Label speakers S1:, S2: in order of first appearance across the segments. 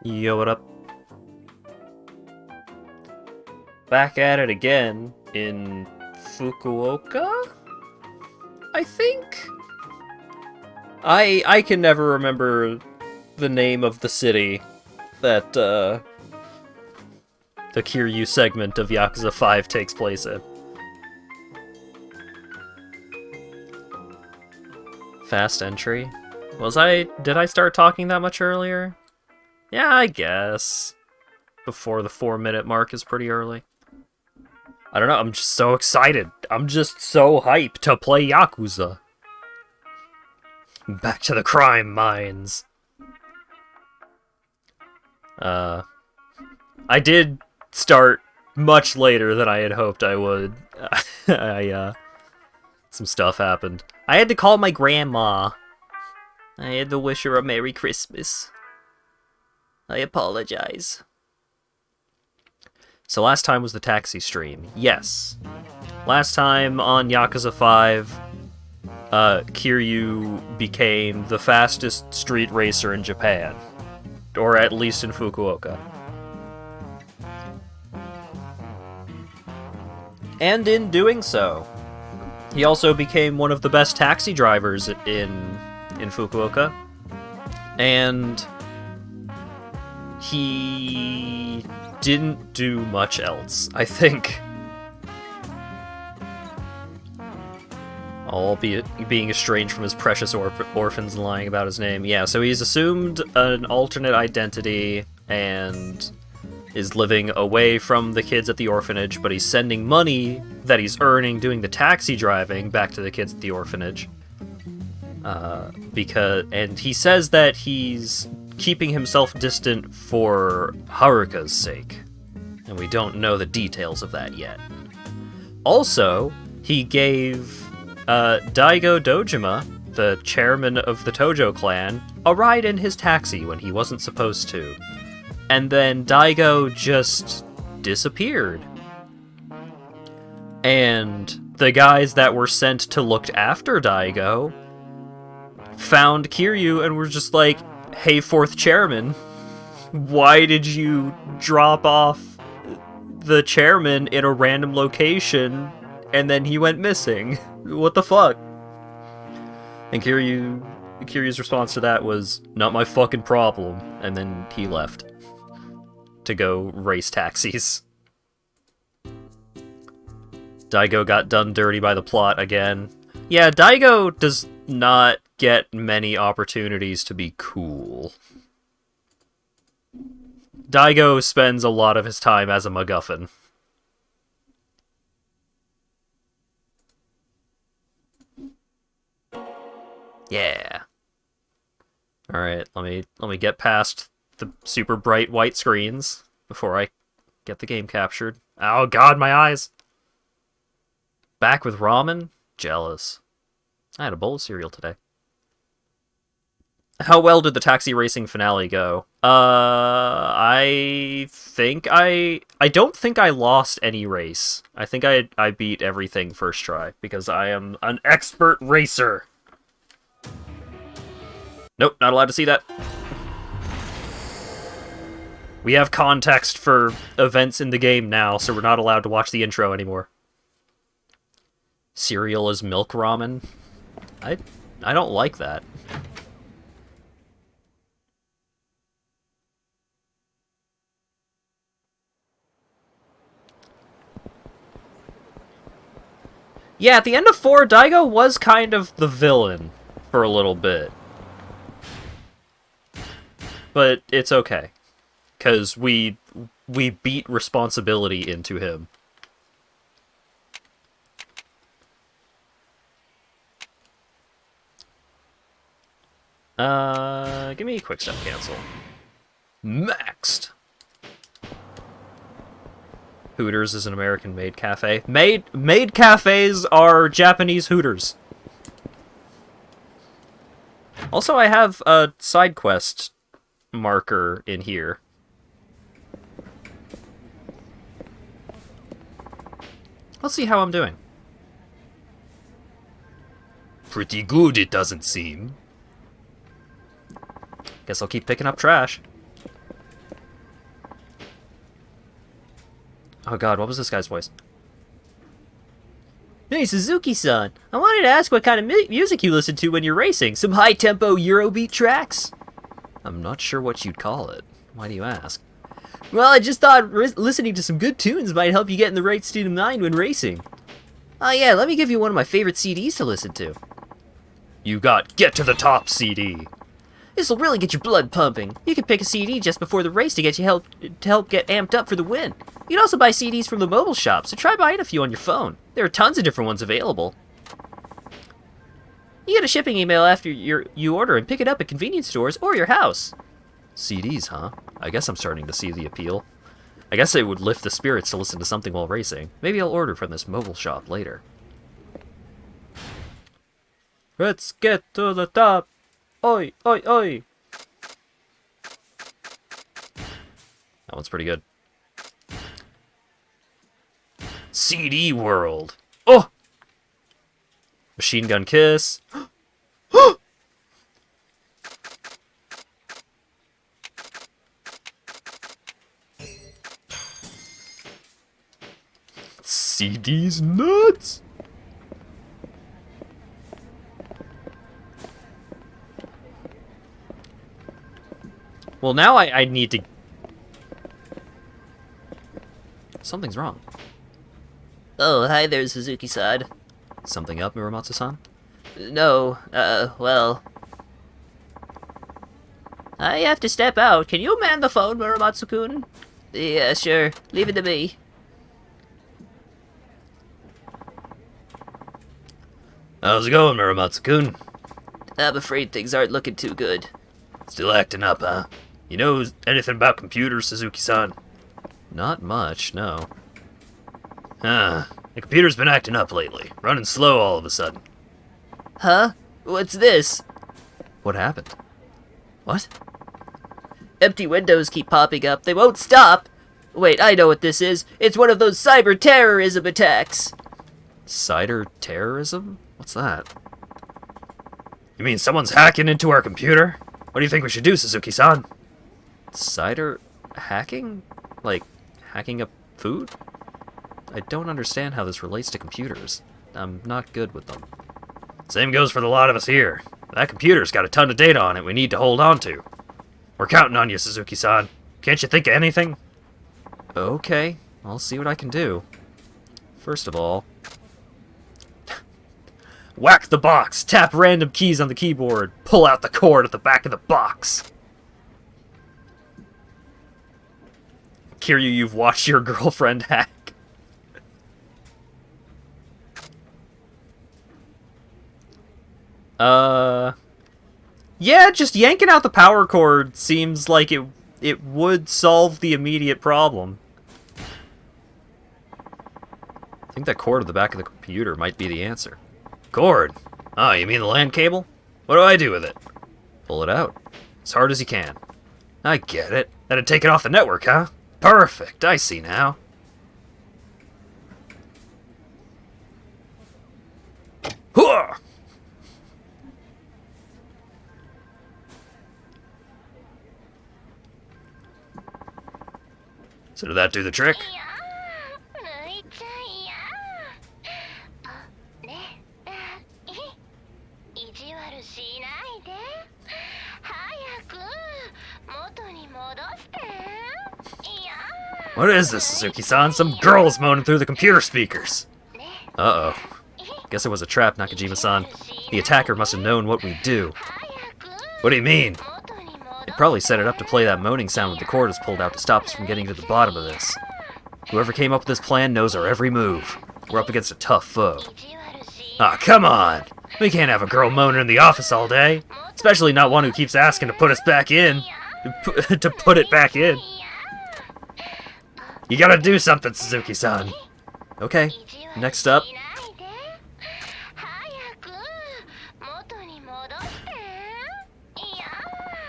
S1: Yo, what up? Back at it again in Fukuoka? I think? I can never remember the name of the city that, the Kiryu segment of Yakuza 5 takes place in. Fast entry? Did I start talking that much earlier? Yeah, I guess. Before the 4-minute mark is pretty early. I don't know, I'm just so excited. I'm just so hyped to play Yakuza. Back to the crime mines. I did start much later than I had hoped I would. Some stuff happened. I had to call my grandma. I had to wish her a Merry Christmas. I apologize. So last time was the taxi stream. Yes. Last time on Yakuza 5, Kiryu became the fastest street racer in Japan. Or at least in Fukuoka. And in doing so, he also became one of the best taxi drivers in Fukuoka. And he didn't do much else, I think. Albeit being estranged from his precious orphans and lying about his name. Yeah, so he's assumed an alternate identity and is living away from the kids at the orphanage, but he's sending money that he's earning doing the taxi driving back to the kids at the orphanage. And he says that he's keeping himself distant for Haruka's sake. And we don't know the details of that yet. Also, he gave Daigo Dojima, the chairman of the Tojo clan, a ride in his taxi when he wasn't supposed to. And then Daigo just disappeared. And the guys that were sent to look after Daigo found Kiryu and were just like, "Hey, fourth chairman, why did you drop off the chairman in a random location and then he went missing? What the fuck?" And Kiryu's response to that was, "Not my fucking problem," and then he left to go race taxis. Daigo got done dirty by the plot again. Yeah, Daigo does not get many opportunities to be cool. Daigo spends a lot of his time as a MacGuffin. Yeah. Alright, let me get past the super bright white screens before I get the game captured. Oh god, my eyes! Back with ramen? Jealous. I had a bowl of cereal today. How well did the taxi racing finale go? I don't think I lost any race. I think I beat everything first try, because I am an expert racer. Nope, not allowed to see that. We have context for events in the game now, so we're not allowed to watch the intro anymore. Cereal is milk ramen? I don't like that. Yeah, at the end of 4, Daigo was kind of the villain for a little bit. But it's okay, because we beat responsibility into him. Give me a quick step cancel. Maxed! Hooters is an American-made cafe. Made cafes are Japanese Hooters. Also, I have a side quest marker in here. Let's see how I'm doing. Pretty good, it doesn't seem. Guess I'll keep picking up trash. Oh god, what was this guy's voice?
S2: Hey, Suzuki-san, I wanted to ask what kind of music you listen to when you're racing. Some high-tempo Eurobeat tracks?
S1: I'm not sure what you'd call it. Why do you ask?
S2: Well, I just thought listening to some good tunes might help you get in the right state of mind when racing. Oh yeah, let me give you one of my favorite CDs to listen to.
S1: You got Get to the Top CD.
S2: This'll really get your blood pumping. You can pick a CD just before the race to get you help get amped up for the win. You can also buy CDs from the mobile shop, so try buying a few on your phone. There are tons of different ones available. You get a shipping email after you order and pick it up at convenience stores or your house.
S1: CDs, huh? I guess I'm starting to see the appeal. I guess it would lift the spirits to listen to something while racing. Maybe I'll order from this mobile shop later. Let's get to the top. Oi, oi, oi. That one's pretty good. CD World. Oh! Machine Gun Kiss. CD's nuts. Well, now I need to... Something's wrong.
S2: Oh, hi there, Suzuki-san.
S1: Something up, Muramatsu-san?
S2: No, well... I have to step out. Can you man the phone, Muramatsu-kun? Yeah, sure. Leave it to me.
S1: How's it going, Muramatsu-kun?
S2: I'm afraid things aren't looking too good.
S1: Still acting up, huh? You know anything about computers, Suzuki-san? Not much, no. Huh. The computer's been acting up lately. Running slow all of a sudden.
S2: Huh? What's this?
S1: What happened? What?
S2: Empty windows keep popping up. They won't stop. Wait, I know what this is. It's one of those cyber terrorism attacks.
S1: Cider terrorism? What's that? You mean someone's hacking into our computer? What do you think we should do, Suzuki-san? Cider hacking? Like, hacking up food? I don't understand how this relates to computers. I'm not good with them. Same goes for the lot of us here. That computer's got a ton of data on it we need to hold on to. We're counting on you, Suzuki-san. Can't you think of anything? Okay, I'll see what I can do. First of all... Whack the box! Tap random keys on the keyboard! Pull out the cord at the back of the box! Kiryu, you've watched your girlfriend hack. Yeah, just yanking out the power cord seems like it would solve the immediate problem. I think that cord at the back of the computer might be the answer. Cord? Oh, you mean the LAN cable? What do I do with it? Pull it out. As hard as you can. I get it. That'd take it off the network, huh? Perfect, I see now. Hooah! So did that do the trick? What is this, Suzuki-san? Some girl's moaning through the computer speakers. Uh-oh. Guess it was a trap, Nakajima-san. The attacker must have known what we'd do. What do you mean? It probably set it up to play that moaning sound when the cord is pulled out to stop us from getting to the bottom of this. Whoever came up with this plan knows our every move. We're up against a tough foe. Ah, come on! We can't have a girl moaning in the office all day. Especially not one who keeps asking to put us back in. To put it back in. You gotta do something, Suzuki-san. Okay, next up.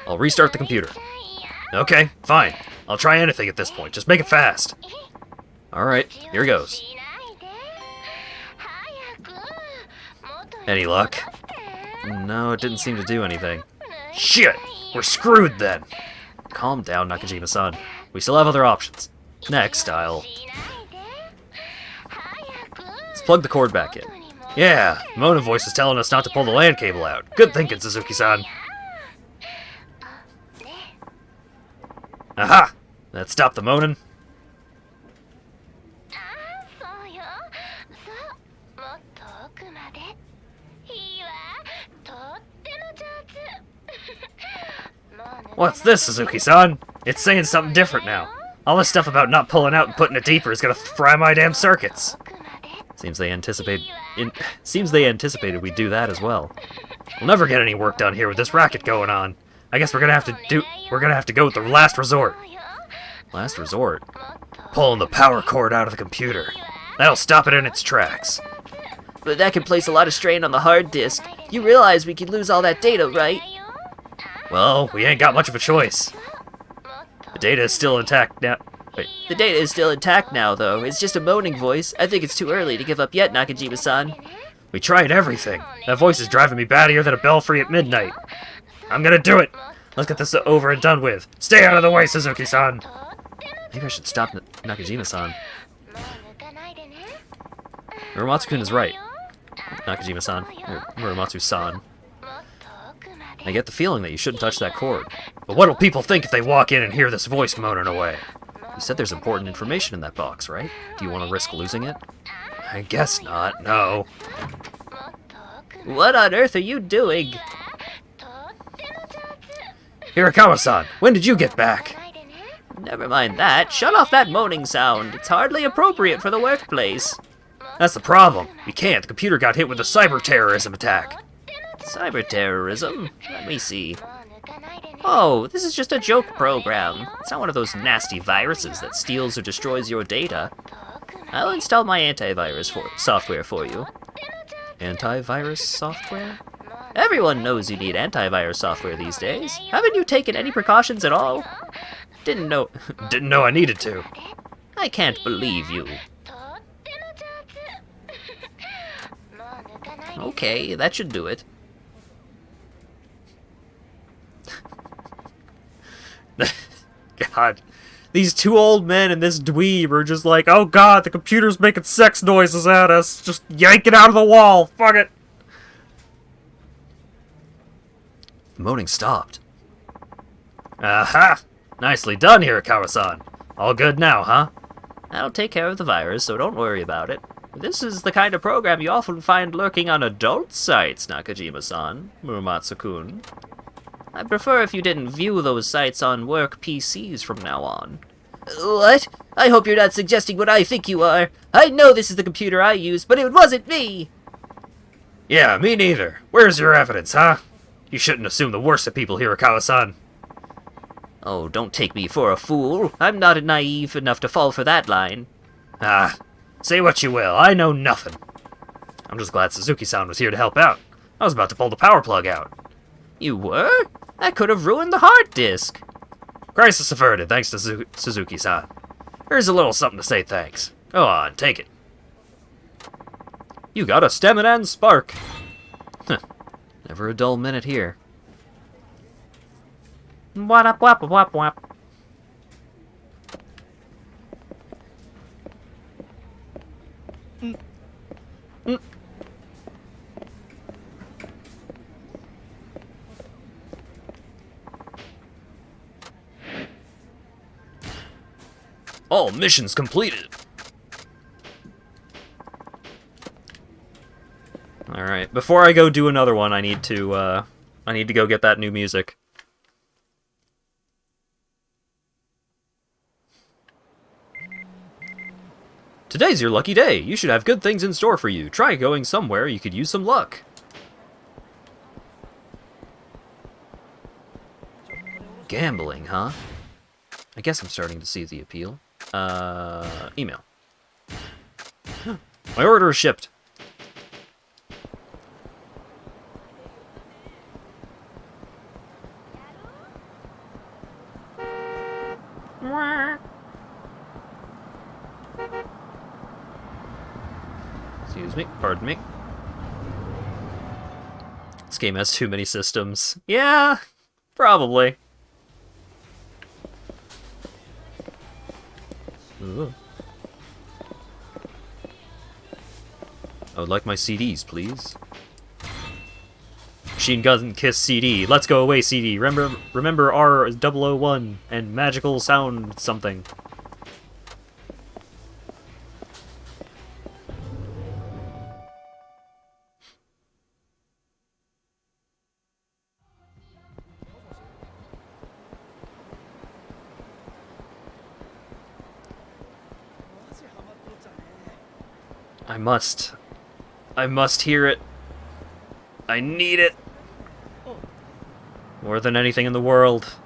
S1: I'll restart the computer. Okay, fine. I'll try anything at this point. Just make it fast. Alright, here goes. Any luck? No, it didn't seem to do anything. Shit! We're screwed then! Calm down, Nakajima-san. We still have other options. Next, I'll... plug the cord back in. Yeah, the Mona voice is telling us not to pull the LAN cable out. Good thinking, Suzuki-san. Aha! That stopped the moaning. What's this, Suzuki-san? It's saying something different now. All this stuff about not pulling out and putting it deeper is gonna fry my damn circuits. Seems they anticipated we'd do that as well. We'll never get any work done here with this racket going on. I guess we're gonna have to go with the last resort. Last resort? Pulling the power cord out of the computer. That'll stop it in its tracks.
S2: But that could place a lot of strain on the hard disk. You realize we could lose all that data, right?
S1: Well, we ain't got much of a choice. The data is still intact now. Wait.
S2: The data is still intact now, though. It's just a moaning voice. I think it's too early to give up yet, Nakajima-san.
S1: We tried everything. That voice is driving me battier than a belfry at midnight. I'm gonna do it. Let's get this over and done with. Stay out of the way, Suzuki-san. Maybe I should stop Nakajima-san. Muramatsu-kun is right. Nakajima-san. Muramatsu-san. I get the feeling that you shouldn't touch that cord. But what'll people think if they walk in and hear this voice moaning away? You said there's important information in that box, right? Do you want to risk losing it? I guess not, no.
S2: What on earth are you doing?
S1: Hirakawa-san, when did you get back?
S2: Never mind that. Shut off that moaning sound. It's hardly appropriate for the workplace.
S1: That's the problem. We can't. The computer got hit with a cyber terrorism attack.
S2: Cyber terrorism? Let me see. Oh, this is just a joke program. It's not one of those nasty viruses that steals or destroys your data. I'll install my antivirus software for you.
S1: Antivirus software?
S2: Everyone knows you need antivirus software these days. Haven't you taken any precautions at all? Didn't know
S1: I needed to.
S2: I can't believe you. Okay, that should do it.
S1: God. These two old men and this dweeb are just like, oh god, the computer's making sex noises at us. Just yank it out of the wall. Fuck it. The moaning stopped. Aha! Nicely done, Hirakawa-san. All good now, huh?
S2: I'll take care of the virus, so don't worry about it. This is the kind of program you often find lurking on adult sites, Nakajima-san, Muramatsu-kun. I'd prefer if you didn't view those sites on work PCs from now on. What? I hope you're not suggesting what I think you are. I know this is the computer I use, but it wasn't me!
S1: Yeah, me neither. Where's your evidence, huh? You shouldn't assume the worst of people, Hirakawa-san.
S2: Oh, don't take me for a fool. I'm not naive enough to fall for that line.
S1: Ah, say what you will. I know nothing. I'm just glad Suzuki-san was here to help out. I was about to pull the power plug out.
S2: You were? That could have ruined the hard disk.
S1: Crisis averted, thanks to Suzuki-san. Here's a little something to say thanks. Go on, take it. You got a stem and spark. Never a dull minute here.
S2: Wap wap wap wap.
S1: All missions completed. Alright, before I go do another one, I need to go get that new music. Today's your lucky day. You should have good things in store for you. Try going somewhere you could use some luck. Gambling, huh? I guess I'm starting to see the appeal. Email. My order is shipped. Excuse me, pardon me. This game has too many systems. Yeah, probably. Ooh. I would like my CDs, please. Machine Gun Kiss CD. Let's go away, CD. Remember R001 and magical sound something. I must hear it. I need it. More than anything in the world.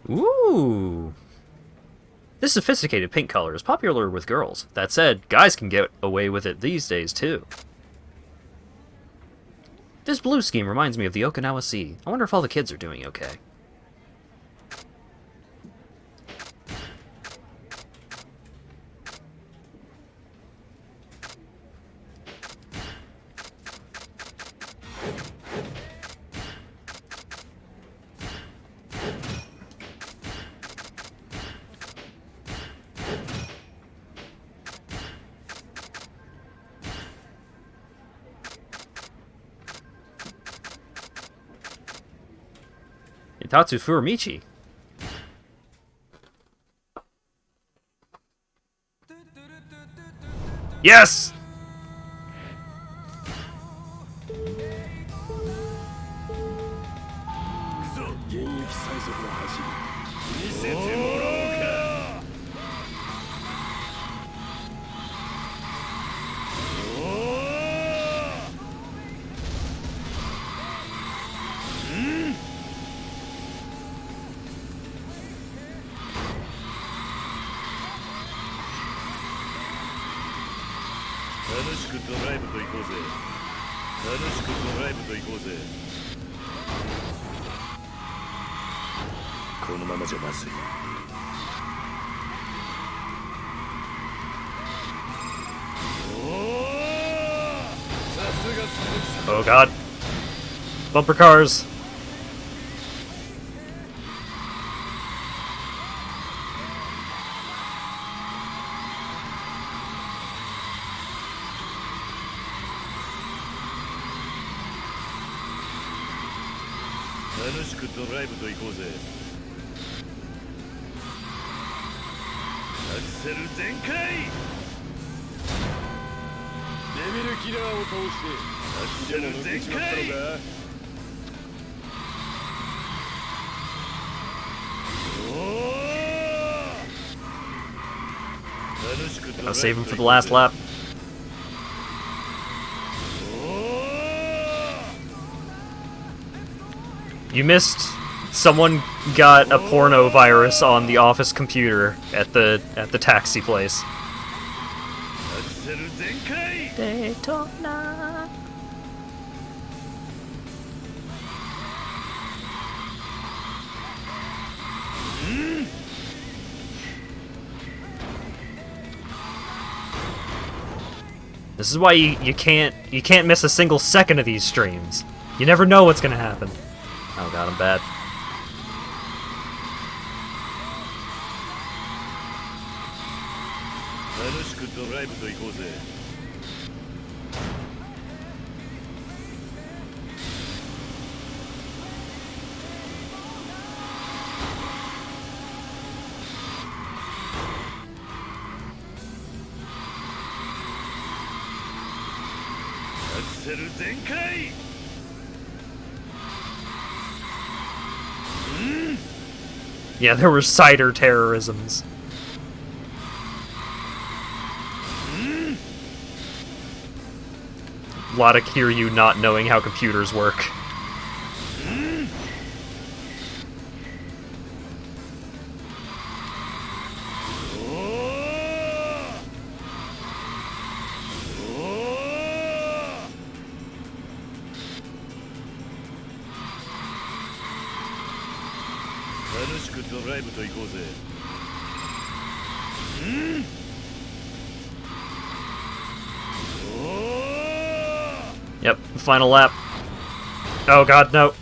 S1: Ooh. This sophisticated pink color is popular with girls. That said, guys can get away with it these days, too. This blue scheme reminds me of the Okinawa Sea. I wonder if all the kids are doing okay. Tatsu Furumichi. Yes! Oh god. Bumper cars. I'll save him for the last lap. You missed. Someone got a porno virus on the office computer at the taxi place. Daytona. This is why you can't miss a single second of these streams. You never know what's gonna happen. Oh god, I'm bad. Yeah, there were cider terrorisms. A lot of Kiryu not knowing how computers work.
S3: しくドライブと行こうぜ。
S1: Yep, final lap. Oh god, no.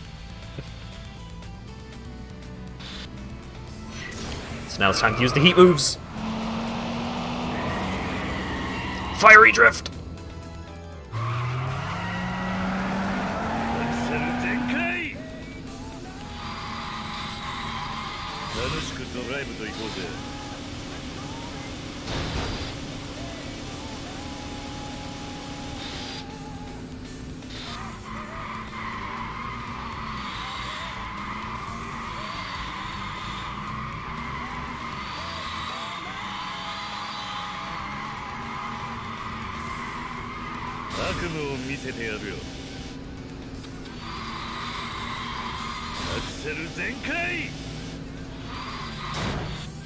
S1: So now it's time to use the heat moves. Fiery drift.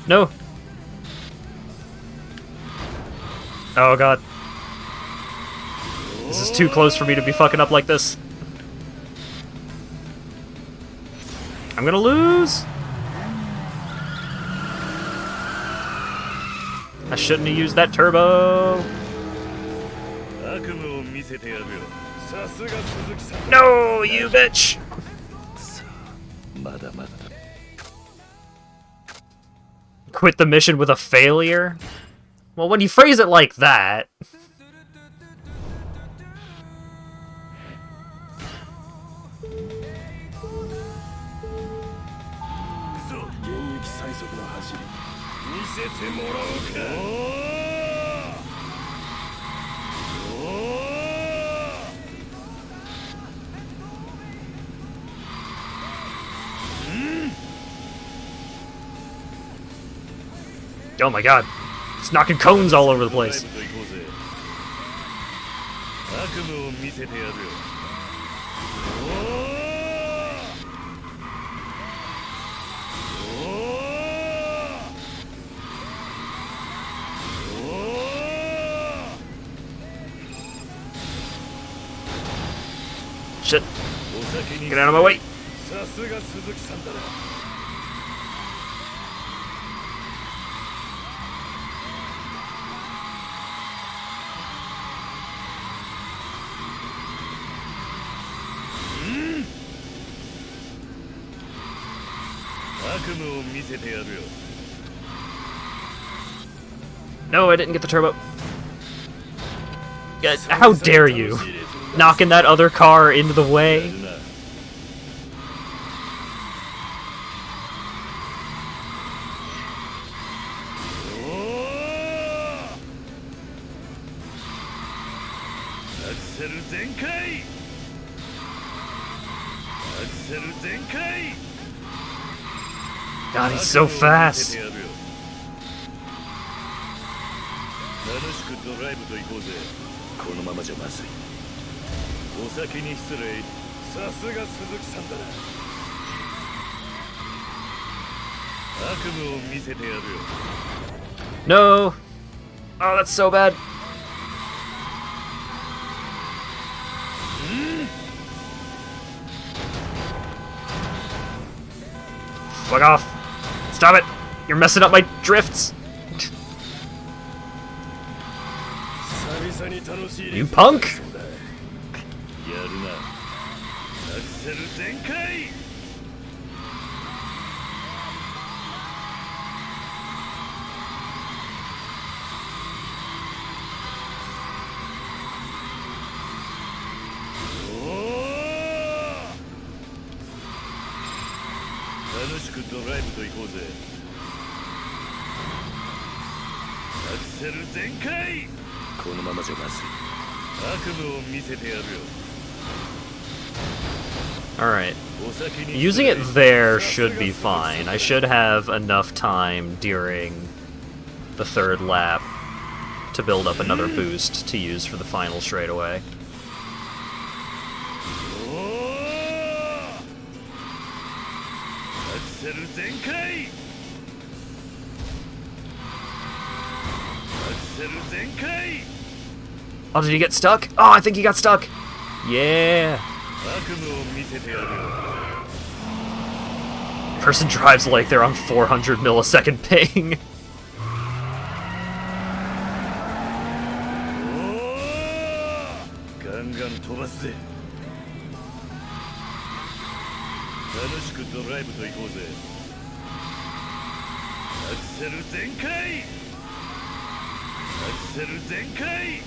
S1: No. Oh god. This is too close for me to be fucking up like this. I'm gonna lose. I shouldn't have used that turbo. No, you bitch. Quit the mission with a failure? Well, when you phrase it like that... Oh my god. It's knocking cones all over the place. Shit. Get out of my way. No, I didn't get the turbo. How dare you? Knocking that other car into the way. God, he's so fast. No. Oh, that's so bad. Fuck off. Stop it. You're messing up my drifts. You punk. Alright. Using it there should be fine. I should have enough time during the third lap to build up another boost to use for the final straightaway. Oh, did he get stuck? Oh, I think he got stuck. Yeah. person drives like they're on 400 millisecond ping.
S3: ガンガン飛ばすぜ。楽しくドライブと行こうぜ。アクセル全開。アクセル全開。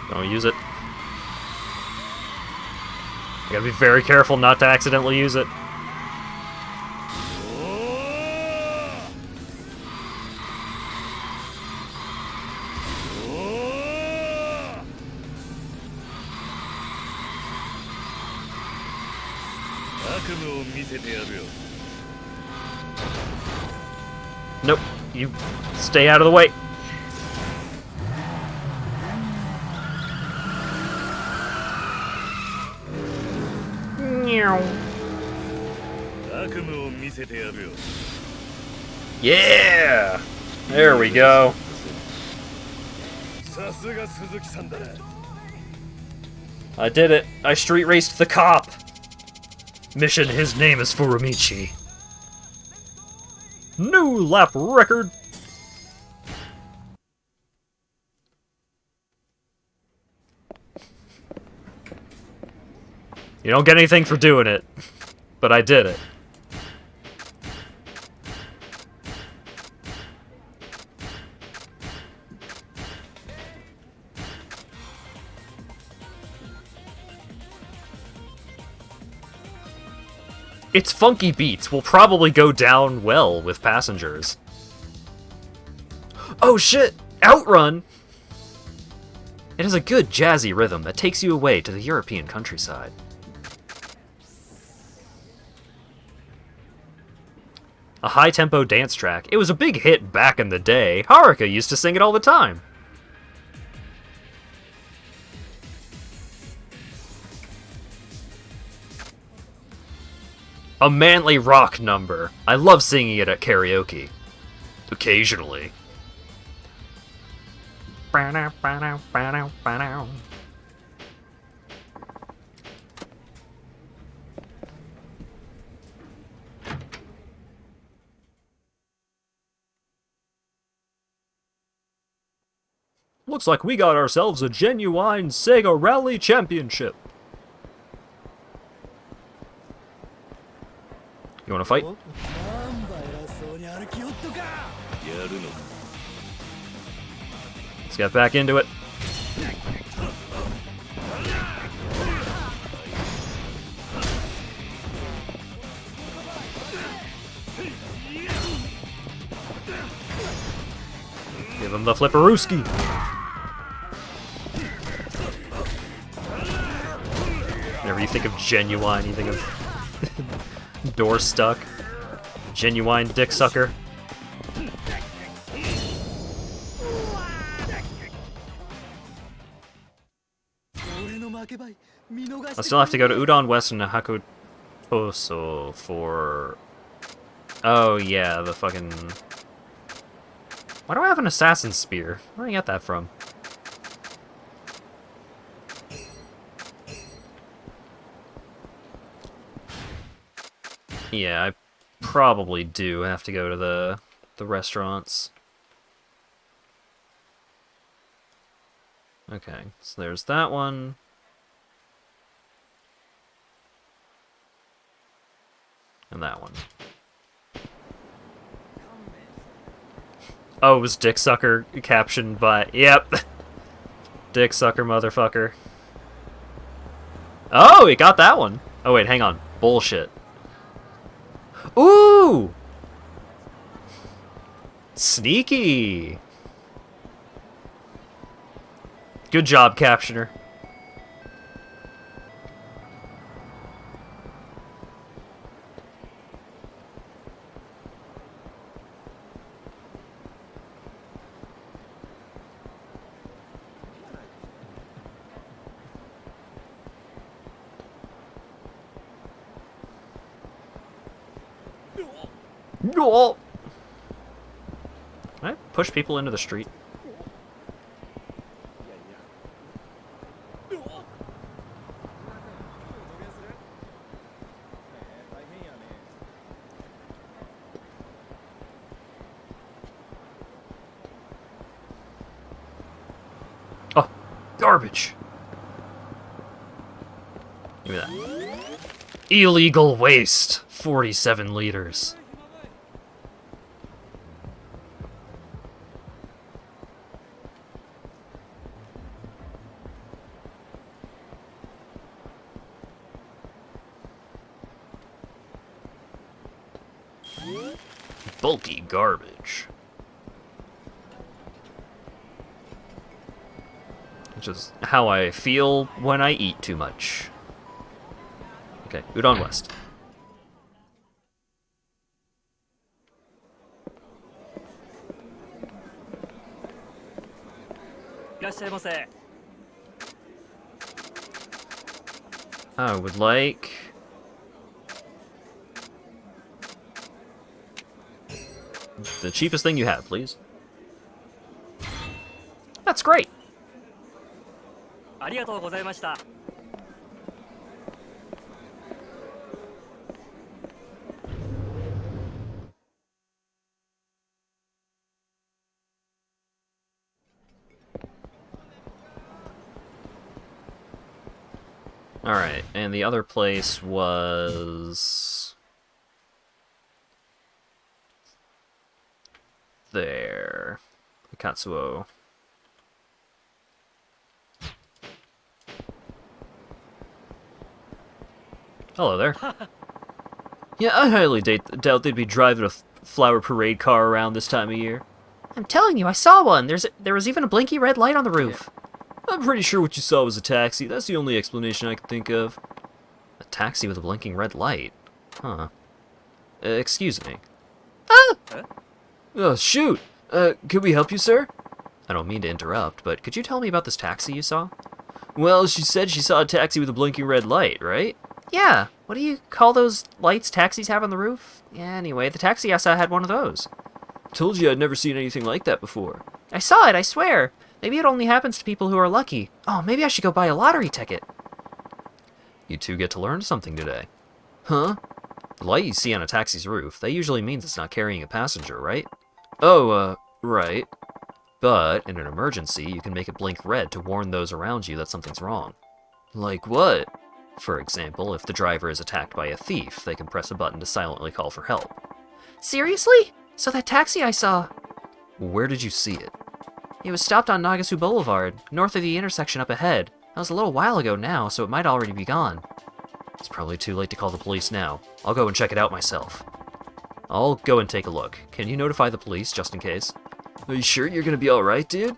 S1: Don't use it. You gotta be very careful not to accidentally use it. Nope. You stay out of the way. Yeah! There we go. I did it. I street raced the cop. Mission, his name is Furumichi. New lap record. You don't get anything for doing it, but I did it. Its funky beats will probably go down well with passengers. Oh shit! Outrun! It has a good jazzy rhythm that takes you away to the European countryside. A high-tempo dance track. It was a big hit back in the day. Haruka used to sing it all the time. A manly rock number. I love singing it at karaoke. Occasionally. Looks like we got ourselves a genuine Sega Rally Championship. You wanna fight? Let's get back into it. Give him the flipperooski. Whenever you think of genuine, you think of door stuck. Genuine dick sucker. I still have to go to Udon West and Hakutoso for... Oh yeah, the fucking... Why do I have an assassin's spear? Where did I get that from? Yeah, I probably do have to go to the restaurants. Okay, so there's that one. And that one. Oh, it was Dick Sucker captioned by... Yep. Dick Sucker motherfucker. Oh, he got that one. Oh, wait, hang on. Bullshit. Ooh! Sneaky! Good job, Captioner. No! Can I push people into the street? garbage. Give me that. Illegal waste. 47 liters. Bulky garbage. Which is how I feel when I eat too much. Okay, Udon West. I would like... the cheapest thing you have, please. That's great. Alright, and the other place was... there. Katsuo. Hello there. Yeah, I highly doubt they'd be driving a flower parade car around this time of year.
S2: I'm telling you, I saw one. There was even a blinky red light on the roof.
S1: I'm pretty sure what you saw was a taxi. That's the only explanation I can think of. A taxi with a blinking red light? Huh. Excuse me.
S2: Ah!
S1: Oh, shoot! Could we help you, sir? I don't mean to interrupt, but could you tell me about this taxi you saw? Well, she said she saw a taxi with a blinking red light, right?
S2: Yeah. What do you call those lights taxis have on the roof? Yeah, anyway, the taxi I saw had one of those.
S1: Told you I'd never seen anything like that before.
S2: I saw it, I swear. Maybe it only happens to people who are lucky. Oh, maybe I should go buy a lottery ticket.
S1: You two get to learn something today. Huh? The light you see on a taxi's roof, that usually means it's not carrying a passenger, right? Oh, right. But, in an emergency, you can make it blink red to warn those around you that something's wrong. Like what? For example, if the driver is attacked by a thief, they can press a button to silently call for help.
S2: Seriously? So that taxi I saw...
S1: Where did you see it?
S2: It was stopped on Nagasu Boulevard, north of the intersection up ahead. That was a little while ago now, so it might already be gone.
S1: It's probably too late to call the police now. I'll go and check it out myself. I'll go and take a look. Can you notify the police, just in case? Are you sure you're gonna be alright, dude?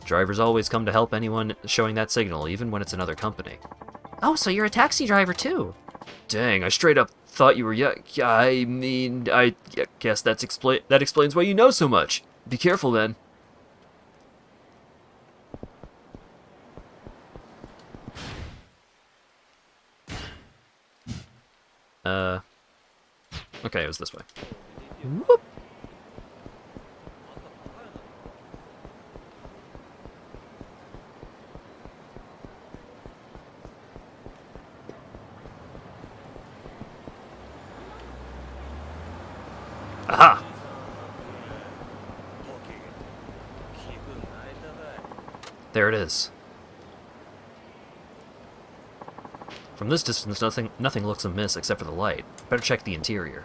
S1: Drivers always come to help anyone showing that signal, even when it's another company.
S2: Oh, so you're a taxi driver too?
S1: Dang, I straight up thought you were I guess that explains why you know so much. Be careful then. Okay, it was this way. Whoop. Aha! There it is. From this distance, nothing looks amiss except for the light. Better check the interior.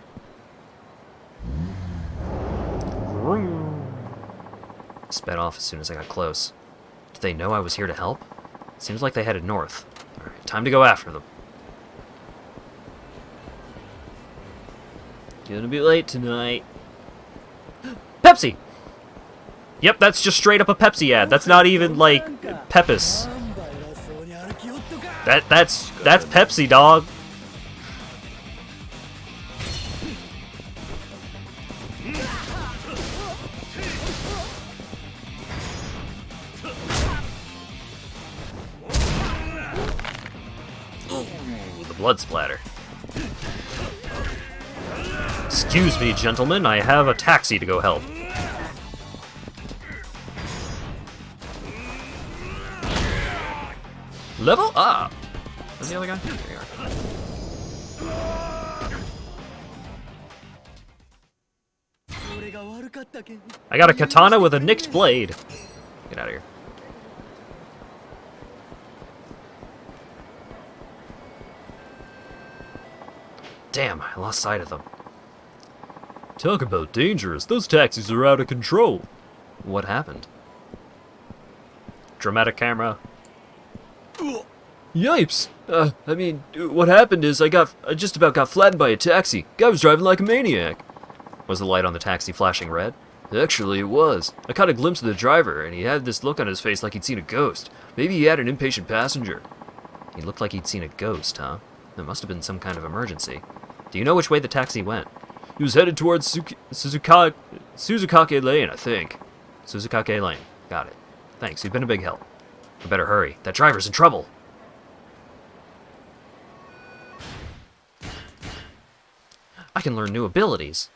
S1: Sped off as soon as I got close. Did they know I was here to help? Seems like they headed north. Alright, time to go after them. Gonna be late tonight. Pepsi! Yep, that's just straight up a Pepsi ad. That's not even, like, Pepis. That's Pepsi, dog. Ooh, the blood splatter. Excuse me, gentlemen, I have a taxi to go help. Level up! Where's the other guy? There you are. I got a katana with a nicked blade. Get out of here. Damn, I lost sight of them. Talk about dangerous. Those taxis are out of control. What happened? Dramatic camera. Yipes! What happened is I just about got flattened by a taxi. Guy was driving like a maniac. Was the light on the taxi flashing red? Actually, it was. I caught a glimpse of the driver, and he had this look on his face like he'd seen a ghost. Maybe he had an impatient passenger. He looked like he'd seen a ghost, huh? There must have been some kind of emergency. Do you know which way the taxi went? He was headed towards Suzukake Lane, I think. Suzukake Lane. Got it. Thanks, you've been a big help. I better hurry. That driver's in trouble. I can learn new abilities.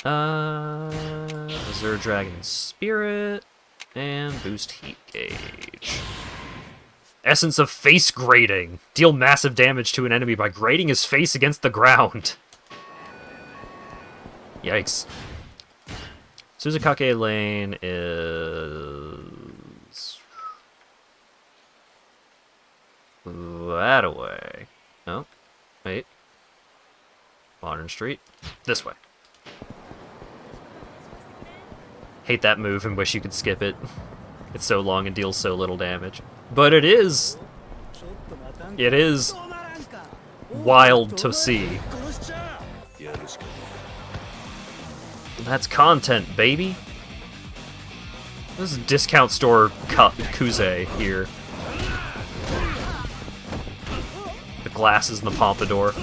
S1: Azure Dragon Spirit, and boost heat gauge. Essence of face grating. Deal massive damage to an enemy by grating his face against the ground. Yikes. Suzukake Lane is that away. No, wait. Modern Street. This way. Hate that move and wish you could skip it. It's so long and deals so little damage. But it is wild to see. That's content, baby. This is discount store Yakuza here. The glasses and the pompadour.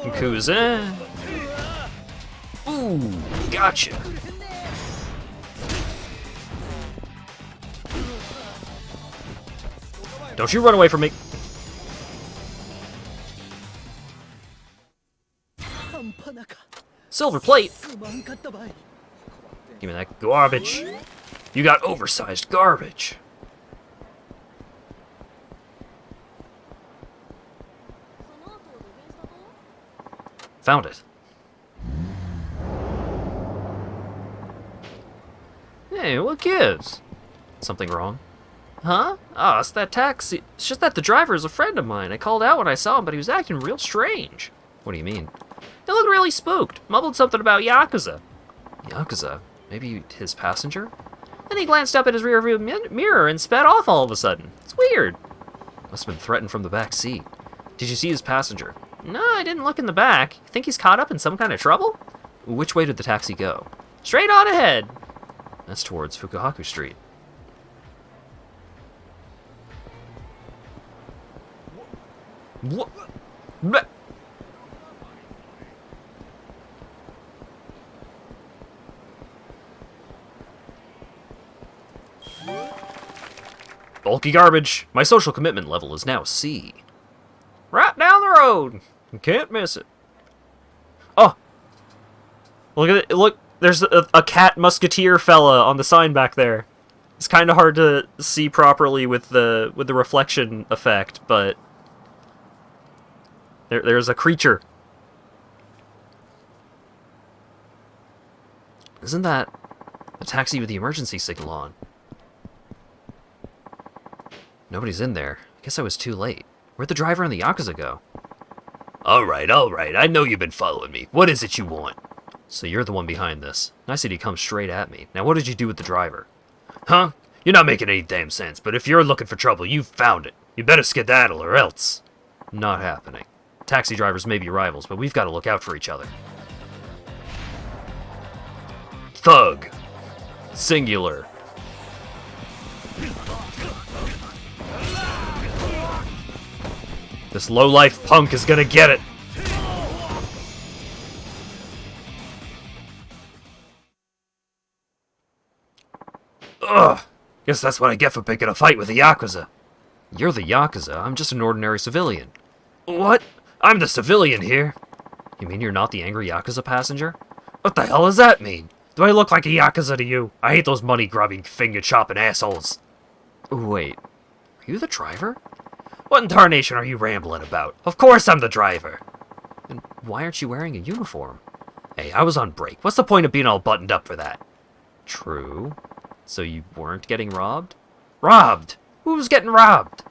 S1: Yakuza. Ooh, gotcha. Don't you run away from me. Silver plate? Give me that garbage. You got oversized garbage. Found it. Hey, what gives? Something wrong? Huh? Oh, it's that taxi. It's just that the driver is a friend of mine. I called out when I saw him, but he was acting real strange. What do you mean? He looked really spooked. Mumbled something about Yakuza. Yakuza? Maybe his passenger? Then he glanced up at his rearview mirror and sped off all of a sudden. It's weird. Must have been threatened from the back seat. Did you see his passenger? No, I didn't look in the back. You think he's caught up in some kind of trouble? Which way did the taxi go? Straight on ahead. That's towards Fukuhaku Street. What? Bleh. Bulky garbage. My social commitment level is now C. Right down the road. You can't miss it. Oh. Look at it. Look, there's a cat musketeer fella on the sign back there. It's kind of hard to see properly with the reflection effect, but there's a creature. Isn't that a taxi with the emergency signal on? Nobody's in there. I guess I was too late. Where'd the driver and the Yakuza go? Alright. I know you've been following me. What is it you want? So you're the one behind this. I said he comes straight at me. Now what did you do with the driver? Huh? You're not making any damn sense, but if you're looking for trouble, you've found it. You better skedaddle or else. Not happening. Taxi drivers may be rivals, but we've got to look out for each other. Thug. Singular. This lowlife punk is gonna get it. Ugh. Guess that's what I get for picking a fight with the Yakuza. You're the Yakuza. I'm just an ordinary civilian. What? I'm the civilian here. You mean you're not the angry Yakuza passenger? What the hell does that mean? Do I look like a Yakuza to you? I hate those money-grubbing, finger-chopping assholes. Wait. Are you the driver? What in tarnation are you rambling about? Of course I'm the driver! And why aren't you wearing a uniform? Hey, I was on break. What's the point of being all buttoned up for that? True. So you weren't getting robbed? Robbed? Who was getting robbed?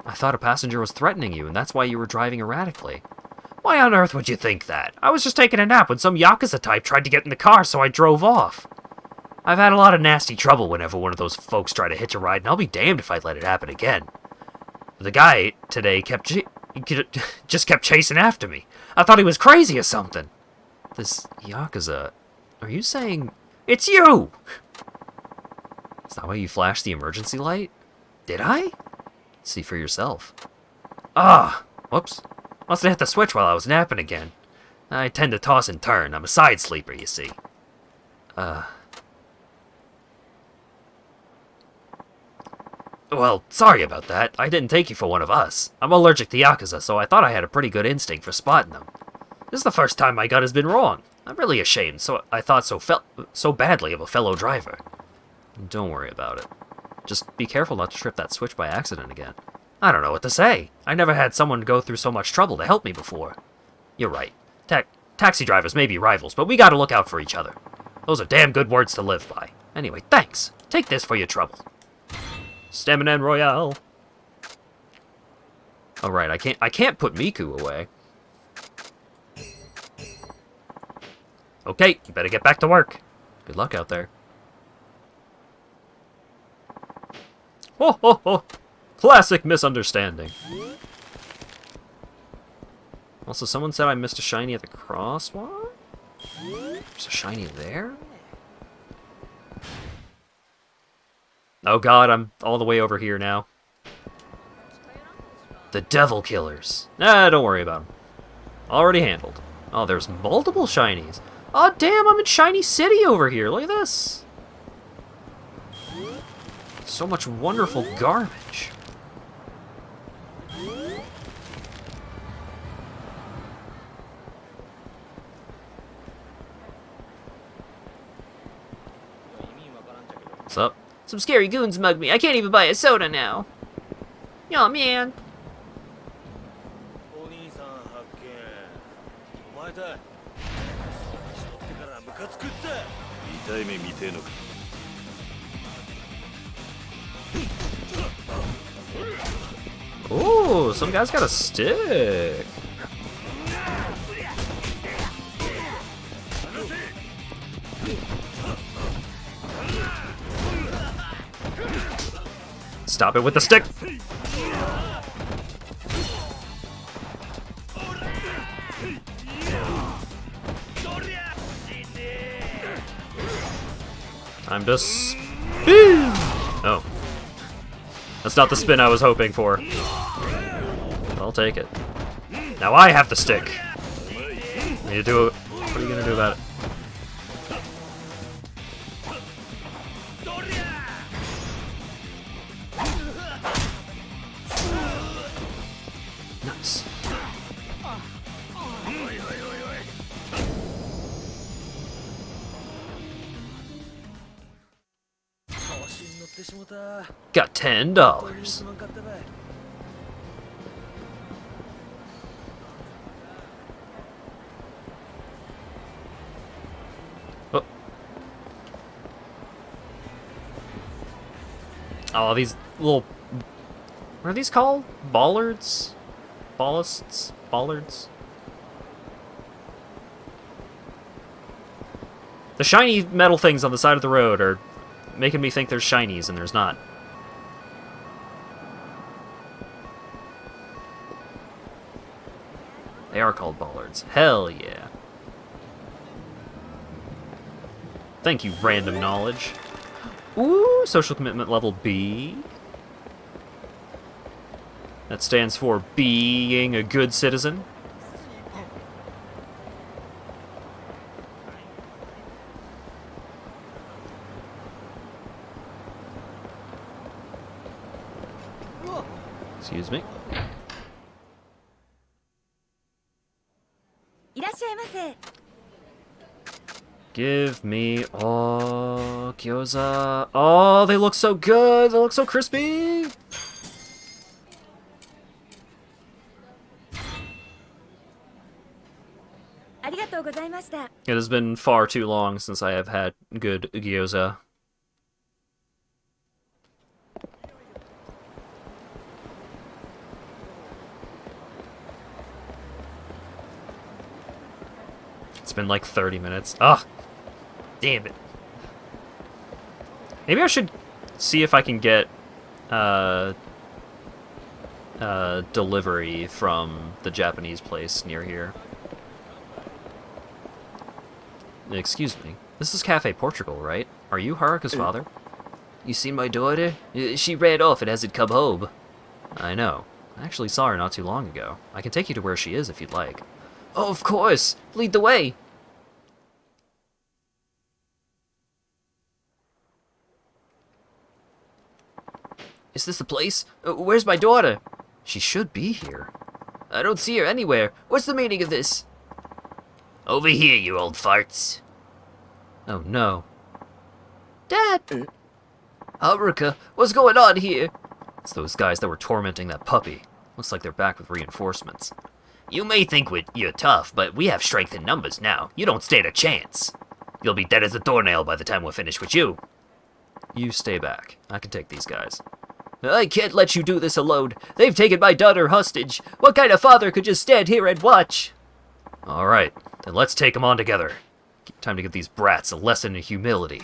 S1: I thought a passenger was threatening you, and that's why you were driving erratically. Why on earth would you think that? I was just taking a nap when some Yakuza type tried to get in the car, so I drove off. I've had a lot of nasty trouble whenever one of those folks try to hitch a ride, and I'll be damned if I let it happen again. The guy today just kept chasing after me. I thought he was crazy or something. This Yakuza... Are you saying... It's you! Is that why you flashed the emergency light? Did I? See for yourself. Whoops. Must have hit the switch while I was napping again. I tend to toss and turn. I'm a side sleeper, you see. Well, sorry about that. I didn't take you for one of us. I'm allergic to Yakuza, so I thought I had a pretty good instinct for spotting them. This is the first time my gut has been wrong. I'm really ashamed, so I thought so badly of a fellow driver. Don't worry about it. Just be careful not to trip that switch by accident again. I don't know what to say. I never had someone go through so much trouble to help me before. You're right. Taxi drivers may be rivals, but we gotta look out for each other. Those are damn good words to live by. Anyway, thanks. Take this for your trouble. Stamina Royale. Oh right, I can't put Miku away. Okay, you better get back to work. Good luck out there. Ho ho ho! Classic misunderstanding. Also, someone said I missed a shiny at the crosswalk? There's a shiny there? Oh god, I'm all the way over here now. The Devil Killers. Nah, don't worry about them. Already handled. Oh, there's multiple shinies. Oh damn, I'm in Shiny City over here. Look at this. So much wonderful garbage. What's up?
S2: Some scary goons mugged me. I can't even buy a soda now. Oh man.
S3: お兄さん発見お前だ人ってからムカつくって痛い目見てえのか
S1: Ooh, some guy's got a stick. Stop it with the stick. Time to spin. Oh. That's not the spin I was hoping for. I'll take it. Now I have the stick. What are you gonna do about it? Nice. Got $10. Oh, these little... What are these called? Ballards? Ballasts? Ballards? The shiny metal things on the side of the road are making me think there's shinies and there's not. They are called ballards. Hell yeah. Thank you, random knowledge. Ooh, social commitment level B. That stands for being a good citizen. Excuse me.
S4: いらっしゃいませ。
S1: Give me all gyoza. Oh, they look so good. They look so crispy. It has been far too long since I have had good gyoza. It's been like 30 minutes. Ugh! Damn it. Maybe I should see if I can get delivery from the Japanese place near here. Excuse me. This is Cafe Portugal, right? Are you Haruka's father?
S2: You seen my daughter? She ran off and hasn't come home.
S1: I know. I actually saw her not too long ago. I can take you to where she is if you'd like.
S2: Oh, of course. Lead the way. Is this the place? Where's my daughter?
S1: She should be here.
S2: I don't see her anywhere. What's the meaning of this? Over here, you old farts.
S1: Oh no.
S2: Dad! Haruka, what's going on here?
S1: It's those guys that were tormenting that puppy. Looks like they're back with reinforcements.
S2: You may think you're tough, but we have strength in numbers now. You don't stand a chance. You'll be dead as a doornail by the time we're finished with you.
S1: You stay back. I can take these guys.
S2: I can't let you do this alone. They've taken my daughter hostage. What kind of father could just stand here and watch?
S1: Alright, then let's take them on together. Time to give these brats a lesson in humility.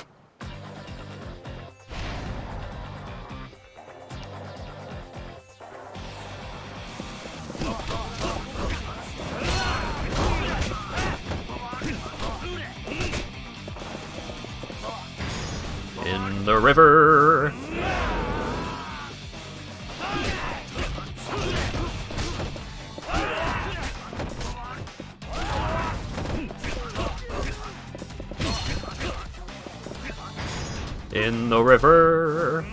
S1: In the river. In the river.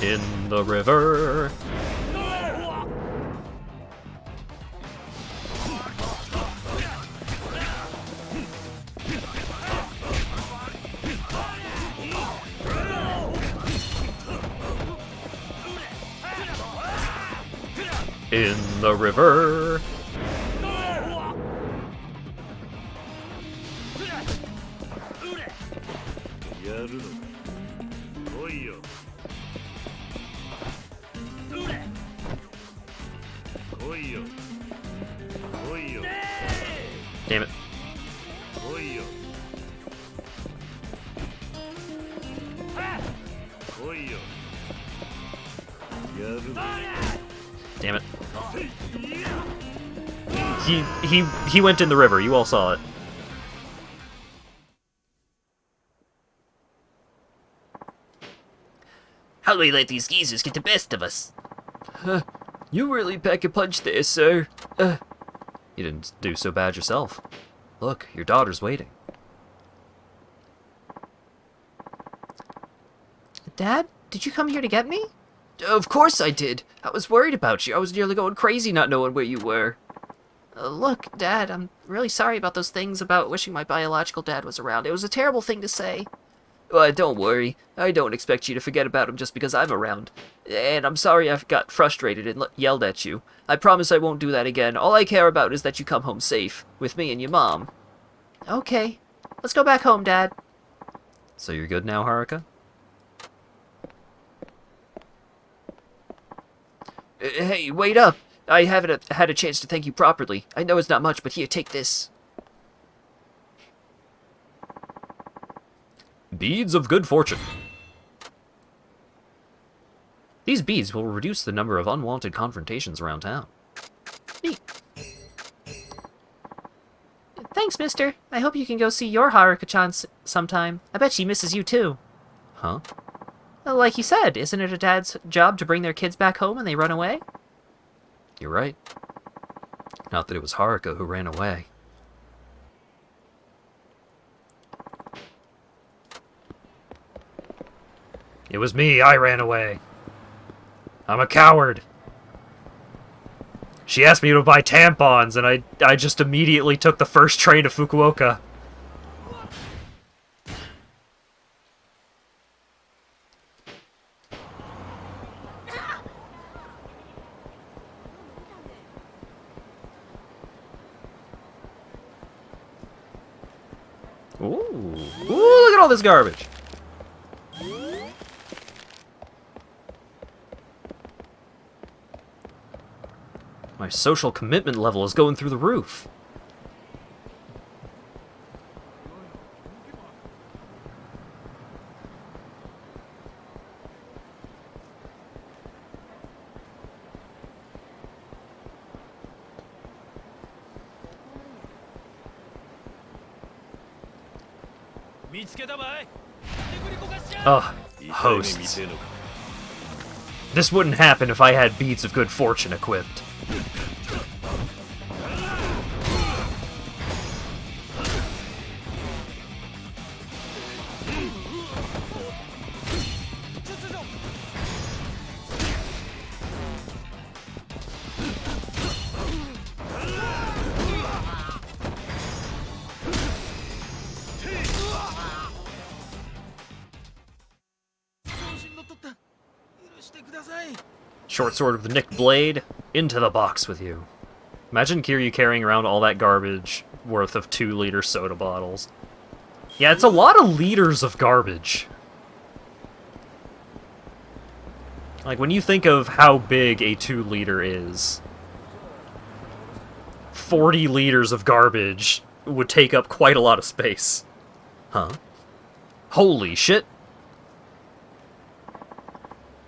S1: In the river. In the river. Damn it. Damn it. He went in the river. You all saw it.
S2: How do we let these geezers get the best of us? You really pack a punch there, sir.
S1: You didn't do so bad yourself. Look, your daughter's waiting.
S2: Dad, did you come here to get me? Of course I did. I was worried about you. I was nearly going crazy not knowing where you were. Look, Dad, I'm really sorry about those things about wishing my biological dad was around. It was a terrible thing to say. Don't worry. I don't expect you to forget about him just because I'm around. And I'm sorry I got frustrated and yelled at you. I promise I won't do that again. All I care about is that you come home safe, with me and your mom. Okay. Let's go back home, Dad.
S1: So you're good now, Haruka?
S2: Hey, wait up! I haven't had a chance to thank you properly. I know it's not much, but here, take this.
S1: Beads of good fortune. These beads will reduce the number of unwanted confrontations around town.
S2: Neat. Thanks, mister. I hope you can go see your Haruka-chan sometime. I bet she misses you, too.
S1: Huh?
S2: Like you said, isn't it a dad's job to bring their kids back home when they run away?
S1: You're right. Not that it was Haruka who ran away. It was me, I ran away. I'm a coward. She asked me to buy tampons, and I just immediately took the first train to Fukuoka. Ooh, look at all this garbage. My social commitment level is going through the roof. Ugh, hosts. This wouldn't happen if I had beads of good fortune equipped. Short sword of the Nick Blade, into the box with you. Imagine Kiryu carrying around all that garbage worth of 2-liter soda bottles. Yeah, it's a lot of liters of garbage. Like, when you think of how big a 2-liter is, 40 liters of garbage would take up quite a lot of space. Huh? Holy shit!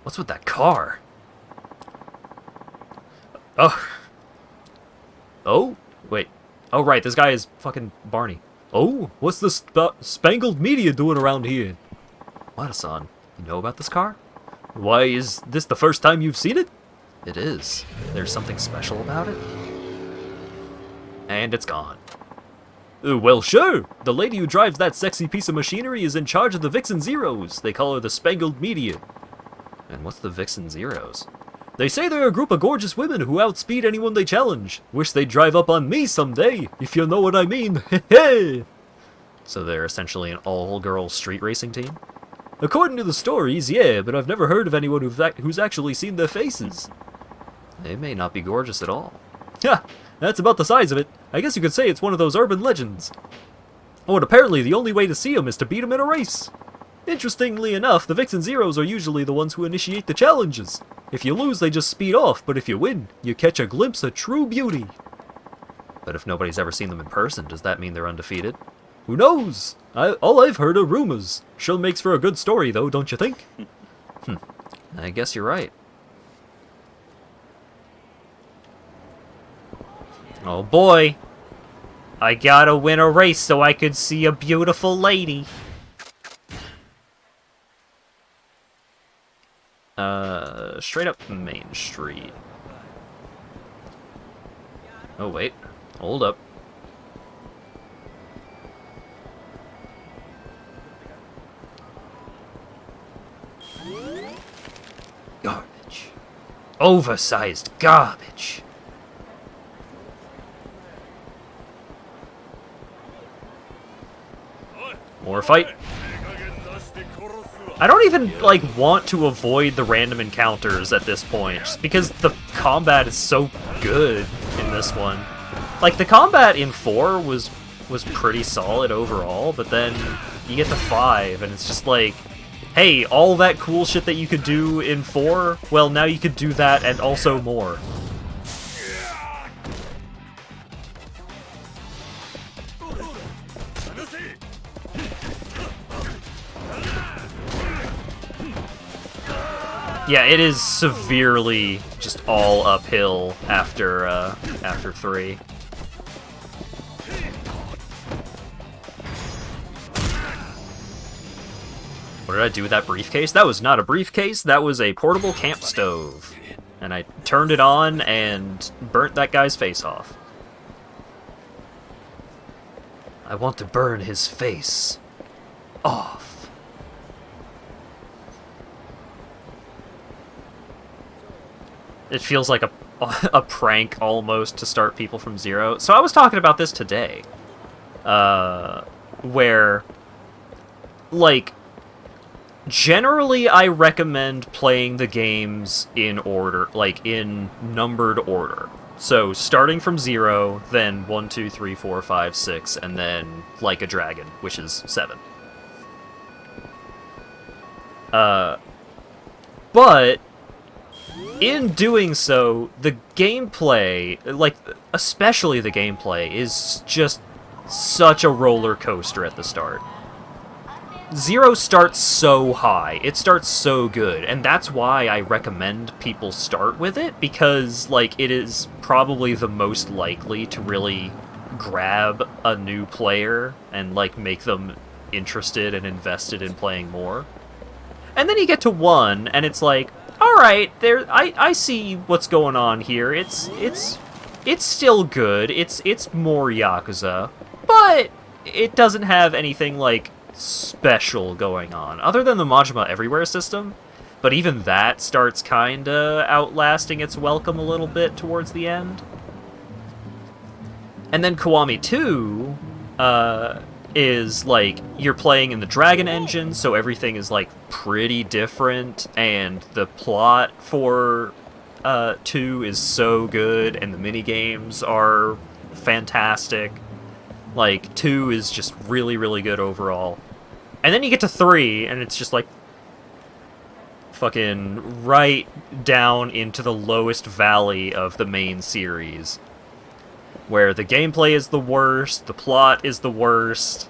S1: What's with that car? Oh. Oh? Wait. Oh, right, this guy is fucking Barney. Oh, what's the spangled media doing around here? Wada-san, you know about this car? Why, is this the first time you've seen it? It is. There's something special about it? And it's gone. Well, sure. The lady who drives that sexy piece of machinery is in charge of the Vixen Zeros. They call her the Spangled Media. And what's the Vixen Zeros? They say they're a group of gorgeous women who outspeed anyone they challenge. Wish they'd drive up on me someday, if you know what I mean. Hey! So they're essentially an all-girl street racing team? According to the stories, yeah, but I've never heard of anyone who's actually seen their faces. They may not be gorgeous at all. Ha! That's about the size of it. I guess you could say it's one of those urban legends. Oh, and apparently the only way to see them is to beat them in a race. Interestingly enough, the Vixen Zeros are usually the ones who initiate the challenges. If you lose, they just speed off, but if you win, you catch a glimpse of true beauty. But if nobody's ever seen them in person, does that mean they're undefeated? Who knows? All I've heard are rumors. Sure makes for a good story, though, don't you think? I guess you're right. Oh boy. I gotta win a race so I could see a beautiful lady. Straight up Main Street. Oh, wait. Hold up. Garbage. Oversized garbage. More fight. I don't even, like, want to avoid the random encounters at this point, just because the combat is so good in this one. Like, the combat in 4 was pretty solid overall, but then you get to 5, and it's just like, hey, all that cool shit that you could do in 4, well, now you could do that and also more. Yeah, it is severely just all uphill after 3. What did I do with that briefcase? That was not a briefcase, that was a portable camp stove. And I turned it on and burnt that guy's face off. I want to burn his face off. It feels like a prank almost to start people from zero. So I was talking about this today, where, like, generally I recommend playing the games in order, like in numbered order. So starting from 0, then 1, 2, 3, 4, 5, 6, and then Like a Dragon, which is 7. But in doing so, the gameplay, like, especially the gameplay, is just such a roller coaster at the start. 0 starts so high, it starts so good, and that's why I recommend people start with it, because, like, it is probably the most likely to really grab a new player and, like, make them interested and invested in playing more. And then you get to 1, and it's like, alright, I see what's going on here. It's still good. It's more Yakuza, but it doesn't have anything, like, special going on, other than the Majima Everywhere system, but even that starts kinda outlasting its welcome a little bit towards the end. And then Kiwami 2 is, like, you're playing in the Dragon engine, so everything is, like, pretty different, and the plot for 2 is so good, and the minigames are fantastic. Like, 2 is just really, really good overall. And then you get to 3, and it's just, like, fucking right down into the lowest valley of the main series. Where the gameplay is the worst, the plot is the worst.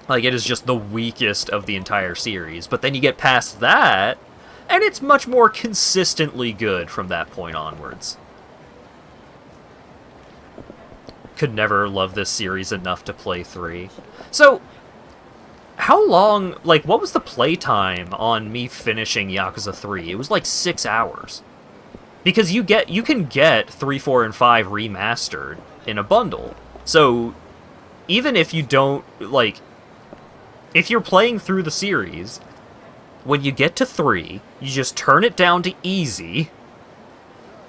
S1: Like, it is just the weakest of the entire series. But then you get past that, and it's much more consistently good from that point onwards. Could never love this series enough to play 3. So, how long, like, what was the playtime on me finishing Yakuza 3? It was like 6 hours. Because you can get 3, 4, and 5 remastered in a bundle. So, even if you don't, like, if you're playing through the series, when you get to 3, you just turn it down to easy,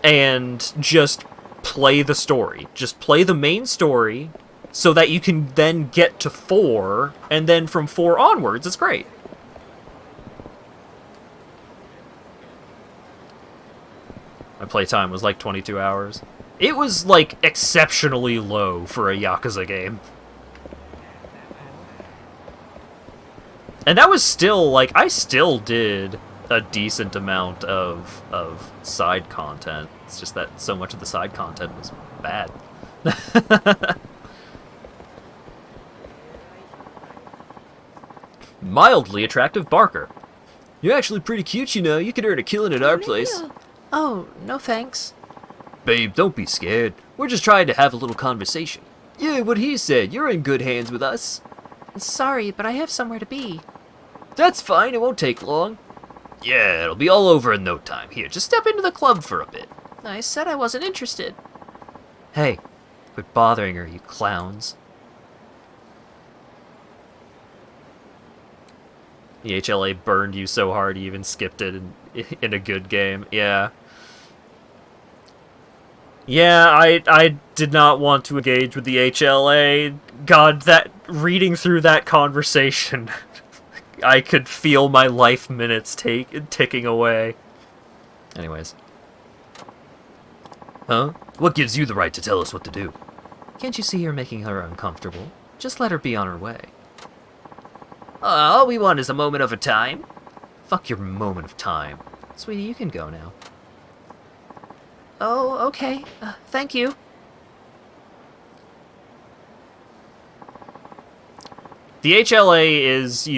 S1: and just play the story. Just play the main story, so that you can then get to 4, and then from 4 onwards, it's great. My playtime was like 22 hours. It was, like, exceptionally low for a Yakuza game. And that was still, like, I still did a decent amount of side content. It's just that so much of the side content was bad. Mildly attractive Barker. You're actually pretty cute, you know. You could earn a killing at our place.
S2: Oh, no thanks.
S1: Babe, don't be scared. We're just trying to have a little conversation. Yeah, what he said. You're in good hands with us.
S2: Sorry, but I have somewhere to be.
S1: That's fine. It won't take long. Yeah, it'll be all over in no time. Here, just step into the club for a bit.
S2: I said I wasn't interested.
S1: Hey, quit bothering her, you clowns. The HLA burned you so hard you even skipped it in a good game. Yeah. Yeah, I did not want to engage with the HLA. God, reading through that conversation, I could feel my life minutes ticking away. Anyways. Huh? What gives you the right to tell us what to do? Can't you see you're making her uncomfortable? Just let her be on her way. All we want is a moment of a time. Fuck your moment of time. Sweetie, you can go now.
S2: Oh, okay. Thank you.
S1: The HLA is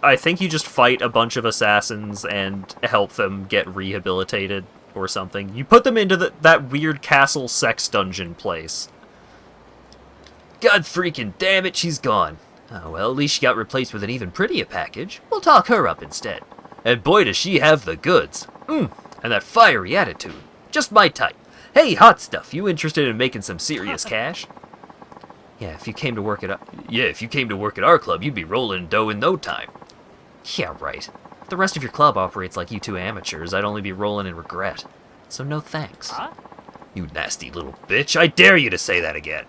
S1: I think you just fight a bunch of assassins and help them get rehabilitated or something. You put them into that weird castle sex dungeon place. God freaking damn it, she's gone. Oh, well, at least she got replaced with an even prettier package. We'll talk her up instead. And boy, does she have the goods. And that fiery attitude. Just my type. Hey, hot stuff, you interested in making some serious cash? Yeah, if you came to work at our club, you'd be rolling dough in no time. Yeah, right. If the rest of your club operates like you two amateurs, I'd only be rolling in regret. So no thanks. Huh? You nasty little bitch, I dare you to say that again.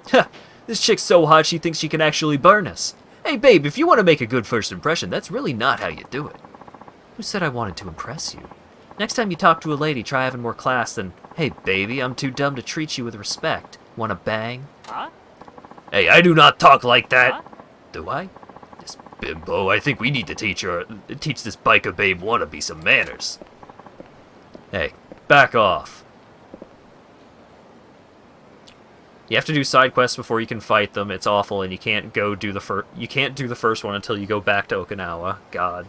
S1: Huh, this chick's so hot she thinks she can actually burn us. Hey babe, if you want to make a good first impression, that's really not how you do it. Who said I wanted to impress you?
S2: Next time you talk to a lady, try having more class than, "Hey, baby, I'm too dumb to treat you with respect. Wanna bang?"
S1: Hey, I do not talk like that.
S2: Do I?
S1: This bimbo, I think we need to teach this biker babe wannabe some manners. Hey, back off. You have to do side quests before you can fight them. It's awful, and you can't do the first one until you go back to Okinawa. God.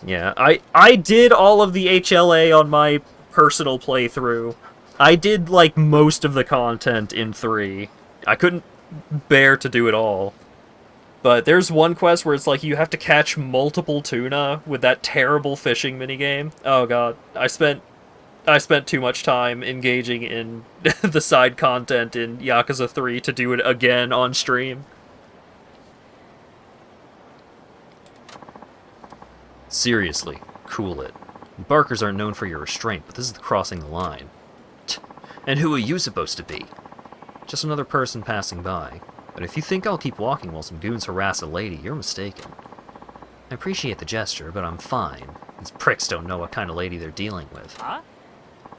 S1: Yeah, I did all of the HLA on my personal playthrough. I did, like, most of the content in 3. I couldn't bear to do it all. But there's one quest where it's like you have to catch multiple tuna with that terrible fishing minigame. Oh god, I spent too much time engaging in the side content in Yakuza 3 to do it again on stream. Seriously, cool it. Barkers aren't known for your restraint, but this is crossing the line. And who are you supposed to be? Just another person passing by. But if you think I'll keep walking while some goons harass a lady, you're mistaken. I appreciate the gesture, but I'm fine. These pricks don't know what kind of lady they're dealing with. Huh?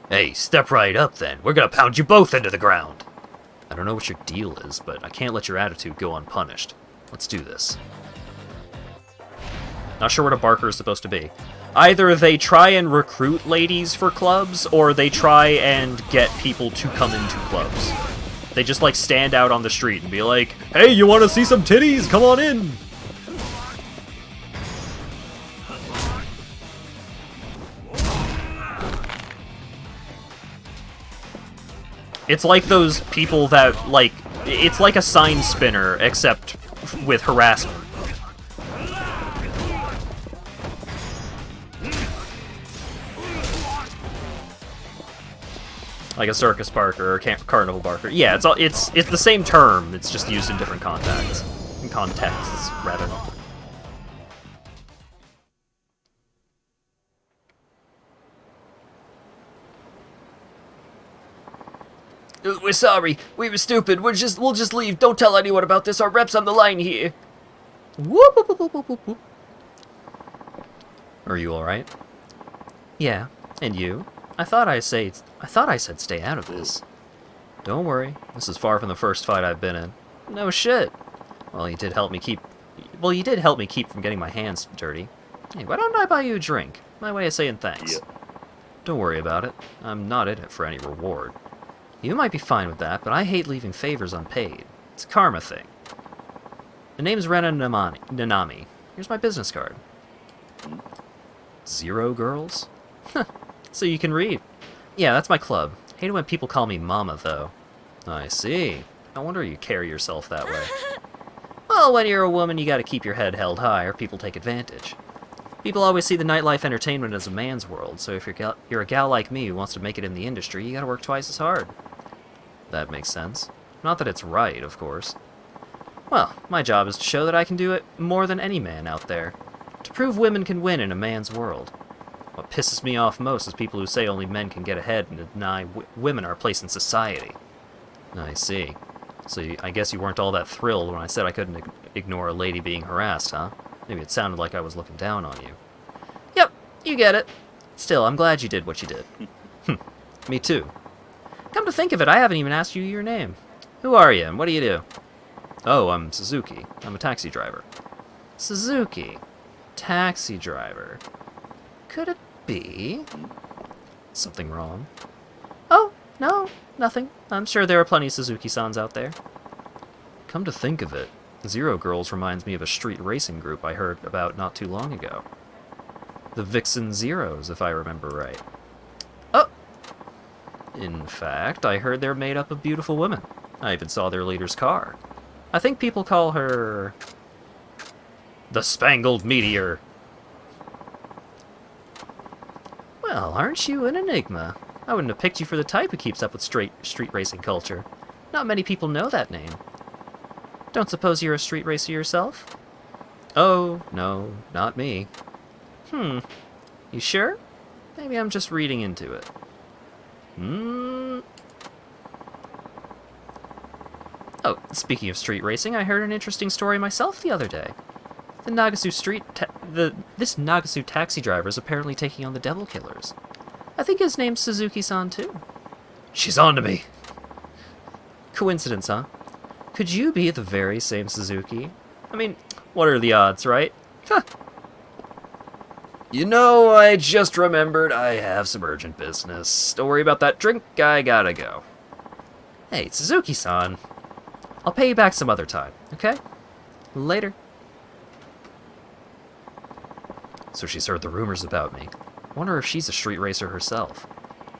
S1: Hey, step right up then. We're gonna pound you both into the ground. I don't know what your deal is, but I can't let your attitude go unpunished. Let's do this. Not sure what a barker is supposed to be. Either they try and recruit ladies for clubs, or they try and get people to come into clubs. They just, like, stand out on the street and be like, "Hey, you want to see some titties? Come on in!" It's like those people that, like, it's like a sign spinner, except with harassment. Like a circus barker or carnival barker. Yeah, it's the same term. It's just used in different contexts, rather. We're sorry. We were stupid. We'll just leave. Don't tell anyone about this. Our rep's on the line here. Whoop, whoop, whoop, whoop, whoop, whoop. Are you all right? Yeah. And you? I thought I said stay out of this. Don't worry. This is far from the first fight I've been in. No shit. Well, you did help me keep from getting my hands dirty. Hey, why don't I buy you a drink? My way of saying thanks. Yeah. Don't worry about it. I'm not in it for any reward. You might be fine with that, but I hate leaving favors unpaid. It's a karma thing. The name's Rena Nanami. Here's my business card. 0 girls? So you can read. Yeah, that's my club. Hate it when people call me Mama, though. I see. No wonder you carry yourself that way. Well, when you're a woman, you gotta keep your head held high, or people take advantage. People always see the nightlife entertainment as a man's world, so if you're a gal like me who wants to make it in the industry, you gotta work twice as hard. That makes sense. Not that it's right, of course. Well, my job is to show that I can do it more than any man out there. To prove women can win in a man's world. What pisses me off most is people who say only men can get ahead and deny women our place in society. I see. So I guess you weren't all that thrilled when I said I couldn't ignore a lady being harassed, huh? Maybe it sounded like I was looking down on you. Yep, you get it. Still, I'm glad you did what you did. Me too. Come to think of it, I haven't even asked you your name. Who are you, and what do you do? Oh, I'm Suzuki. I'm a taxi driver. Suzuki. Taxi driver. Could it be something wrong? Oh, no, nothing. I'm sure there are plenty of Suzuki-sans out there. Come to think of it, 0 Girls reminds me of a street racing group I heard about not too long ago. The Vixen Zeros, if I remember right. Oh! In fact, I heard they're made up of beautiful women. I even saw their leader's car. I think people call her the Spangled Meteor. Well, aren't you an enigma? I wouldn't have picked you for the type who keeps up with street racing culture. Not many people know that name. Don't suppose you're a street racer yourself? Oh, no, not me. You sure? Maybe I'm just reading into it. Oh, speaking of street racing, I heard an interesting story myself the other day.
S2: This Nagasu taxi driver is apparently taking on the Devil Killers. I think his name's Suzuki-san too.
S1: She's on to me.
S2: Coincidence, huh? Could you be the very same Suzuki? I mean, what are the odds, right? Huh.
S1: You know, I just remembered I have some urgent business. Don't worry about that drink, I gotta go.
S2: Hey, Suzuki-san. I'll pay you back some other time, okay? Later.
S1: So she's heard the rumors about me. Wonder if she's a street racer herself.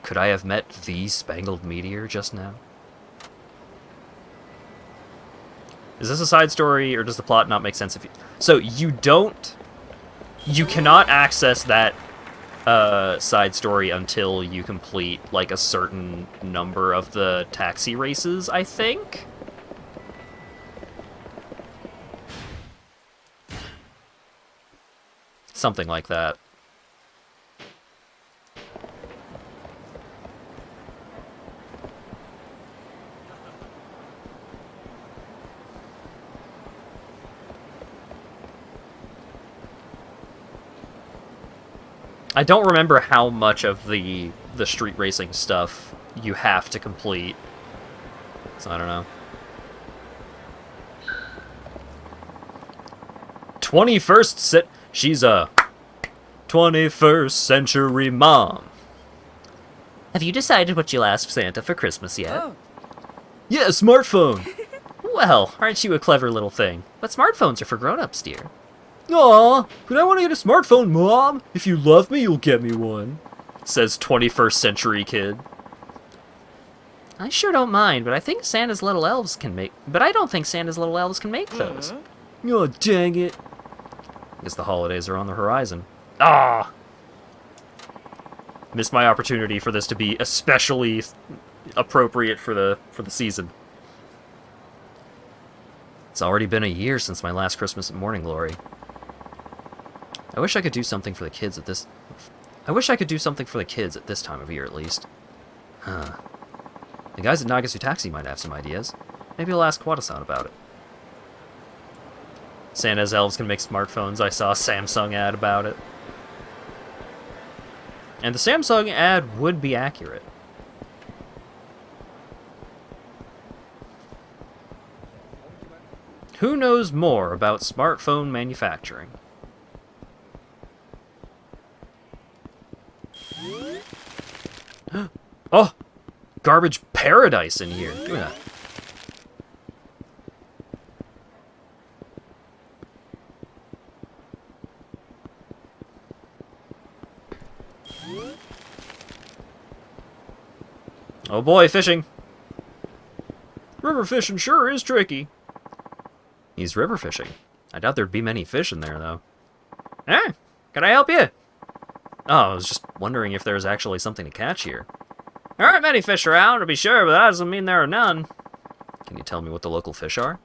S1: Could I have met the Spangled Meteor just now?
S2: Is this a side story, or does the plot not make sense if you... So, you cannot access that side story until you complete, like, a certain number of the taxi races, I think? Something like that. I don't remember how much of the street racing stuff you have to complete. So I don't know.
S1: 21st She's a 21st century mom.
S2: Have you decided what you'll ask Santa for Christmas yet?
S4: Oh.
S1: Yeah, a smartphone.
S2: Well, aren't you a clever little thing? But smartphones are for grown-ups, dear.
S1: Aw, but I want to get a smartphone, Mom. If you love me, you'll get me one. Says 21st century kid.
S2: I sure don't mind, but I think Santa's little elves can make... But I don't think Santa's little elves can make those.
S1: Oh, dang it.
S2: Guess the holidays are on the horizon. Ah! Missed my opportunity for this to be especially appropriate for the season.
S1: It's already been a year since my last Christmas at Morning Glory. I wish I could do something for the kids at this... I wish I could do something for the kids at this time of year, at least. Huh. The guys at Nagasu Taxi might have some ideas. Maybe I'll ask Wada-san about it.
S2: Santa's elves can make smartphones. I saw a Samsung ad about it. And the Samsung ad would be accurate. Who knows more about smartphone manufacturing? Oh! Garbage paradise in here. Look at that. Oh boy, fishing. River fishing sure is tricky.
S1: He's river fishing. I doubt there'd be many fish in there, though.
S2: Eh? Can I help you?
S1: Oh, I was just wondering if there was actually something to catch here.
S2: There aren't many fish around, to be sure, but that doesn't mean there are none.
S1: Can you tell me what the local fish are?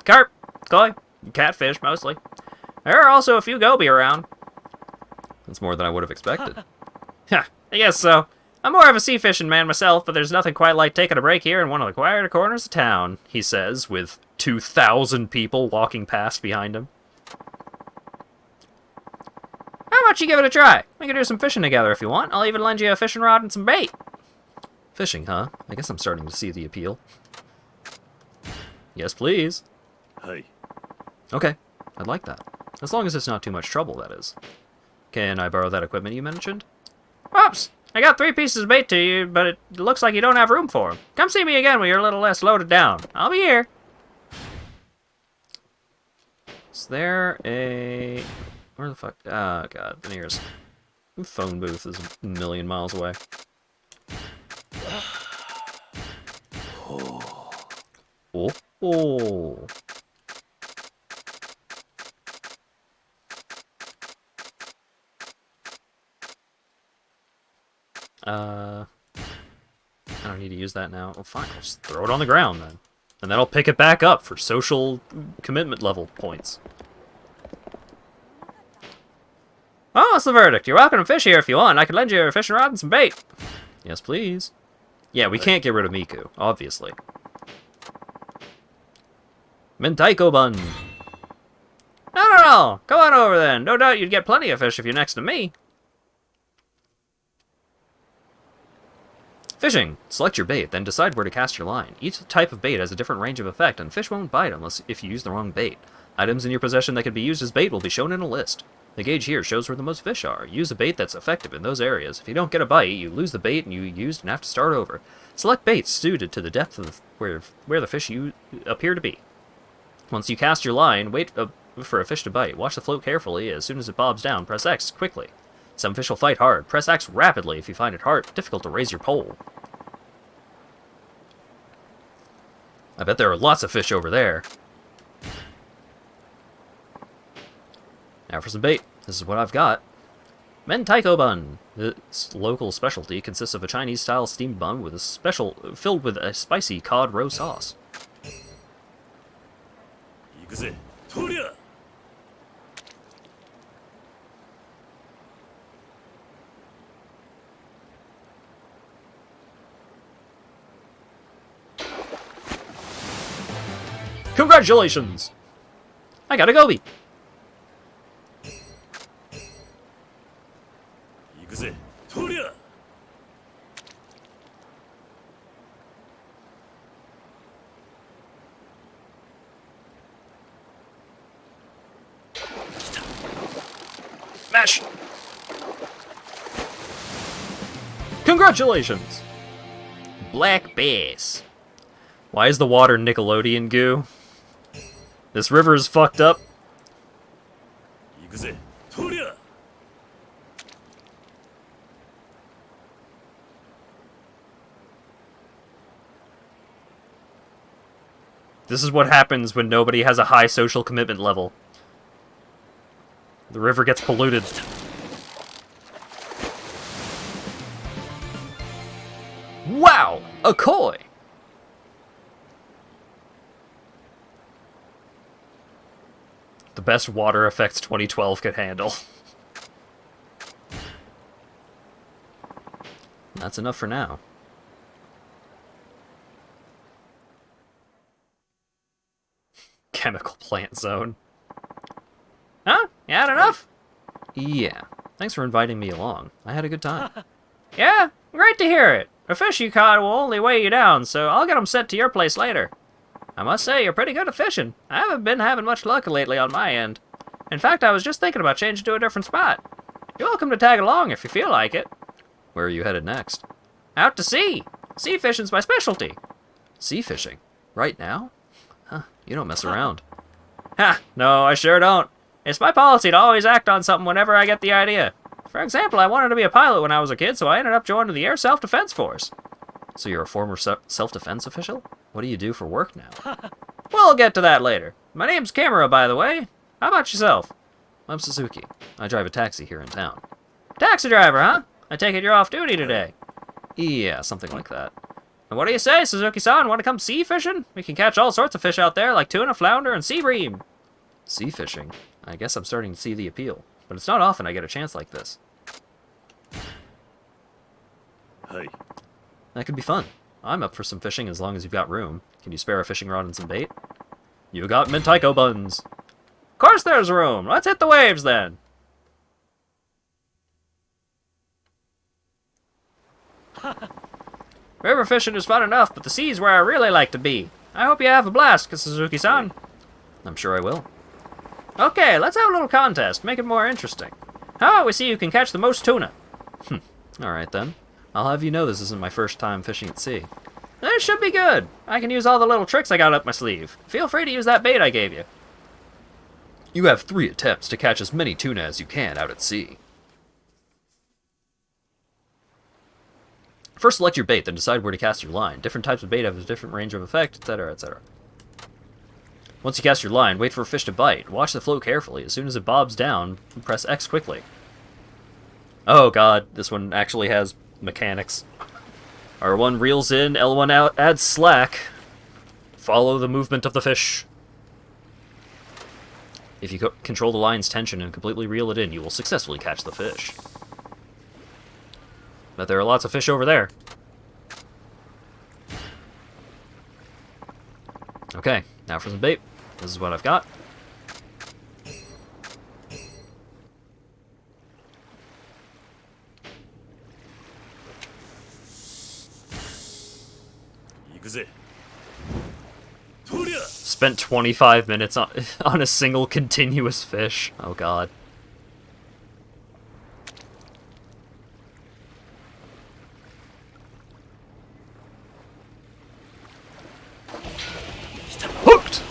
S2: Carp, koi, catfish, mostly. There are also a few goby around.
S1: That's more than I would have expected.
S2: Ha, I guess so. I'm more of a sea fishing man myself, but there's nothing quite like taking a break here in one of the quieter corners of town, he says, with 2,000 people walking past behind him. How about you give it a try? We can do some fishing together if you want. I'll even lend you a fishing rod and some bait.
S1: Fishing, huh? I guess I'm starting to see the appeal. Yes, please.
S3: Hey.
S1: Okay, I'd like that. As long as it's not too much trouble, that is. Can I borrow that equipment you mentioned?
S2: Oops! I got 3 pieces of bait to you, but it looks like you don't have room for them. Come see me again when you're a little less loaded down. I'll be here.
S1: Is there a... Where the fuck... Oh, God, the nearest phone booth is a million miles away. Oh. Oh. I don't need to use that now. Oh, fine. I'll just throw it on the ground, then. And then I'll pick it back up for social commitment level points.
S2: Oh, what's the verdict? You're welcome to fish here if you want. I can lend you a fishing rod and some bait.
S1: Yes, please. Yeah, we can't get rid of Miku, obviously. Mentaiko bun.
S2: No. Go on over then. No doubt you'd get plenty of fish if you're next to me.
S1: Fishing. Select your bait, then decide where to cast your line. Each type of bait has a different range of effect, and fish won't bite unless if you use the wrong bait. Items in your possession that can be used as bait will be shown in a list. The gauge here shows where the most fish are. Use a bait that's effective in those areas. If you don't get a bite, you lose the bait and you used and have to start over. Select baits suited to the depth of where the fish you appear to be. Once you cast your line, wait for a fish to bite. Watch the float carefully. As soon as it bobs down, press X quickly. Some fish will fight hard. Press X rapidly if you find it difficult to raise your pole. I bet there are lots of fish over there. Now for some bait. This is what I've got. Mentaiko bun. This local specialty consists of a Chinese-style steamed bun with filled with a spicy cod roe sauce.
S3: 行くぜとりゃ
S1: Congratulations! I got a goby!
S3: 行くぜとりゃ
S1: Mash! Congratulations!
S2: Black bass.
S1: Why is the water Nickelodeon goo? This river is fucked up.
S3: 行くぜとりゃ
S1: This is what happens when nobody has a high social commitment level. The river gets polluted. Wow! A koi! The best water effects 2012 could handle. That's enough for now. Chemical plant zone.
S2: Huh? You had enough?
S1: Yeah. Thanks for inviting me along. I had a good time.
S2: Yeah? Great to hear it. The fish you caught will only weigh you down, so I'll get them sent to your place later. I must say, you're pretty good at fishing. I haven't been having much luck lately on my end. In fact, I was just thinking about changing to a different spot. You're welcome to tag along if you feel like it.
S1: Where are you headed next?
S2: Out to sea. Sea fishing's my specialty.
S1: Sea fishing? Right now? Huh, you don't mess around.
S2: Ha! No, I sure don't. It's my policy to always act on something whenever I get the idea. For example, I wanted to be a pilot when I was a kid, so I ended up joining the Air Self-Defense Force.
S1: So you're a former self-defense official? What do you do for work now?
S2: We'll get to that later. My name's Camera, by the way. How about yourself?
S1: I'm Suzuki. I drive a taxi here in town.
S2: Taxi driver, huh? I take it you're off duty today.
S1: Yeah, something like that.
S2: And what do you say, Suzuki-san? Want to come sea fishing? We can catch all sorts of fish out there, like tuna, flounder, and sea bream.
S1: Sea fishing? I guess I'm starting to see the appeal. But it's not often I get a chance like this.
S3: はい
S1: That could be fun. I'm up for some fishing as long as you've got room. Can you spare a fishing rod and some bait? You got mentaiko buns.
S2: Of course there's room. Let's hit the waves then. River fishing is fun enough, but the sea's where I really like to be. I hope you have a blast, Suzuki-san.
S1: I'm sure I will.
S2: Okay, let's have a little contest. Make it more interesting. How about we see who can catch the most tuna?
S1: Alright then. I'll have you know this isn't my first time fishing at sea.
S2: This should be good. I can use all the little tricks I got up my sleeve. Feel free to use that bait I gave you.
S1: You have 3 attempts to catch as many tuna as you can out at sea. First select your bait, then decide where to cast your line. Different types of bait have a different range of effect, etc., etc. Once you cast your line, wait for a fish to bite. Watch the flow carefully. As soon as it bobs down, press X quickly. Oh god, this one actually has mechanics. R1 reels in, L1 out, adds slack. Follow the movement of the fish. If you control the line's tension and completely reel it in, you will successfully catch the fish. But there are lots of fish over there. Okay, now for some bait. This is what I've got.
S3: くぜ。とりゃ
S1: Spent 25 minutes on a single continuous fish. Oh god. Hooked!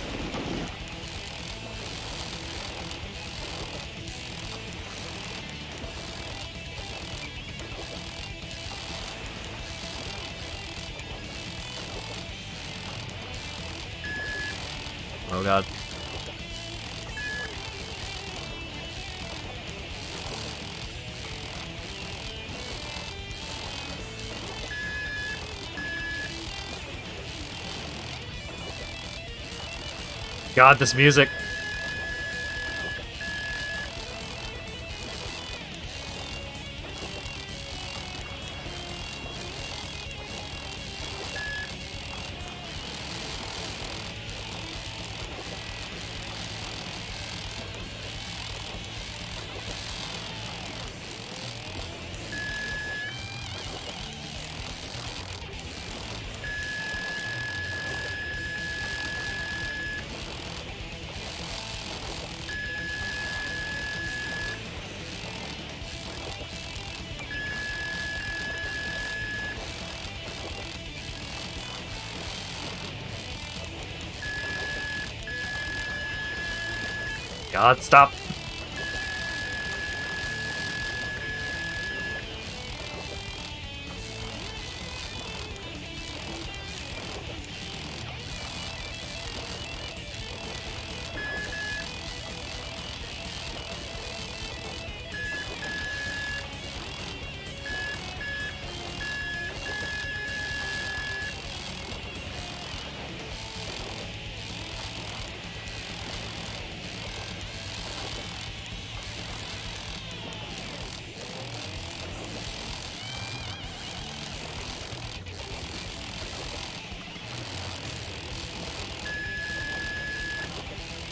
S1: Oh god. God, this music. God, stop.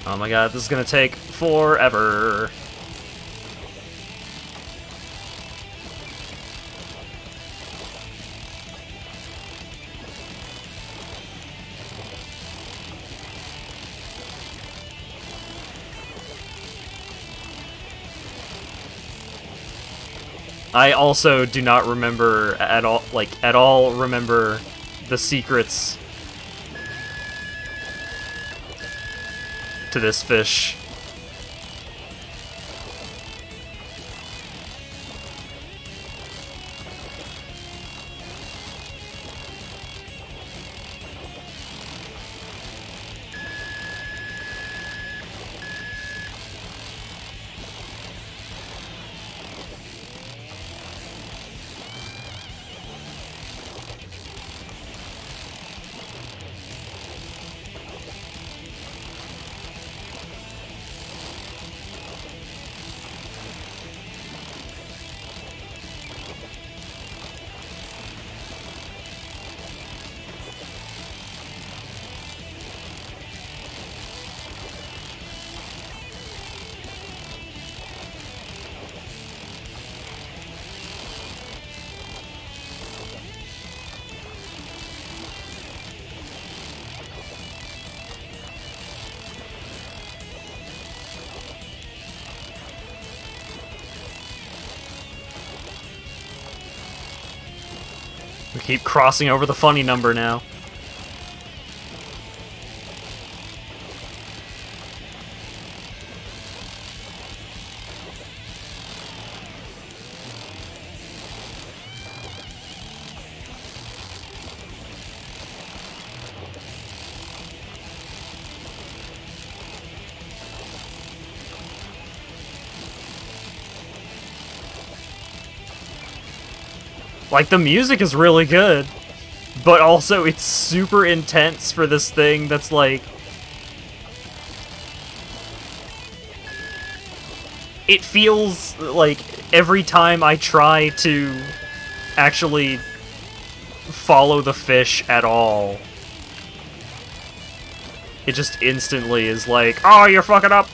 S1: Oh my god, this is gonna take forever. I also do not remember at all, remember the secrets to this fish. We keep crossing over the funny number now. Like, the music is really good, but also it's super intense for this thing that's like... It feels like every time I try to actually follow the fish at all, it just instantly is like, oh, you're fucking up!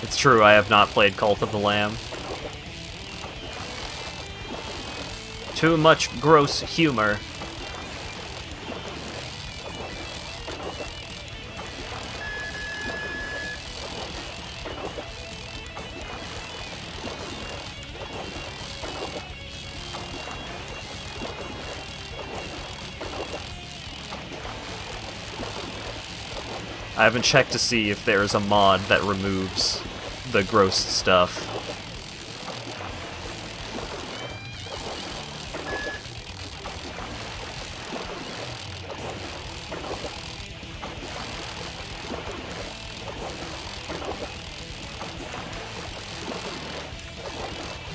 S1: It's true, I have not played Cult of the Lamb. Too much gross humor. I haven't checked to see if there's a mod that removes the gross stuff.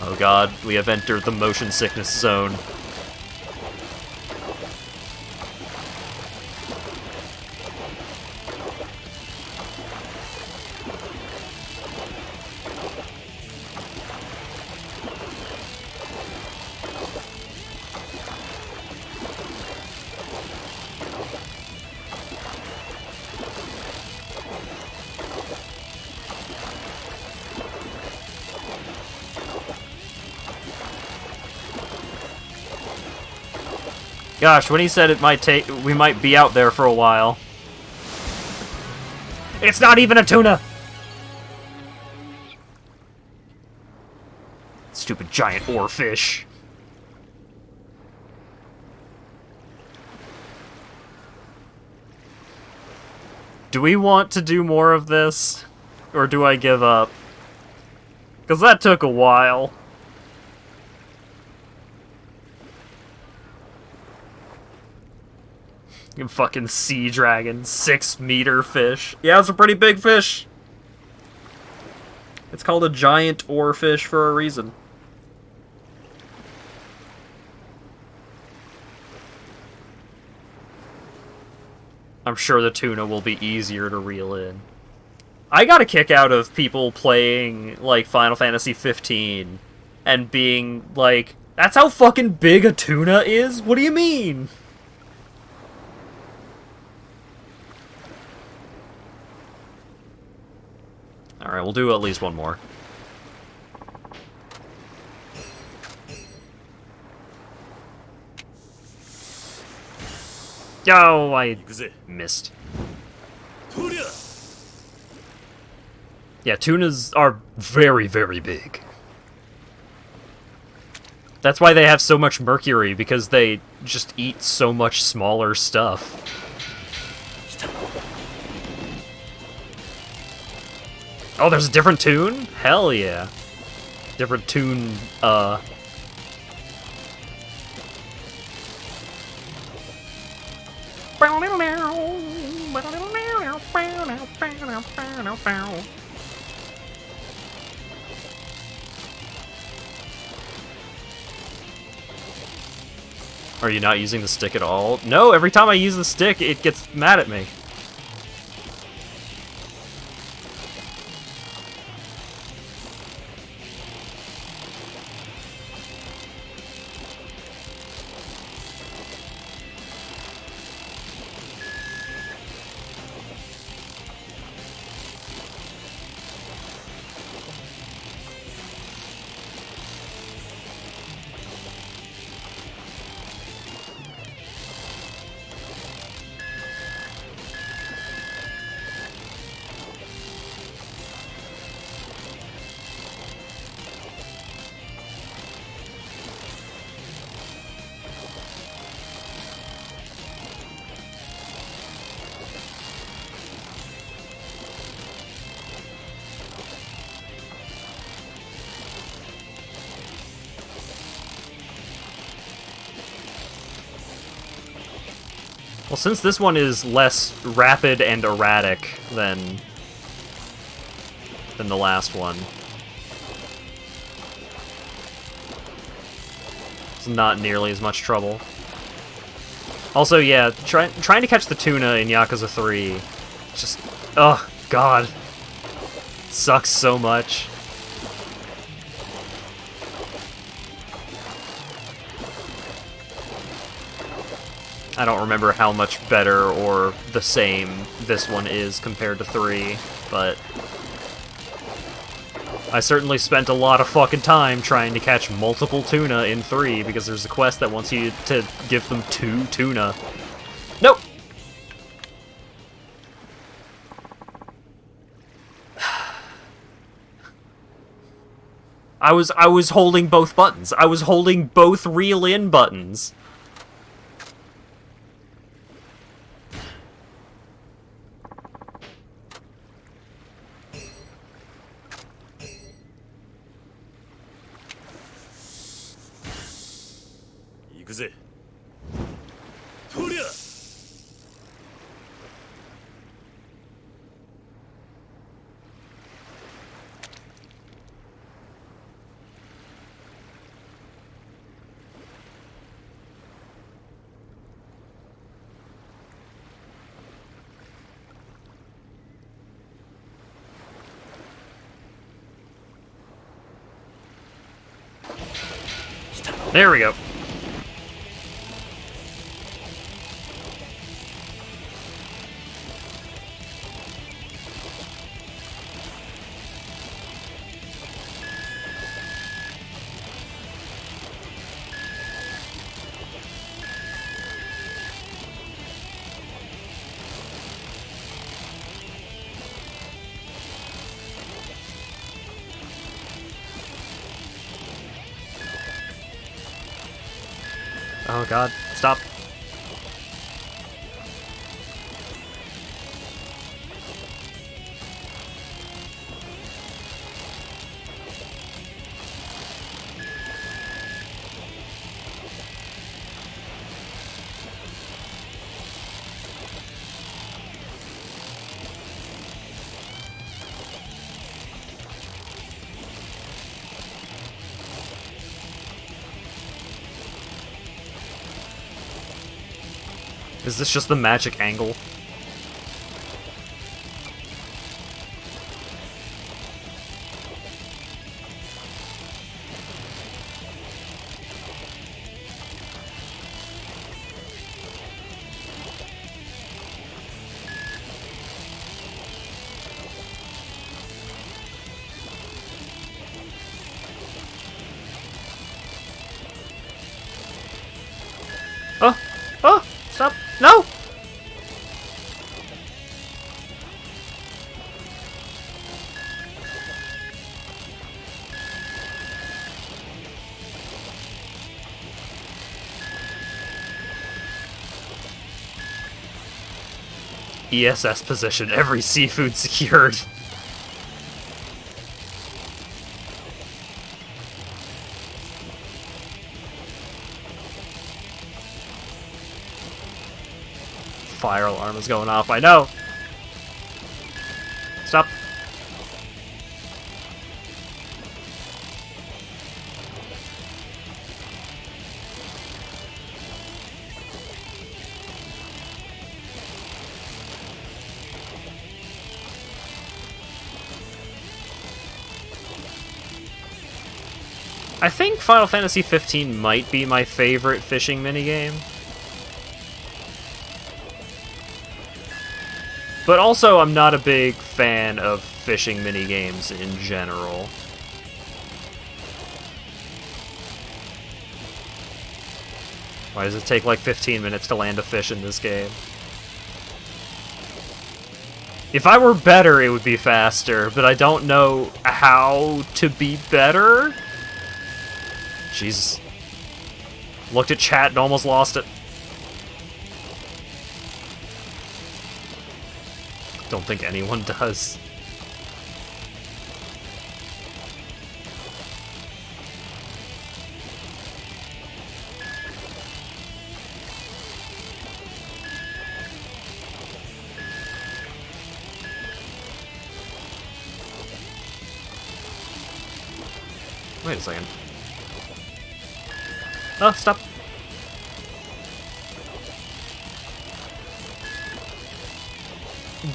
S1: Oh god, we have entered the motion sickness zone. Gosh, when he said it might take, we might be out there for a while. It's not even a tuna! Stupid giant oarfish. Do we want to do more of this? Or do I give up? Because that took a while. You fucking sea dragon, 6-meter fish. Yeah, it's a pretty big fish. It's called a giant oarfish for a reason. I'm sure the tuna will be easier to reel in. I got a kick out of people playing, like, Final Fantasy 15 and being like, that's how fucking big a tuna is? What do you mean? Alright, we'll do at least one more. Oh, I missed. Yeah, tunas are very, very big. That's why they have so much mercury, because they just eat so much smaller stuff. Oh, there's a different tune? Hell yeah. Different tune, Are you not using the stick at all? No, every time I use the stick, it gets mad at me. Well, since this one is less rapid and erratic than the last one, it's not nearly as much trouble. Also, yeah, trying to catch the tuna in Yakuza 3, just, oh god, it sucks so much. I don't remember how much better or the same this one is compared to 3, but I certainly spent a lot of fucking time trying to catch multiple tuna in 3, because there's a quest that wants you to give them 2 tuna. Nope! I was holding both buttons. I was holding both reel in buttons.
S3: Yakuza. とりゃ
S1: There we go. Oh god, stop. Is this just the magic angle? Oh! Oh! Stop! No! ESS position, every seafood secured. Fire alarm is going off, I know! Stop. I think Final Fantasy 15 might be my favorite fishing minigame. But also, I'm not a big fan of fishing minigames in general. Why does it take like 15 minutes to land a fish in this game? If I were better, it would be faster, but I don't know how to be better? Jesus. Looked at chat and almost lost it. Don't think anyone does. Wait a second. Oh, stop.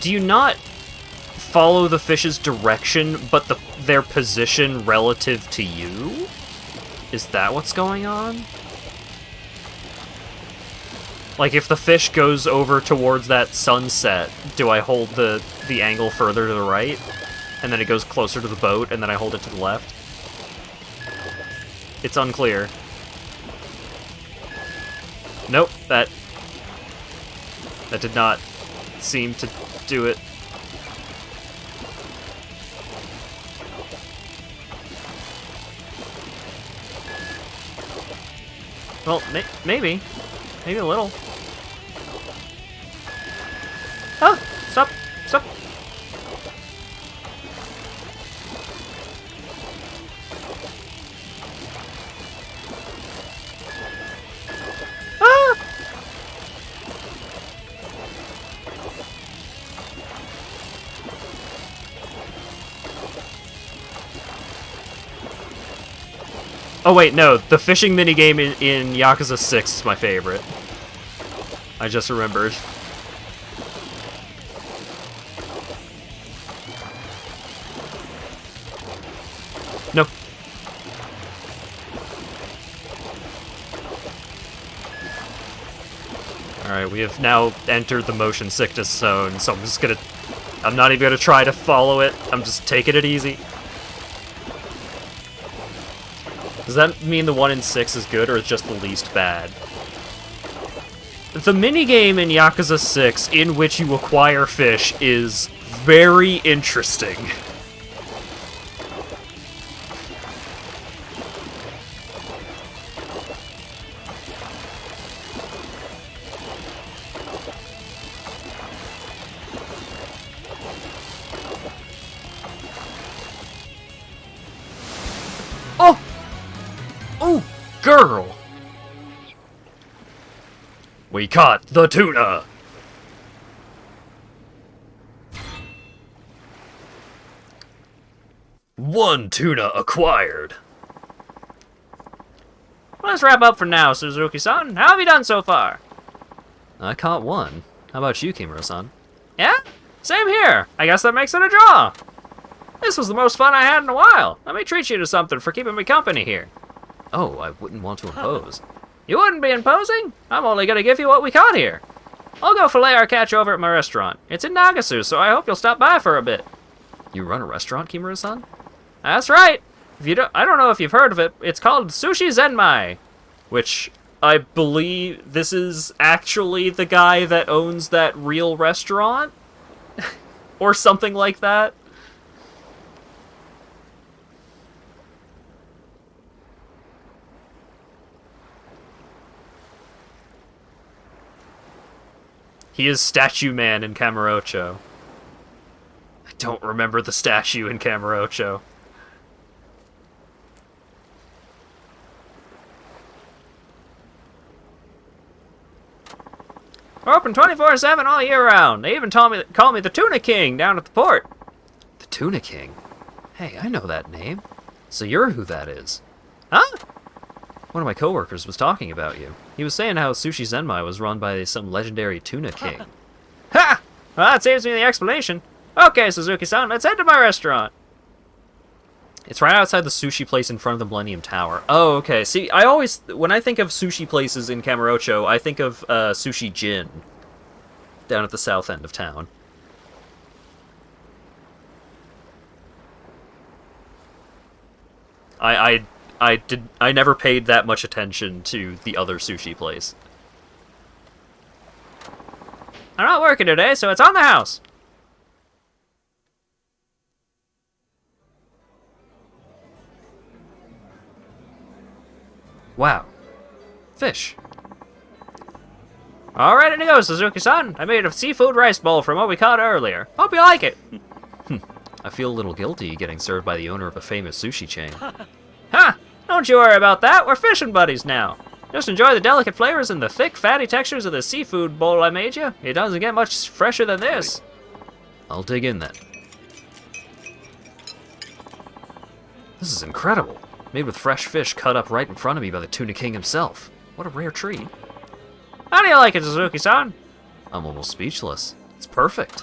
S1: Do you not follow the fish's direction, but their position relative to you? Is that what's going on? Like, if the fish goes over towards that sunset, do I hold the angle further to the right? and then it goes closer to the boat, and then I hold it to the left. It's unclear. Nope, that did not seem to do it. Well, maybe. Maybe a little. Ah! Stop! Stop! Ah! Oh wait, no. The fishing minigame in Yakuza 6 is my favorite. I just remembered. No. Alright, we have now entered the motion sickness zone, so I'm not even gonna try to follow it. I'm just taking it easy. Does that mean the 1 in 6 is good, or it's just the least bad? The minigame in Yakuza 6 in which you acquire fish is very interesting. Oh! Oh, girl! We caught the tuna! One tuna acquired.
S2: Let's wrap up for now, Suzuki-san. How have you done so far?
S1: I caught one. How about you, Kimura-san?
S2: Yeah? Same here. I guess that makes it a draw. This was the most fun I had in a while. Let me treat you to something for keeping me company here.
S1: Oh, I wouldn't want to impose.
S2: You wouldn't be imposing? I'm only gonna give you what we caught here. I'll go fillet our catch over at my restaurant. It's in Nagasu, so I hope you'll stop by for a bit.
S1: You run a restaurant, Kimura-san?
S2: That's right. I don't know if you've heard of it. It's called Sushi Zenmai.
S1: Which, I believe this is actually the guy that owns that real restaurant? Or something like that. He is Statue Man in Kamurocho. I don't remember the statue in Kamurocho.
S2: We're open 24/7 all year round. They even call me the Tuna King down at the port.
S1: The Tuna King? Hey, I know that name. So you're who that is.
S2: Huh?
S1: One of my coworkers was talking about you. He was saying how Sushi Zenmai was run by some legendary Tuna King.
S2: Ha! Well, that saves me the explanation. Okay, Suzuki-san, let's head to my restaurant.
S1: It's right outside the sushi place in front of the Millennium Tower. Oh, okay. See, when I think of sushi places in Kamurocho, I think of Sushi Jin down at the south end of town. I never paid that much attention to the other sushi place.
S2: I'm not working today, so it's on the house.
S1: Wow. Fish.
S2: All ready to go, Suzuki-san. I made a seafood rice bowl from what we caught earlier. Hope you like it.
S1: I feel a little guilty getting served by the owner of a famous sushi chain.
S2: Ha! Don't you worry about that. We're fishing buddies now. Just enjoy the delicate flavors and the thick, fatty textures of the seafood bowl I made you. It doesn't get much fresher than this.
S1: I'll dig in then. This is incredible. Made with fresh fish cut up right in front of me by the Tuna King himself. What a rare treat.
S2: How do you like it, Suzuki-san?
S1: I'm almost speechless. It's perfect.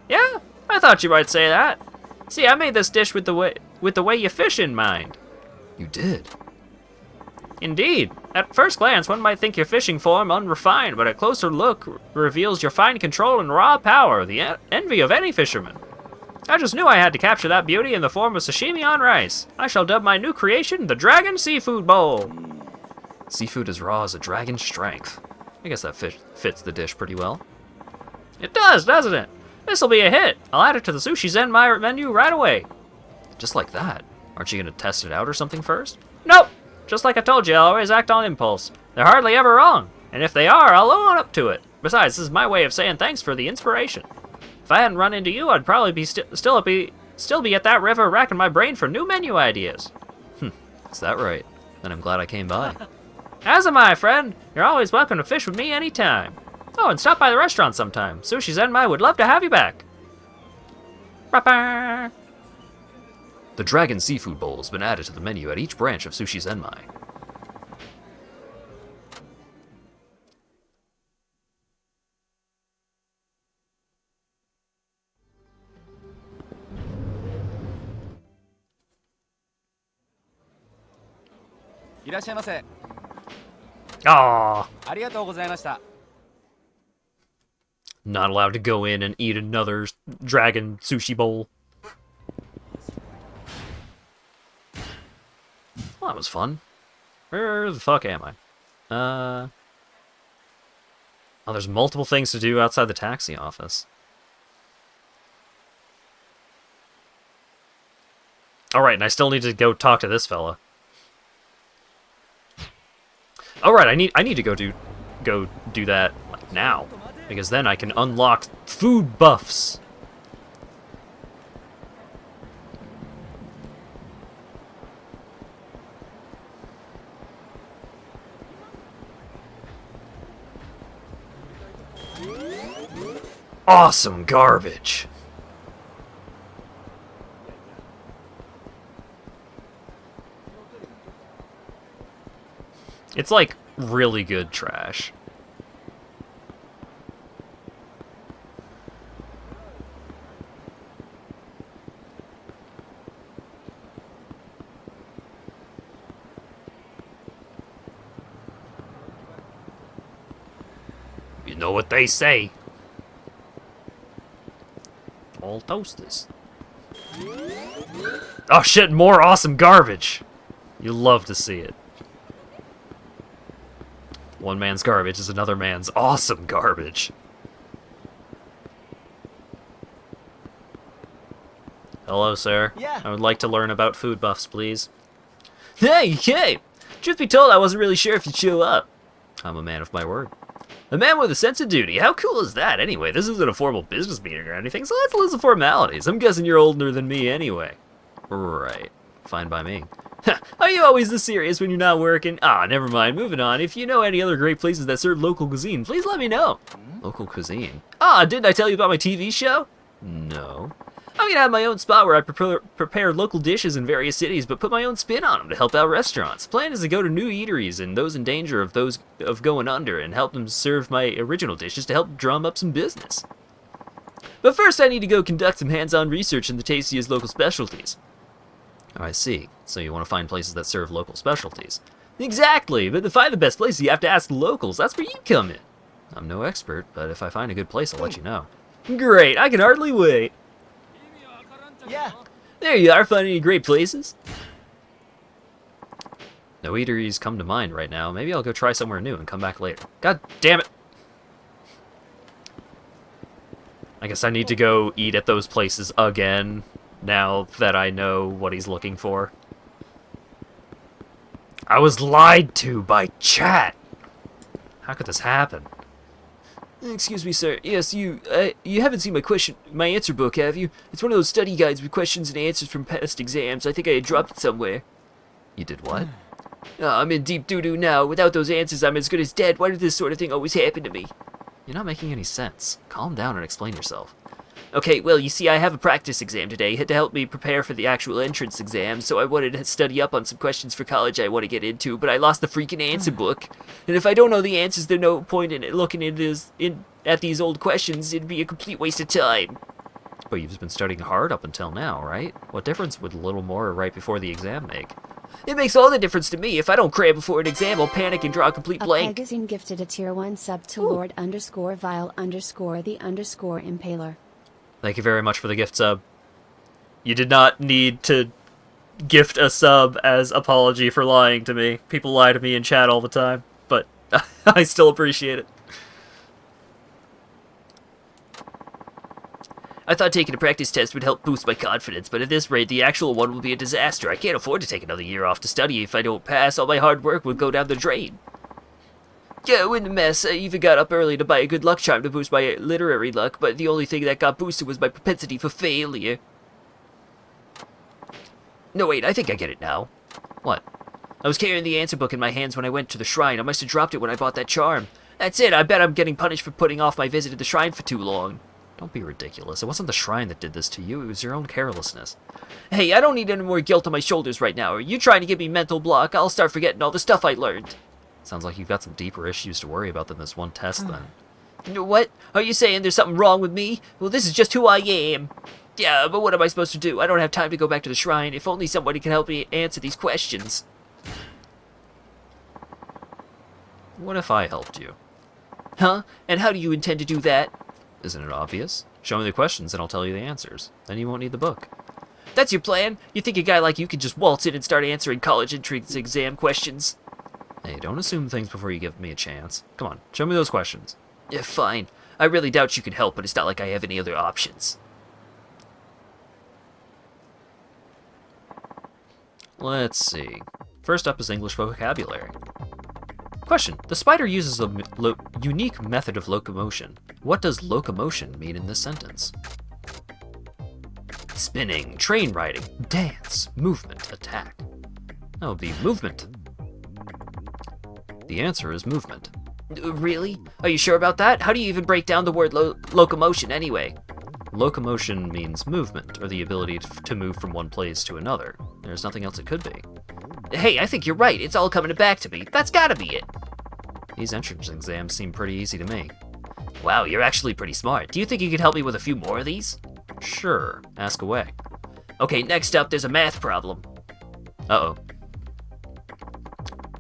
S2: Yeah, I thought you might say that. See, I made this dish with the way you fish in mind.
S1: You did?
S2: Indeed. At first glance, one might think your fishing form unrefined, but a closer look reveals your fine control and raw power, the envy of any fisherman. I just knew I had to capture that beauty in the form of sashimi on rice. I shall dub my new creation the Dragon Seafood Bowl.
S1: Seafood as raw as a dragon's strength. I guess that fits the dish pretty well.
S2: It does, doesn't it? This'll be a hit. I'll add it to the Sushi Zenmai menu right away.
S1: Just like that. Aren't you gonna test it out or something first?
S2: Nope. Just like I told you, I'll always act on impulse. They're hardly ever wrong. And if they are, I'll own up to it. Besides, this is my way of saying thanks for the inspiration. If I hadn't run into you, I'd probably be still be at that river racking my brain for new menu ideas.
S1: Is that right? Then I'm glad I came by.
S2: As am I, friend. You're always welcome to fish with me anytime. Oh, and stop by the restaurant sometime. Sushi Zenmai would love to have you back. Ba-ba.
S1: The Dragon Seafood Bowl has been added to the menu at each branch of Sushi Zenmai.
S2: Aww.
S1: Not allowed to go in and eat another dragon sushi bowl. Well, that was fun. Where the fuck am I? Oh, there's multiple things to do outside the taxi office. Alright, and I still need to go talk to this fella. Alright, I need to go do that like now. Because then I can unlock food buffs. Awesome garbage. It's like really good trash. You know what they say. All toasters. Oh shit, more awesome garbage. You love to see it. One man's garbage is another man's awesome garbage. Hello, sir.
S4: Yeah.
S1: I would like to learn about food buffs, please.
S2: Hey, you came. Truth be told, I wasn't really sure if you'd show up.
S1: I'm a man of my word.
S2: A man with a sense of duty. How cool is that? Anyway, this isn't a formal business meeting or anything, so let's lose the formalities. I'm guessing you're older than me anyway.
S1: Right. Fine by me.
S2: Are you always this serious when you're not working? Ah, never mind. Moving on. If you know any other great places that serve local cuisine, please let me know.
S1: Local cuisine?
S2: Ah, didn't I tell you about my TV show?
S1: No.
S2: I'm gonna have my own spot where I prepare local dishes in various cities, but put my own spin on them to help out restaurants. Plan is to go to new eateries and those in danger of going under and help them serve my original dishes to help drum up some business. But first I need to go conduct some hands-on research in the tastiest local specialties.
S1: Oh, I see. So you want to find places that serve local specialties.
S2: Exactly, but to find the best places you have to ask the locals. That's where you come in.
S1: I'm no expert, but if I find a good place, I'll let you know.
S2: Great, I can hardly wait.
S4: Yeah.
S2: There you are, finding any great places?
S1: No eateries come to mind right now. Maybe I'll go try somewhere new and come back later. God damn it! I guess I need to go eat at those places again, now that I know what he's looking for. I was lied to by chat! How could this happen?
S2: Excuse me, sir. Yes, you haven't seen my answer book, have you? It's one of those study guides with questions and answers from past exams. I think I had dropped it somewhere.
S1: You did what?
S2: I'm in deep doo-doo now. Without those answers, I'm as good as dead. Why did this sort of thing always happen to me?
S1: You're not making any sense. Calm down and explain yourself.
S2: Okay, well, you see, I have a practice exam today to help me prepare for the actual entrance exam, so I wanted to study up on some questions for college I want to get into, but I lost the freaking answer book. And if I don't know the answers, there's no point in looking at these old questions. It'd be a complete waste of time.
S1: But you've been studying hard up until now, right? What difference would a little more right before the exam make?
S2: It makes all the difference to me. If I don't cram before an exam, I'll panic and draw a complete
S5: A
S2: blank.
S5: magazine gifted a tier 1 sub to Lord_Vile_the_Impaler.
S1: Thank you very much for the gift sub. You did not need to gift a sub as apology for lying to me. People lie to me in chat all the time, but I still appreciate it.
S2: I thought taking a practice test would help boost my confidence, but at this rate, the actual one will be a disaster. I can't afford to take another year off to study. If I don't pass, all my hard work will go down the drain. Yeah, we're in a mess. I even got up early to buy a good luck charm to boost my literary luck, but the only thing that got boosted was my propensity for failure. No, wait, I think I get it now. What? I was carrying the answer book in my hands when I went to the shrine. I must have dropped it when I bought that charm. That's it. I bet I'm getting punished for putting off my visit to the shrine for too long.
S1: Don't be ridiculous. It wasn't the shrine that did this to you. It was your own carelessness.
S2: Hey, I don't need any more guilt on my shoulders right now. Are you trying to give me mental block? I'll start forgetting all the stuff I learned.
S1: Sounds like you've got some deeper issues to worry about than this one test, then.
S2: What? Are you saying there's something wrong with me? Well, this is just who I am. Yeah, but what am I supposed to do? I don't have time to go back to the shrine. If only somebody could help me answer these questions.
S1: What if I helped you?
S2: Huh? And how do you intend to do that?
S1: Isn't it obvious? Show me the questions and I'll tell you the answers. Then you won't need the book.
S2: That's your plan? You think a guy like you could just waltz in and start answering college entrance exam questions?
S1: Hey, don't assume things before you give me a chance. Come on, show me those questions.
S2: Yeah, fine. I really doubt you could help, but it's not like I have any other options.
S1: Let's see. First up is English vocabulary. Question. The spider uses a unique method of locomotion. What does locomotion mean in this sentence? Spinning, train riding, dance, movement, attack. That would be movement. The answer is movement.
S2: Really? Are you sure about that? How do you even break down the word locomotion anyway?
S1: Locomotion means movement, or the ability to move from one place to another. There's nothing else it could be.
S2: Hey, I think you're right. It's all coming back to me. That's gotta be it.
S1: These entrance exams seem pretty easy to me.
S2: Wow, you're actually pretty smart. Do you think you could help me with a few more of these?
S1: Sure, ask away.
S2: Okay, next up, there's a math problem.
S1: Uh-oh.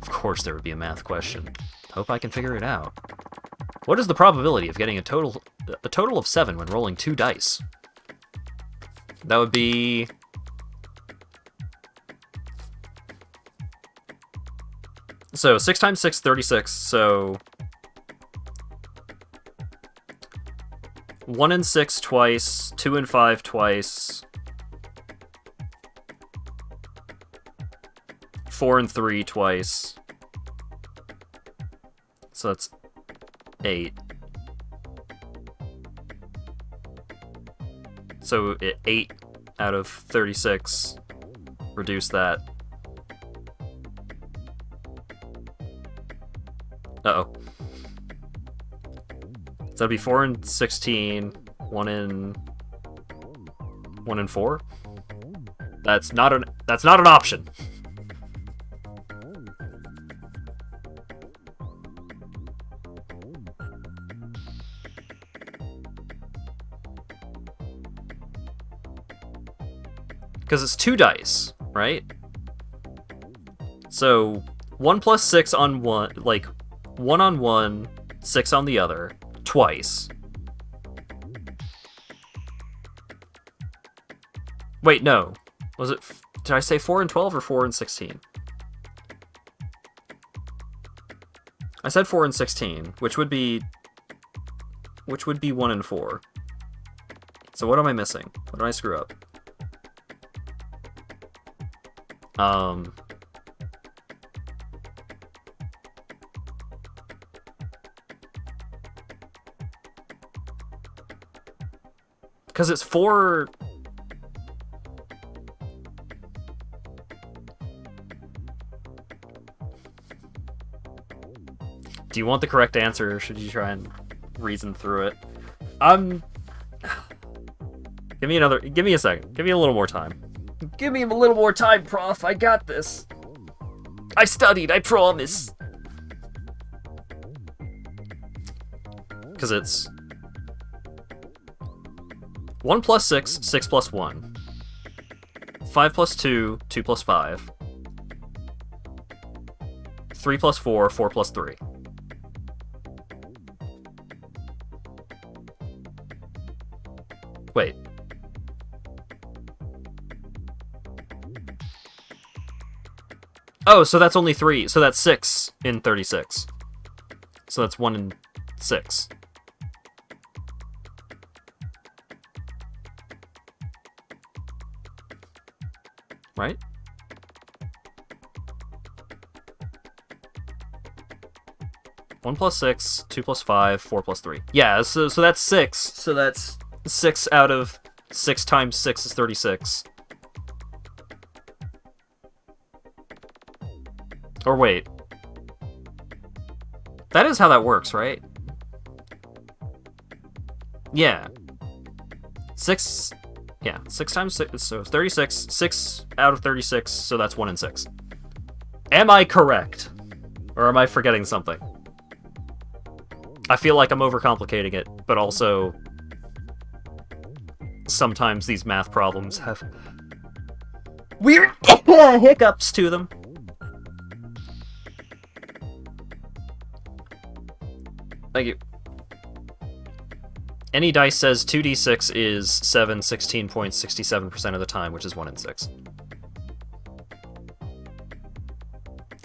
S1: Of course there would be a math question. Hope I can figure it out. What is the probability of getting a total of 7 when rolling 2 dice? That would be... So 6 times 6, 36, so... 1 and 6 twice, 2 and 5 twice, 4 and 3 twice, so that's 8. So 8 out of 36, reduce that. Uh-oh. So that'd be 4 and 16, 1 and 4? That's not an option. Because it's 2 dice, right? So 1 plus 6 on one, like 1 on one, 6 on the other, twice. Wait, no. Was it... Did I say 4 and 12 or 4 and 16? I said 4 and 16, which would be 1 and 4. So what am I missing? What did I screw up? Because it's 4... Do you want the correct answer, or should you try and reason through it? Give me a second. Give me a little more time.
S2: Give me a little more time, Prof. I got this. I studied, I promise.
S1: Because it's 1 plus 6, 6 plus 1. 5 plus 2, 2 plus 5. 3 plus 4, 4 plus 3. Wait. Oh, so that's only 3. So that's 6 in 36. So that's 1 in 6. Right? One plus 6, 2 plus 5, 4 plus 3. Yeah, so that's 6. So that's 6 out of 6 times 6 is 36. Or wait. That is how that works, right? Yeah. 6... Yeah, 6 times 6, so 36. 6 out of 36, so that's 1 in 6. Am I correct? Or am I forgetting something? I feel like I'm overcomplicating it, but also... sometimes these math problems have... weird hiccups to them. Thank you. Any dice says 2d6 is 7 16.67% of the time, which is 1 in 6.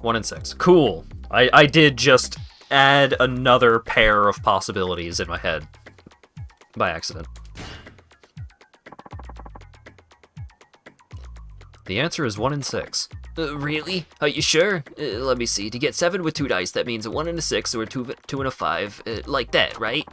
S1: 1 in 6. Cool. I did just add another pair of possibilities in my head. By accident. The answer is 1 in 6.
S2: Really? Are you sure? Let me see. To get 7 with 2 dice, that means a 1 and a 6, or a 2 and a 5. Like that, right?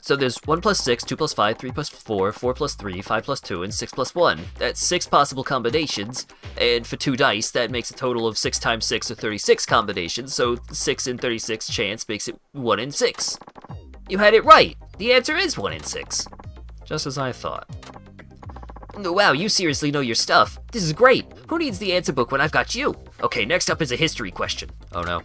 S2: So there's 1 plus 6, 2 plus 5, 3 plus 4, 4 plus 3, 5 plus 2, and 6 plus 1. That's 6 possible combinations, and for 2 dice, that makes a total of 6 times 6 or 36 combinations, so 6 in 36 chance makes it 1 in 6. You had it right! The answer is 1 in 6.
S1: Just as I thought.
S2: Wow, you seriously know your stuff. This is great. Who needs the answer book when I've got you? Okay, next up is a history question.
S1: Oh no.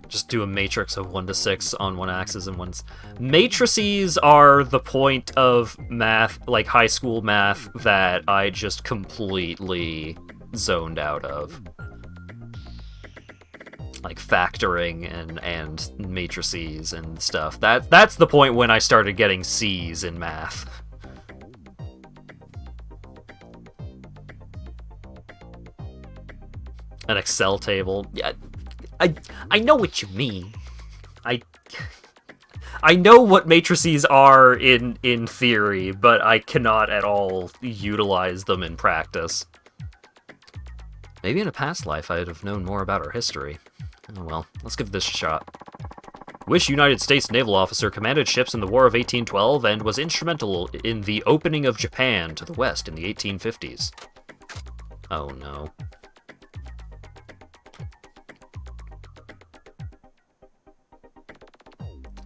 S1: Just do a matrix of 1 to 6 on one axis and one's... Matrices are the point of math, like high school math, that I just completely zoned out of. Like factoring and matrices and stuff. That's the point when I started getting C's in math. An Excel table. Yeah, I know what you mean. I know what matrices are in theory, but I cannot at all utilize them in practice. Maybe in a past life I'd have known more about our history. Oh well, let's give this a shot. Which United States naval officer commanded ships in the War of 1812 and was instrumental in the opening of Japan to the west in the 1850s? Oh no.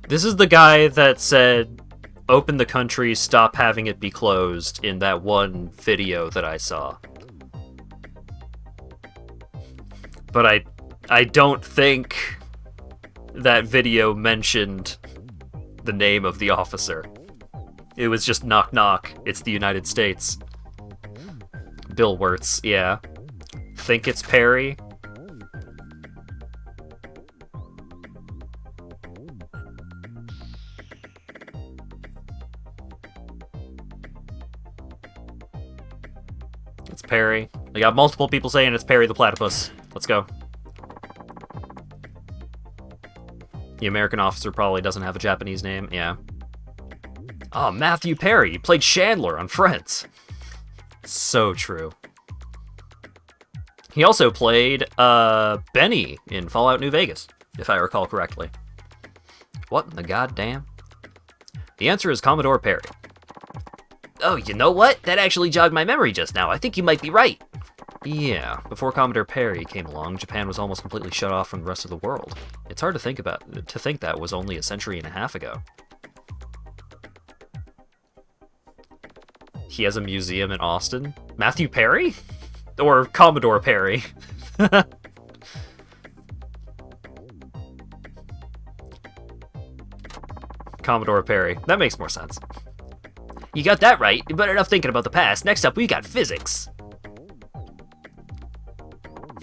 S1: This is the guy that said, open the country, stop having it be closed, in that one video that I saw. But I don't think that video mentioned the name of the officer. It was just knock knock, it's the United States. Bill Wirtz, yeah. Think it's Perry? It's Perry. We got multiple people saying it's Perry the Platypus. Let's go. The American officer probably doesn't have a Japanese name, yeah. Oh, Matthew Perry. He played Chandler on Friends. So true. He also played, Benny in Fallout New Vegas, if I recall correctly. What in the goddamn? The answer is Commodore Perry.
S2: Oh, you know what? That actually jogged my memory just now. I think you might be right.
S1: Yeah, before Commodore Perry came along, Japan was almost completely shut off from the rest of the world. It's hard to think that was only a century and a half ago. He has a museum in Austin. Matthew Perry? Or Commodore Perry? Commodore Perry. That makes more sense.
S2: You got that right, but enough thinking about the past. Next up, we got physics.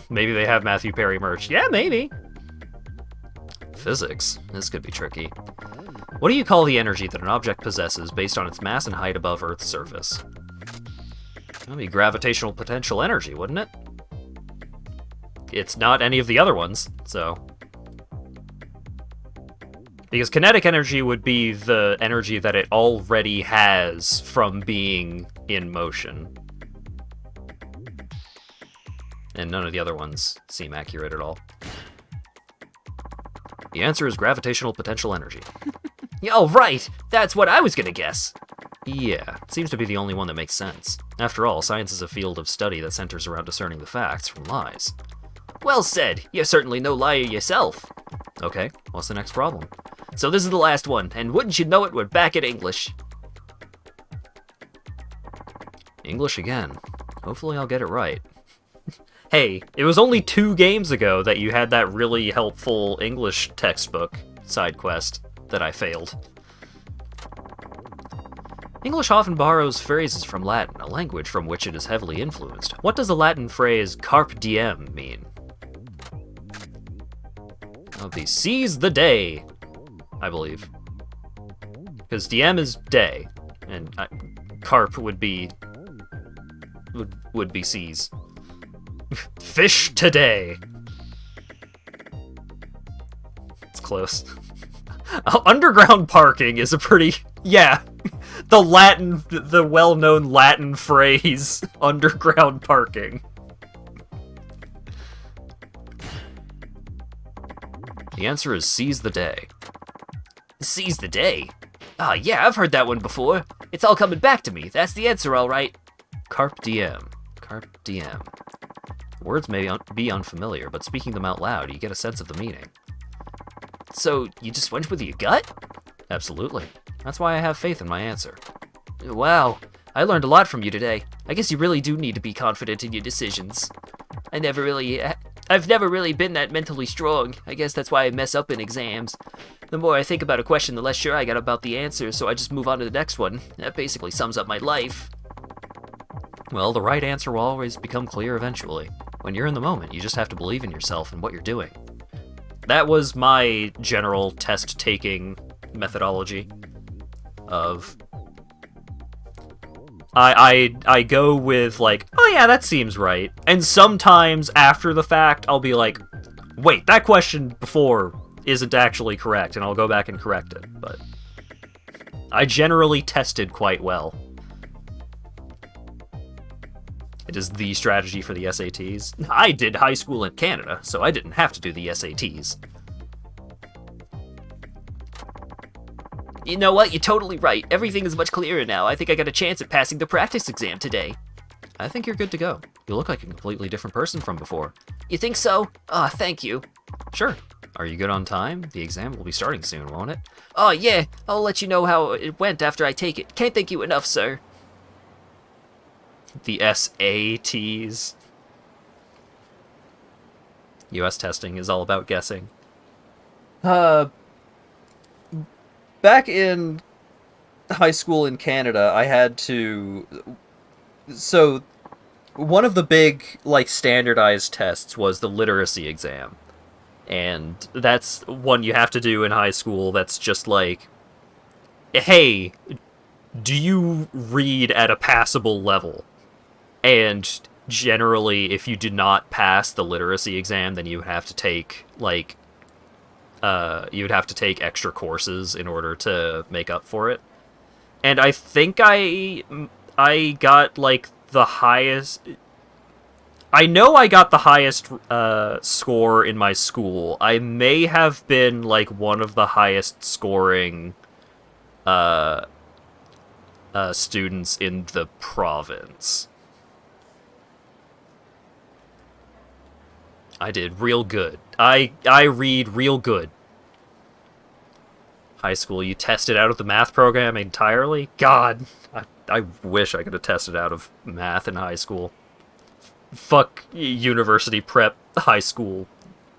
S1: Maybe they have Matthew Perry merch. Yeah, maybe. Physics. This could be tricky. What do you call the energy that an object possesses based on its mass and height above Earth's surface? That would be gravitational potential energy, wouldn't it? It's not any of the other ones, so... Because kinetic energy would be the energy that it already has from being in motion. And none of the other ones seem accurate at all. The answer is gravitational potential energy.
S2: Oh, right! That's what I was gonna guess.
S1: Yeah, it seems to be the only one that makes sense. After all, science is a field of study that centers around discerning the facts from lies.
S2: Well said. You're certainly no liar yourself.
S1: Okay, what's the next problem?
S2: So this is the last one, and wouldn't you know it, we're back at English.
S1: English again. Hopefully I'll get it right. Hey, it was only 2 games ago that you had that really helpful English textbook side quest that I failed. English often borrows phrases from Latin, a language from which it is heavily influenced. What does the Latin phrase carpe diem mean? That would be seize the day, I believe. Because diem is day, and carp would be seize. Fish today. It's close. Underground parking is a pretty... Yeah. The well-known Latin phrase, underground parking. The answer is seize the day.
S2: Seize the day? Ah, yeah, I've heard that one before. It's all coming back to me. That's the answer, all right.
S1: Carpe diem. Carpe diem. Words may be unfamiliar, but speaking them out loud, you get a sense of the meaning.
S2: So, you just went with your gut?
S1: Absolutely. That's why I have faith in my answer.
S2: Wow, I learned a lot from you today. I guess you really do need to be confident in your decisions. I've never really been that mentally strong. I guess that's why I mess up in exams. The more I think about a question, the less sure I get about the answer, so I just move on to the next one. That basically sums up my life.
S1: Well, the right answer will always become clear eventually. When you're in the moment, you just have to believe in yourself and what you're doing. That was my general test-taking methodology of... I go with, like, oh yeah, that seems right. And sometimes, after the fact, I'll be like, wait, that question before isn't actually correct, and I'll go back and correct it. But I generally tested quite well. It is the strategy for the SATs. I did high school in Canada, so I didn't have to do the SATs.
S2: You know what? You're totally right. Everything is much clearer now. I think I got a chance at passing the practice exam today.
S1: I think you're good to go. You look like a completely different person from before.
S2: You think so? Ah, thank you.
S1: Sure. Are you good on time? The exam will be starting soon, won't it?
S2: Oh, yeah. I'll let you know how it went after I take it. Can't thank you enough, sir.
S1: The SATs. US testing is all about guessing. Back in high school in Canada, I had to... So, one of the big, like, standardized tests was the literacy exam. And that's one you have to do in high school that's just like, hey, do you read at a passable level? And generally, if you did not pass the literacy exam, then you would have to take, like, extra courses in order to make up for it. And I think I got, like, the highest... I know I got the highest score in my school. I may have been, like, one of the highest scoring students in the province. I did real good. I read real good. High school, you tested out of the math program entirely? God, I wish I could have tested out of math in high school. Fuck university prep, high school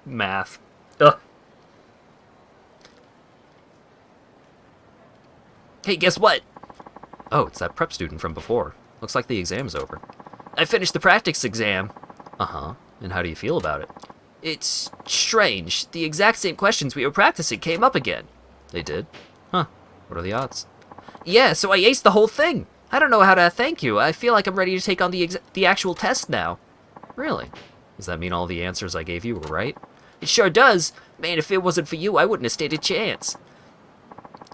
S1: math. Ugh.
S2: Hey, guess what?
S1: Oh, it's that prep student from before. Looks like the exam's over.
S2: I finished the practice exam.
S1: Uh-huh. And how do you feel about it?
S2: It's strange. The exact same questions we were practicing came up again.
S1: They did? Huh. What are the odds?
S2: Yeah, so I aced the whole thing. I don't know how to thank you. I feel like I'm ready to take on the actual test now.
S1: Really? Does that mean all the answers I gave you were right?
S2: It sure does. Man, if it wasn't for you, I wouldn't have stood a chance.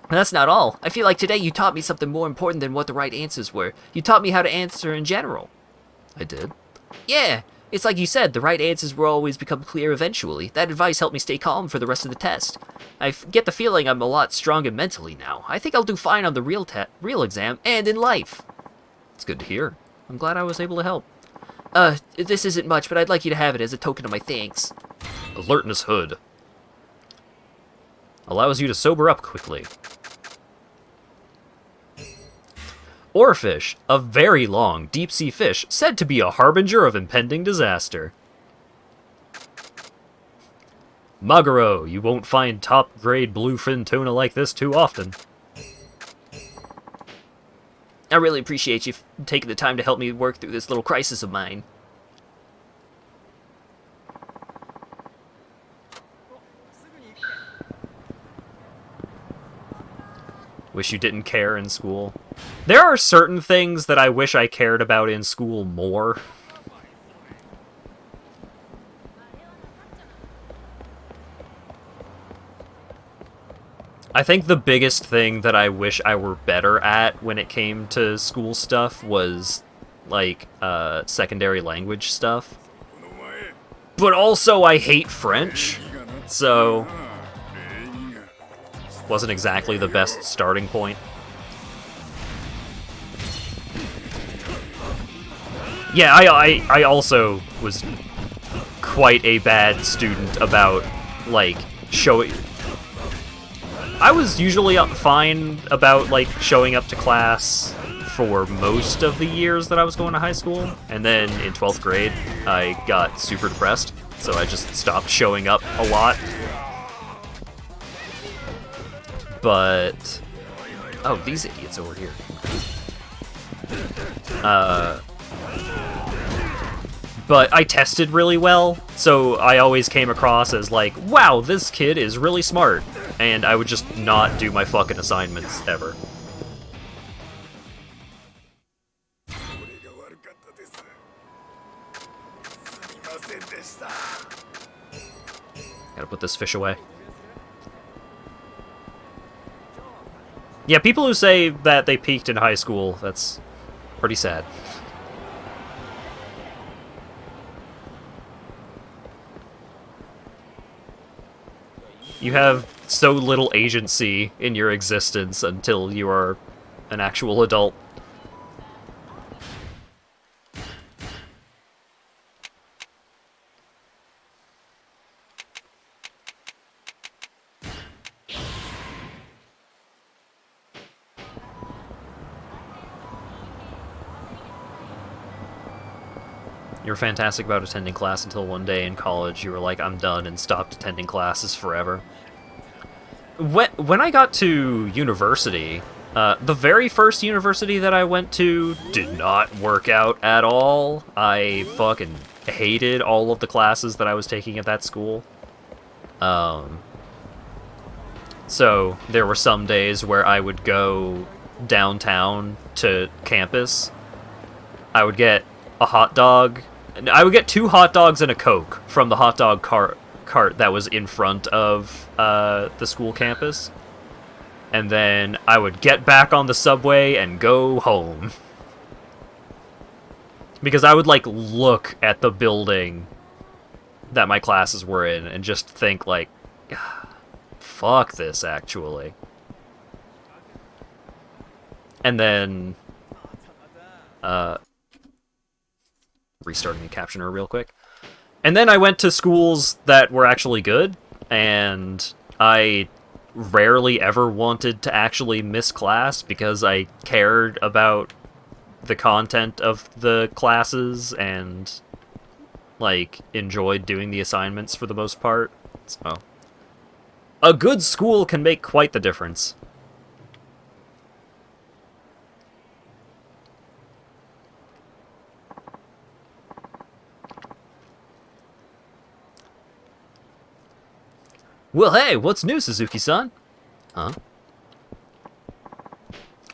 S2: And that's not all. I feel like today you taught me something more important than what the right answers were. You taught me how to answer in general.
S1: I did?
S2: Yeah, it's like you said, the right answers will always become clear eventually. That advice helped me stay calm for the rest of the test. I get the feeling I'm a lot stronger mentally now. I think I'll do fine on the real exam and in life.
S1: It's good to hear. I'm glad I was able to help.
S2: This isn't much, but I'd like you to have it as a token of my thanks.
S1: Alertness Hood. Allows you to sober up quickly. Oarfish, a very long deep-sea fish said to be a harbinger of impending disaster. Maguro, you won't find top-grade bluefin tuna like this too often.
S2: I really appreciate you taking the time to help me work through this little crisis of mine.
S1: Wish you didn't care in school. There are certain things that I wish I cared about in school more. I think the biggest thing that I wish I were better at when it came to school stuff was, like, secondary language stuff. But also, I hate French, so wasn't exactly the best starting point. Yeah, I also was quite a bad student about, like, showing... I was usually fine about, like, showing up to class for most of the years that I was going to high school, and then in 12th grade, I got super depressed, so I just stopped showing up a lot. But... oh, these idiots over here. But I tested really well, so I always came across as like, wow, this kid is really smart. And I would just not do my fucking assignments ever. Gotta put this fish away. Yeah, people who say that they peaked in high school, that's pretty sad. You have so little agency in your existence until you are an actual adult. You were fantastic about attending class until one day in college you were like, I'm done, and stopped attending classes forever. When I got to university, the very first university that I went to did not work out at all. I fucking hated all of the classes that I was taking at that school. So there were some days where I would go downtown to campus. I would get a hot dog. I would get 2 hot dogs and a Coke from the hot dog cart that was in front of the school campus. And then I would get back on the subway and go home. Because I would, like, look at the building that my classes were in and just think, like, fuck this, actually. And then, restarting the captioner real quick. And then I went to schools that were actually good, and I rarely ever wanted to actually miss class because I cared about the content of the classes and, like, enjoyed doing the assignments for the most part. So, a good school can make quite the difference. Well, hey, what's new, Suzuki-san? Huh?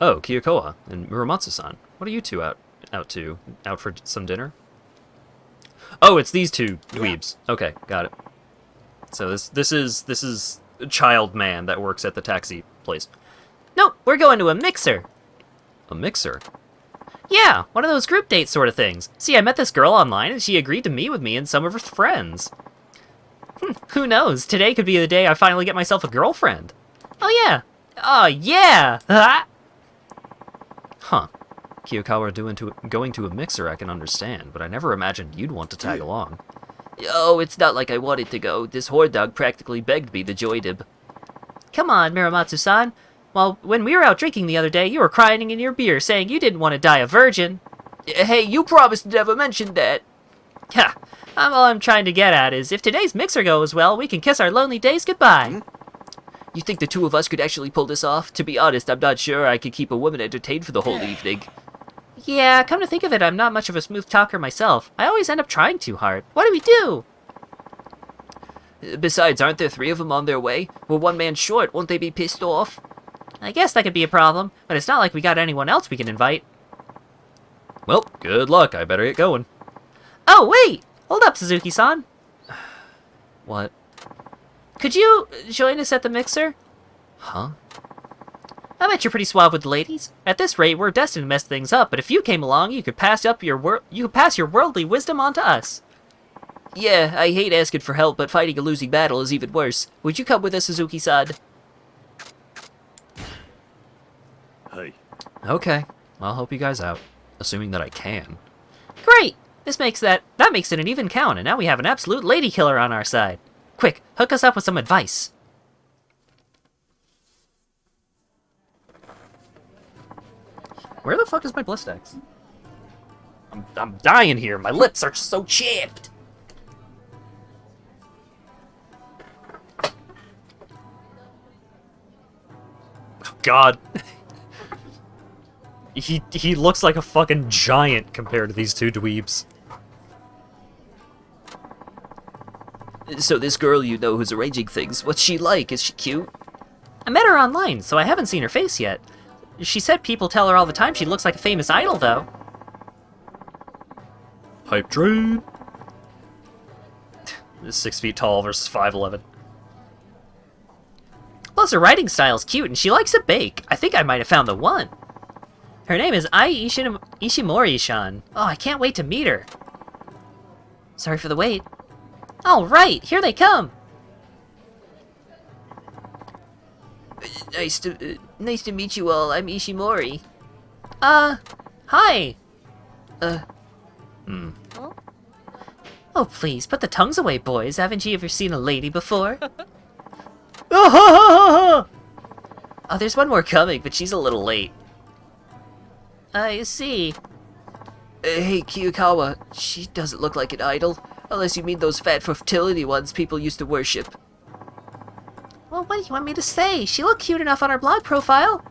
S1: Oh, Kiyokoa and Muramatsu-san. What are you two out for some dinner? Oh, it's these two dweebs. Okay, got it. So this is a child man that works at the taxi place.
S2: Nope, we're going to a mixer.
S1: A mixer?
S2: Yeah, one of those group date sort of things. See, I met this girl online and she agreed to meet with me and some of her friends. Who knows? Today could be the day I finally get myself a girlfriend. Oh yeah. Oh yeah.
S1: Huh. Kiyokawa going to a mixer I can understand, but I never imagined you'd want to tag along.
S2: Oh, it's not like I wanted to go. This whore dog practically begged me to join him. Come on, Muramatsu-san. Well, when we were out drinking the other day, you were crying in your beer, saying you didn't want to die a virgin. Hey, you promised to never mention that. Ha! All I'm trying to get at is, if today's mixer goes well, we can kiss our lonely days goodbye. You think the two of us could actually pull this off? To be honest, I'm not sure I could keep a woman entertained for the whole evening. Yeah, come to think of it, I'm not much of a smooth talker myself. I always end up trying too hard. What do we do? Besides, aren't there 3 of them on their way? We're 1 man short, won't they be pissed off? I guess that could be a problem, but it's not like we got anyone else we can invite.
S1: Well, good luck. I better get going.
S2: Oh, wait! Hold up, Suzuki-san.
S1: What?
S2: Could you join us at the mixer?
S1: Huh?
S2: I bet you're pretty suave with the ladies. At this rate, we're destined to mess things up, but if you came along, you could pass your worldly wisdom on to us. Yeah, I hate asking for help, but fighting a losing battle is even worse. Would you come with us, Suzuki-san?
S3: Hey.
S1: Okay. I'll help you guys out. Assuming that I can.
S2: Great! That makes it an even count, and now we have an absolute lady killer on our side. Quick, hook us up with some advice.
S1: Where the fuck is my Blistex? I'm dying here. My lips are so chapped. Oh, God. He looks like a fucking giant compared to these two dweebs.
S2: So this girl you know who's arranging things, what's she like? Is she cute? I met her online, so I haven't seen her face yet. She said people tell her all the time she looks like a famous idol, though.
S1: Hype train. 6 feet tall versus 5'11".
S2: Plus, her writing style's cute, and she likes to bake. I think I might have found the one. Her name is Ai Ishimori-san. Oh, I can't wait to meet her. Sorry for the wait. All right, here they come. Nice to meet you all. I'm Ishimori. Hi. Oh, please, put the tongues away, boys. Haven't you ever seen a lady before? Oh, there's one more coming, but she's a little late. I see. Hey, Kiyokawa, she doesn't look like an idol. Unless you mean those fat fertility ones people used to worship. Well, what do you want me to say? She looked cute enough on her blog profile.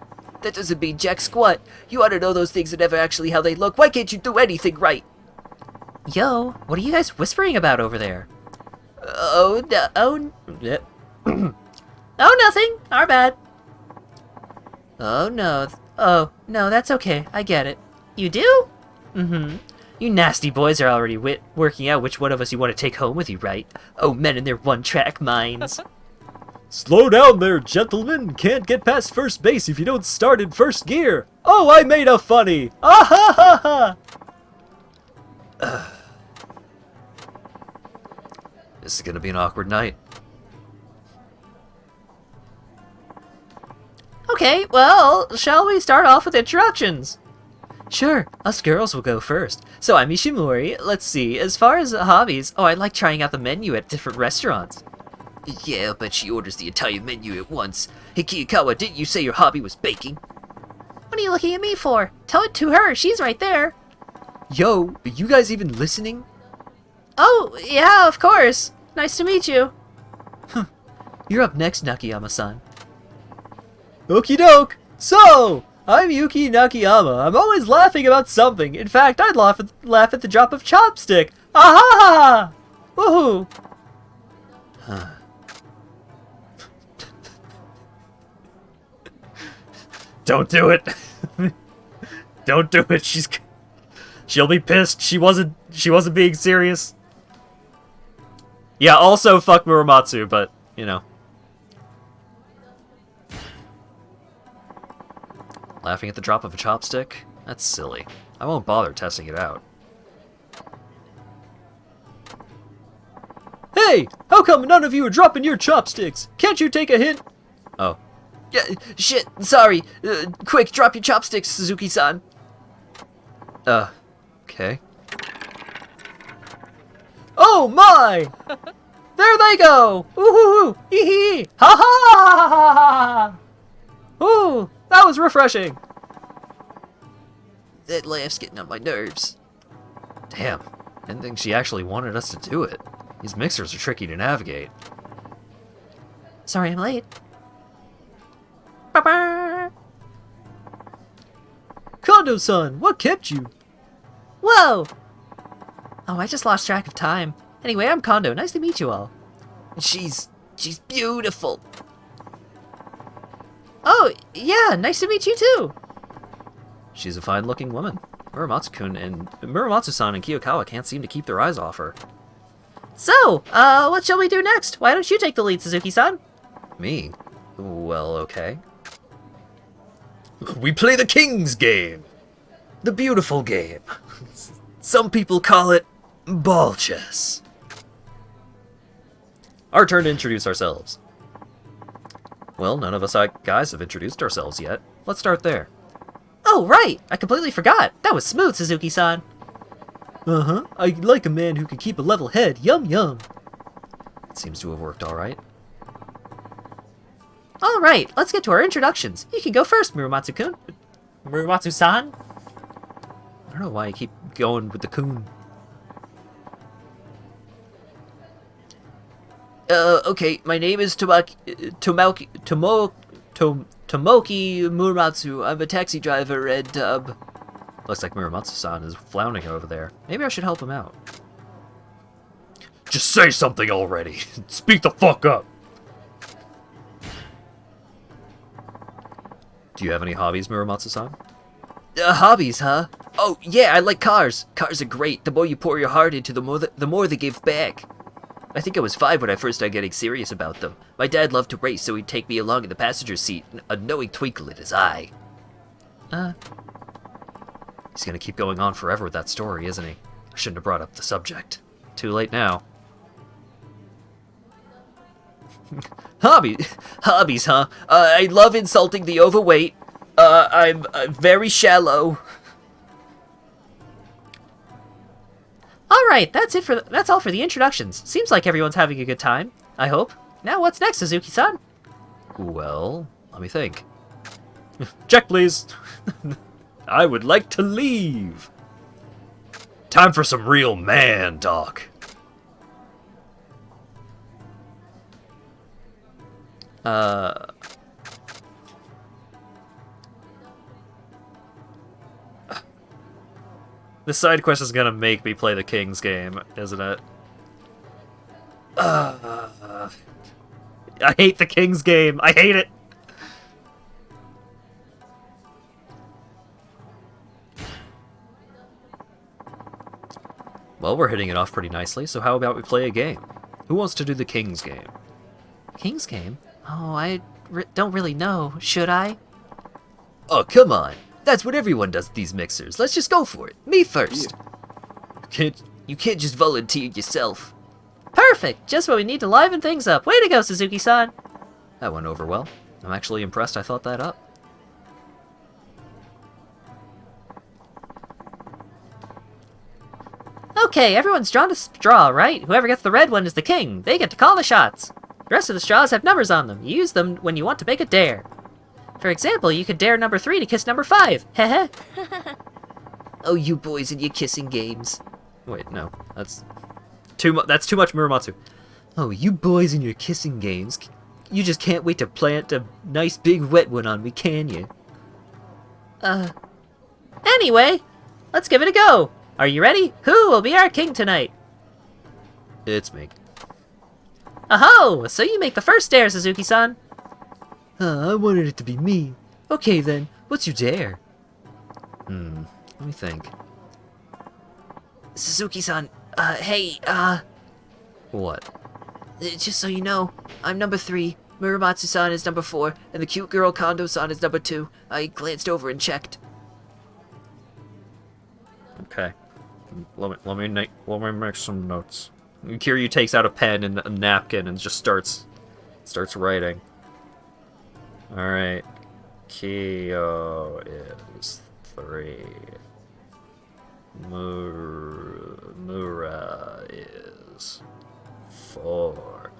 S2: That doesn't mean jack squat. You ought to know those things are never actually how they look. Why can't you do anything right? Yo, what are you guys whispering about over there? Oh, no. Oh, nothing. Our bad. Oh, no. Oh, no, that's okay. I get it. You do? Mm-hmm. You nasty boys are already working out which one of us you want to take home with you, right? Oh, men and their one-track minds.
S1: Slow down there, gentlemen. Can't get past first base if you don't start in first gear. Oh, I made a funny. Ah ha ha ha. This is gonna be an awkward night.
S2: Okay, well, shall we start off with introductions? Sure, us girls will go first. So I'm Ishimori. Let's see, as far as hobbies, I like trying out the menu at different restaurants. Yeah, but she orders the entire menu at once. Hey, Kiyokawa, didn't you say your hobby was baking? What are you looking at me for? Tell it to her, she's right there.
S1: Yo, are you guys even listening?
S2: Oh, yeah, of course. Nice to meet you.
S1: You're up next, Nakayama-san. Okie doke! So, I'm Yuki Nakayama. I'm always laughing about something. In fact, I'd laugh at the drop of chopstick. Ah ha ha! Woohoo! Don't do it. Don't do it. She'll be pissed. She wasn't being serious. Yeah, also fuck Muramatsu, but, you know. Laughing at the drop of a chopstick? That's silly. I won't bother testing it out. Hey! How come none of you are dropping your chopsticks? Can't you take a hint? Oh.
S2: Yeah, shit, sorry. Quick, drop your chopsticks, Suzuki-san.
S1: Okay. Oh my! There they go! Ooh, hee hee! Ha ha ha ha! Ooh, that was refreshing.
S2: That laugh's getting on my nerves.
S1: Damn, didn't think she actually wanted us to do it. These mixers are tricky to navigate.
S2: Sorry I'm late. Ba-ba!
S1: Kondo-san, what kept you?
S2: Whoa! Oh, I just lost track of time. Anyway, I'm Kondo. Nice to meet you all. She's beautiful. Oh, yeah, nice to meet you too.
S1: She's a fine-looking woman. Muramatsu-san and Kiyokawa can't seem to keep their eyes off her.
S2: So, what shall we do next? Why don't you take the lead, Suzuki-san?
S1: Me? Well, okay. We play the King's Game! The beautiful game. Some people call it ball chess. Our turn to introduce ourselves. Well, none of us guys have introduced ourselves yet. Let's start there.
S2: Oh, right! I completely forgot. That was smooth, Suzuki-san.
S1: Uh-huh. I like a man who can keep a level head. Yum yum. It seems to have worked all right.
S2: All right, let's get to our introductions. You can go first, Muramatsu-kun. Muramatsu-san?
S1: I don't know why I keep going with the kun.
S2: Okay, my name is Tomoki Muramatsu. I'm a taxi driver and,
S1: Looks like Muramatsu-san is floundering over there. Maybe I should help him out. Just say something already. Speak the fuck up. Do you have any hobbies, Muramatsu-san?
S2: Hobbies, huh? Oh, yeah, I like cars. Cars are great. The more you pour your heart into, the more they give back. I think I was 5 when I first started getting serious about them. My dad loved to race, so he'd take me along in the passenger seat, a knowing twinkle in his eye.
S1: He's gonna keep going on forever with that story, isn't he? I shouldn't have brought up the subject. Too late now.
S2: Hobbies, huh? I love insulting the overweight. I'm very shallow. All right, that's all for the introductions. Seems like everyone's having a good time. I hope. Now, what's next, Suzuki-san?
S1: Well, let me think. Check, please. I would like to leave. Time for some real man talk. This side quest is gonna make me play the King's Game, isn't it? I hate the King's Game. I hate it. Well, we're hitting it off pretty nicely, so how about we play a game? Who wants to do the King's Game?
S2: King's Game? Oh, I don't really know. Should I?
S1: Oh, come on. That's what everyone does with these mixers. Let's just go for it. Me first. You can't just volunteer yourself.
S2: Perfect! Just what we need to liven things up. Way to go, Suzuki-san!
S1: That went over well. I'm actually impressed I thought that up.
S2: Okay, everyone's drawn a straw, right? Whoever gets the red one is the king. They get to call the shots. The rest of the straws have numbers on them. You use them when you want to make a dare. For example, you could dare number 3 to kiss number 5. Heh. Oh, you boys and your kissing games.
S1: Wait, no. That's too much Muramatsu. Oh, you boys and your kissing games. You just can't wait to plant a nice big wet one on me, can you?
S2: Anyway, let's give it a go. Are you ready? Who will be our king tonight?
S1: It's me.
S2: Aho! So you make the first dare, Suzuki-san.
S1: I wanted it to be me. Okay then, What's your dare? Let me think.
S2: Suzuki-san, hey,
S1: What?
S2: just so you know, I'm number 3, Muramatsu-san is number 4, and the cute girl Kondo-san is number 2. I glanced over and checked.
S1: Okay. Let me make some notes. Kiryu takes out a pen and a napkin and just starts writing. All right. Kyo is 3. Mura is 4.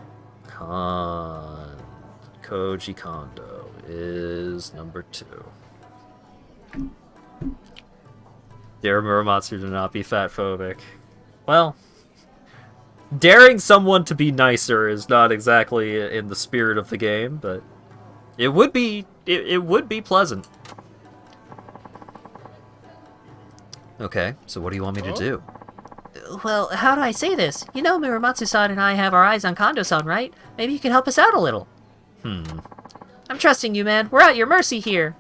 S1: Koji Kondo is number 2. Dare Muramatsu to not be fat-phobic. Well, daring someone to be nicer is not exactly in the spirit of the game, but it would be pleasant. Okay, so what do you want me to do?
S2: Well, how do I say this? You know Muramatsu-san and I have our eyes on Kondo-san, right? Maybe you can help us out a little. I'm trusting you, man. We're at your mercy here.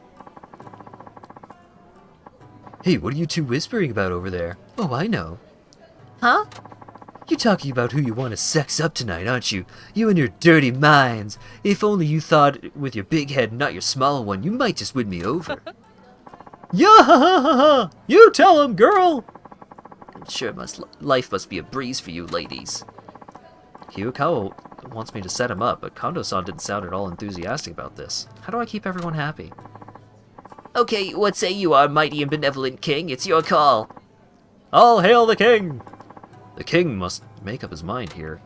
S1: Hey, what are you two whispering about over there? Oh, I know.
S2: Huh?
S1: You talking about who you want to sex up tonight, aren't you? You and your dirty minds. If only you thought with your big head, not your small one, you might just win me over. Yeah, you tell him, girl.
S2: Sure, life must be a breeze for you ladies.
S1: Hyukawa wants me to set him up, but Kondo-san didn't sound at all enthusiastic about this. How do I keep everyone happy?
S2: Okay, what say you, our mighty and benevolent king? It's your call.
S1: All hail the king! The king must make up his mind here.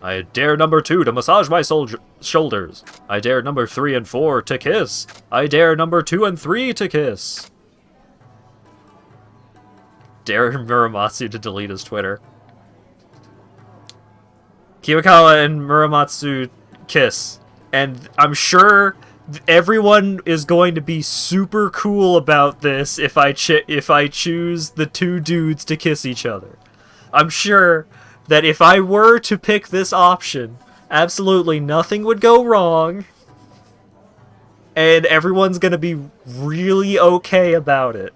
S1: I dare number 2 to massage my shoulders. I dare number 3 and 4 to kiss. I dare number 2 and 3 to kiss. Dare Muramatsu to delete his Twitter. Kiyokawa and Muramatsu kiss. And I'm sure everyone is going to be super cool about this if I choose the 2 dudes to kiss each other. I'm sure that if I were to pick this option, absolutely nothing would go wrong, and everyone's gonna be really okay about it.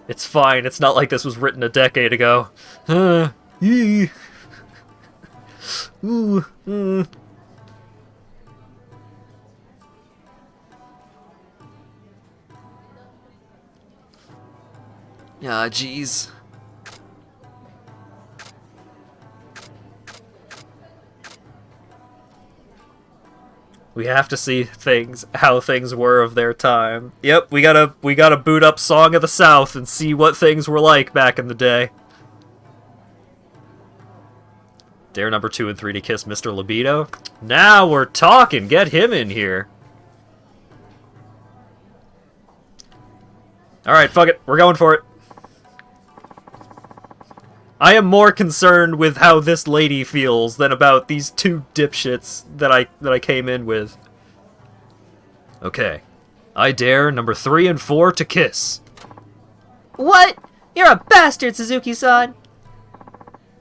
S1: It's fine. It's not like this was written a decade ago. Ah, jeez. We have to see how things were of their time. Yep, we gotta boot up Song of the South and see what things were like back in the day. Dare number 2 and 3 to kiss Mr. Libido. Now we're talking. Get him in here. All right, fuck it. We're going for it. I am more concerned with how this lady feels than about these 2 dipshits that I came in with. Okay. I dare number 3 and 4 to kiss.
S2: What? You're a bastard, Suzuki-san!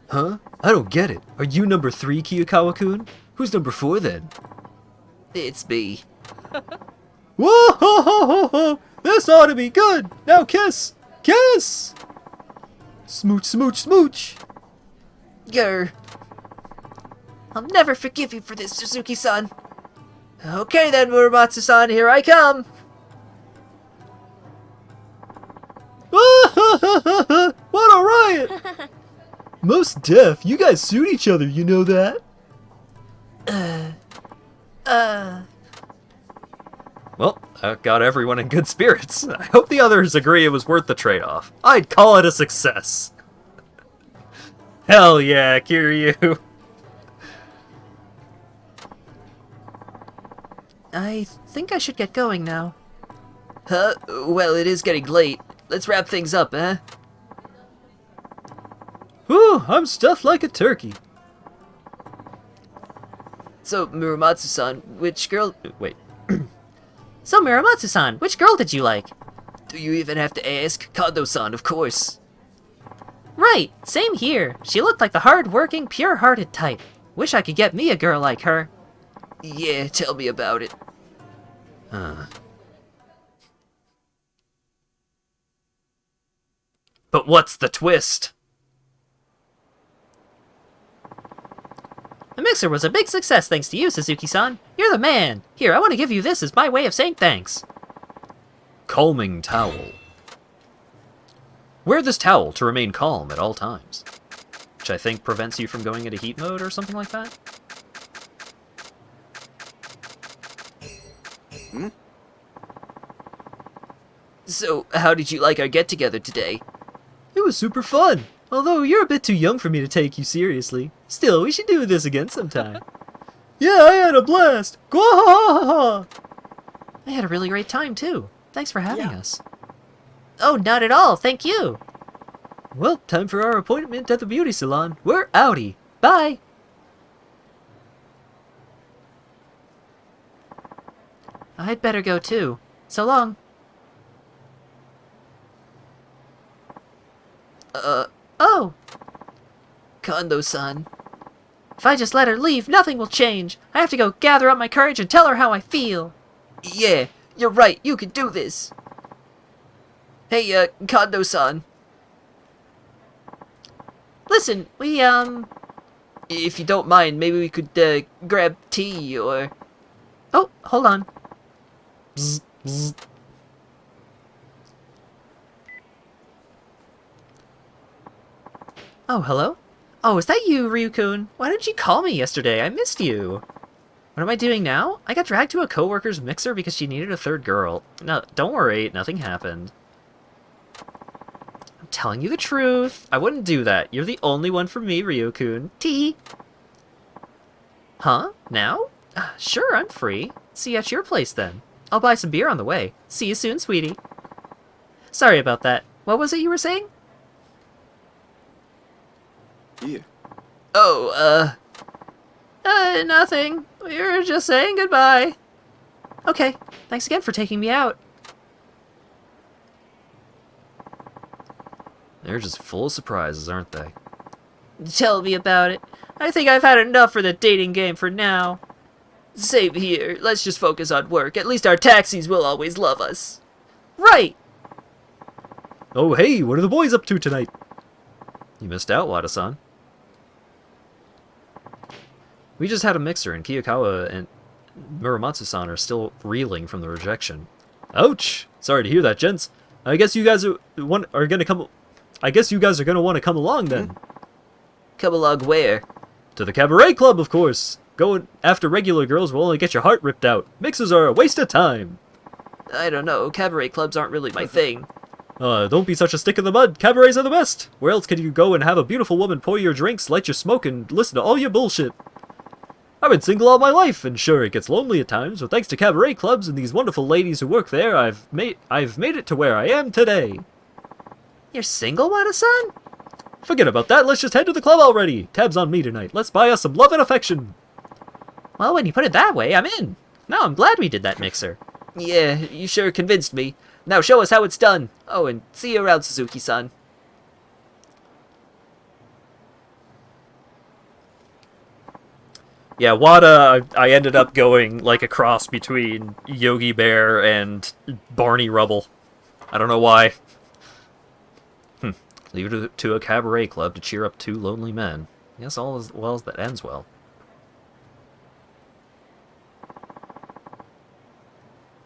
S1: Huh? I don't get it. Are you number 3, Kiyokawa-kun? Who's number 4 then?
S2: It's me.
S1: Whoa! Ho, ho, ho, ho. This ought to be good. Now kiss! Kiss! Smooch, smooch, smooch!
S2: Grr. I'll never forgive you for this, Suzuki-san. Okay then, Muramatsu-san, here I come!
S1: What a riot! Most deaf, you guys suit each other, you know that? Well, that got everyone in good spirits. I hope the others agree it was worth the trade-off. I'd call it a success. Hell yeah, Kiryu.
S2: I think I should get going now. Huh? Well, it is getting late. Let's wrap things up, eh?
S1: Whew, I'm stuffed like a turkey.
S2: So, Muramatsu-san, which girl...
S1: Wait.
S2: So, Muramatsu-san, which girl did you like? Do you even have to ask? Kondo-san, of course.
S1: Right, same here. She looked like the hard-working, pure-hearted type. Wish I could get me a girl like her.
S2: Yeah, tell me about it.
S1: But what's the twist? The mixer was a big success thanks to you, Suzuki-san. You're the man. Here, I want to give you this as my way of saying thanks. Calming towel. Wear this towel to remain calm at all times. Which I think prevents you from going into heat mode or something like that.
S2: So, how did you like our get-together today?
S1: It was super fun. Although you're a bit too young for me to take you seriously. Still, we should do this again sometime. Yeah, I had a blast. Gwahahaha! I had a really great time too. Thanks for having us. Oh, not at all. Thank you. Well, time for our appointment at the beauty salon. We're outie. Bye. I'd better go too. So long. Oh.
S2: Kondo-san.
S1: If I just let her leave, nothing will change. I have to go gather up my courage and tell her how I feel.
S2: Yeah, you're right, you can do this. Hey, Kondo-san.
S1: Listen, we,
S2: If you don't mind, maybe we could, grab tea, or...
S1: Oh, hold on. Bzz, bzz. Oh, hello? Oh, is that you, Ryukun? Why didn't you call me yesterday? I missed you. What am I doing now? I got dragged to a coworker's mixer because she needed a third girl. No, don't worry, nothing happened. I'm telling you the truth. I wouldn't do that. You're the only one for me, Ryukun. Tee. Huh? Now? Sure, I'm free. See you at your place then. I'll buy some beer on the way. See you soon, sweetie. Sorry about that. What was it you were saying?
S3: Here.
S2: Oh,
S1: Nothing. We were just saying goodbye. Okay, thanks again for taking me out. They're just full of surprises, aren't they? Tell me about it. I think I've had enough for the dating game for now.
S2: same here. Let's just focus on work. At least our taxis will always love us.
S1: Right!
S6: Oh hey, what are the boys up to tonight?
S1: You missed out, Wada-san. We just had a mixer, and Kiyokawa and Muramatsu-san are still reeling from the rejection.
S6: Ouch! Sorry to hear that, gents. I guess you guys are gonna come. I guess you guys are gonna want to come along then.
S2: Come along where?
S6: To the cabaret club, of course. Going after regular girls will only get your heart ripped out. Mixers are a waste of time.
S2: I don't know. Cabaret clubs aren't really my thing.
S6: Don't be such a stick in the mud. Cabarets are the best. Where else can you go and have a beautiful woman pour your drinks, light your smoke, and listen to all your bullshit? I've been single all my life, and sure, it gets lonely at times, but thanks to cabaret clubs and these wonderful ladies who work there, I've made it to where I am today.
S1: You're single, Wada-san?
S6: Forget about that, let's just head to the club already. Tabs on me tonight. Let's buy us some love and affection.
S1: Well, when you put it that way, I'm in. No, I'm glad we did that mixer.
S2: Yeah, you sure convinced me. Now show us how it's done. Oh, and see you around, Suzuki-san.
S1: Yeah, Wada, I ended up going like a cross between Yogi Bear and Barney Rubble. I don't know why. Leave it to a cabaret club to cheer up two lonely men. Yes, all as well as that ends well.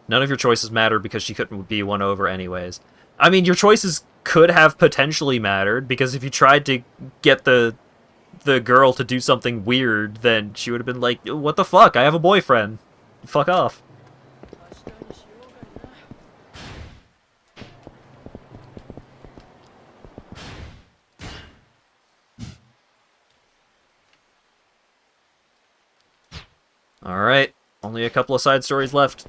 S1: None of your choices mattered because she couldn't be won over anyways. I mean, your choices could have potentially mattered, because if you tried to get the girl to do something weird, then she would have been like, what the fuck, I have a boyfriend. Fuck off. Alright, only a couple of side stories left.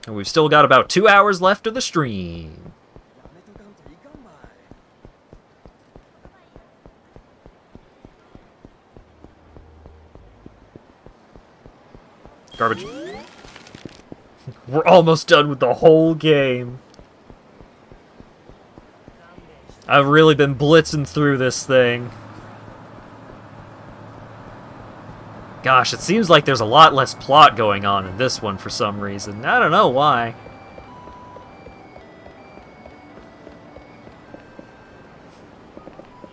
S1: And we've still got about 2 hours left of the stream. Garbage. We're almost done with the whole game. I've really been blitzing through this thing. Gosh, it seems like there's a lot less plot going on in this one for some reason. I don't know why.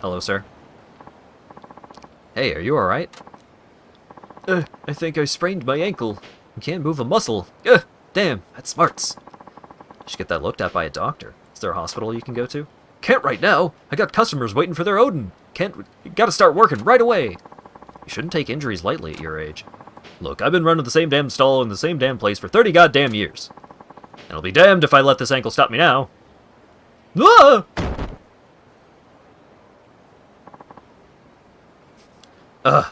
S1: Hello, sir. Hey, are you alright? I think I sprained my ankle. I can't move a muscle. Damn, that smarts. You should get that looked at by a doctor. Is there a hospital you can go to? Can't right now. I got customers waiting for their Odin. Gotta start working right away. You shouldn't take injuries lightly at your age. Look, I've been running the same damn stall in the same damn place for 30 goddamn years. And I'll be damned if I let this ankle stop me now. Ah!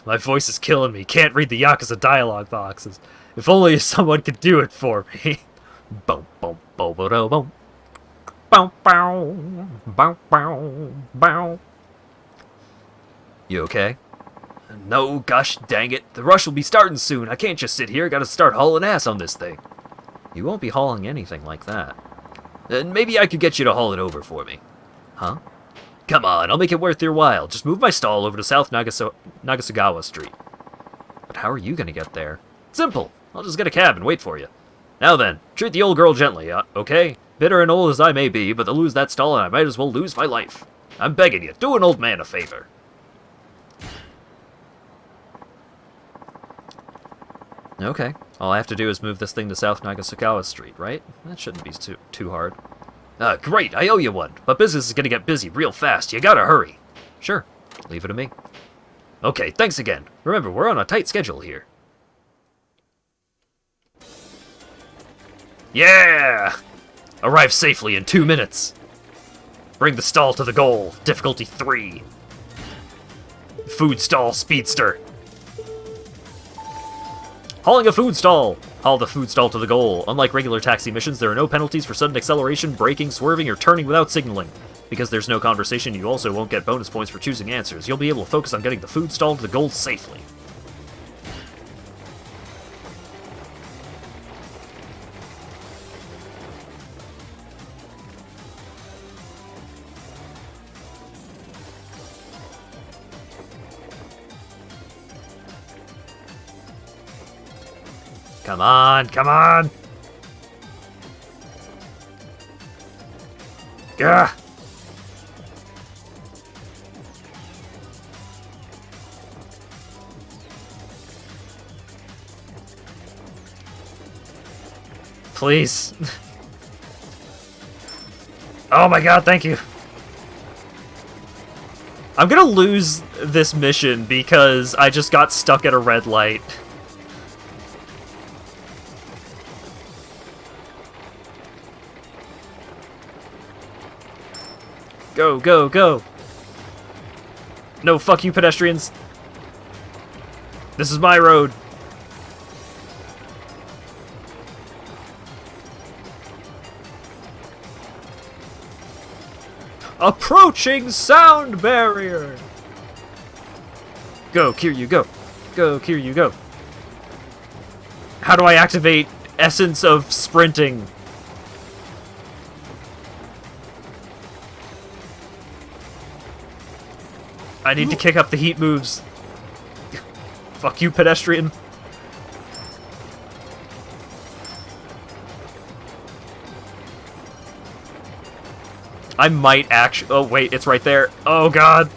S1: My voice is killing me. Can't read the Yakuza dialogue boxes. If only someone could do it for me. Boom, boom, boom, boom, boom. Bow, bow, bow, bow, bow. You okay? No, gosh dang it. The rush will be starting soon. I can't just sit here. Gotta start hauling ass on this thing. You won't be hauling anything like that. Then maybe I could get you to haul it over for me. Huh? Come on, I'll make it worth your while. Just move my stall over to South Nagasagawa Street. But how are you gonna get there? Simple. I'll just get a cab and wait for you. Now then, treat the old girl gently, okay? Bitter and old as I may be, but to lose that stall and I might as well lose my life. I'm begging you, do an old man a favor. Okay, all I have to do is move this thing to South Nagasagawa Street, right? That shouldn't be too hard. Great, I owe you one, but business is gonna get busy real fast. You gotta hurry. Sure, leave it to me. Okay, thanks again. Remember, we're on a tight schedule here. Yeah! Arrive safely in 2 minutes. Bring the stall to the goal. Difficulty 3. Food stall speedster. Hauling a food stall. Haul the food stall to the goal. Unlike regular taxi missions, there are no penalties for sudden acceleration, braking, swerving, or turning without signaling. Because there's no conversation, you also won't get bonus points for choosing answers. You'll be able to focus on getting the food stall to the goal safely. Come on, come on! Gah! Please. Oh my god, thank you. I'm gonna lose this mission because I just got stuck at a red light. Go, go, go! No, fuck you, pedestrians! This is my road! Approaching sound barrier! Go, Kiryu, go! Go, Kiryu, go! How do I activate Essence of Sprinting? I need to kick up the heat moves. Fuck you, pedestrian. I might actually... Oh, wait, it's right there. Oh, God.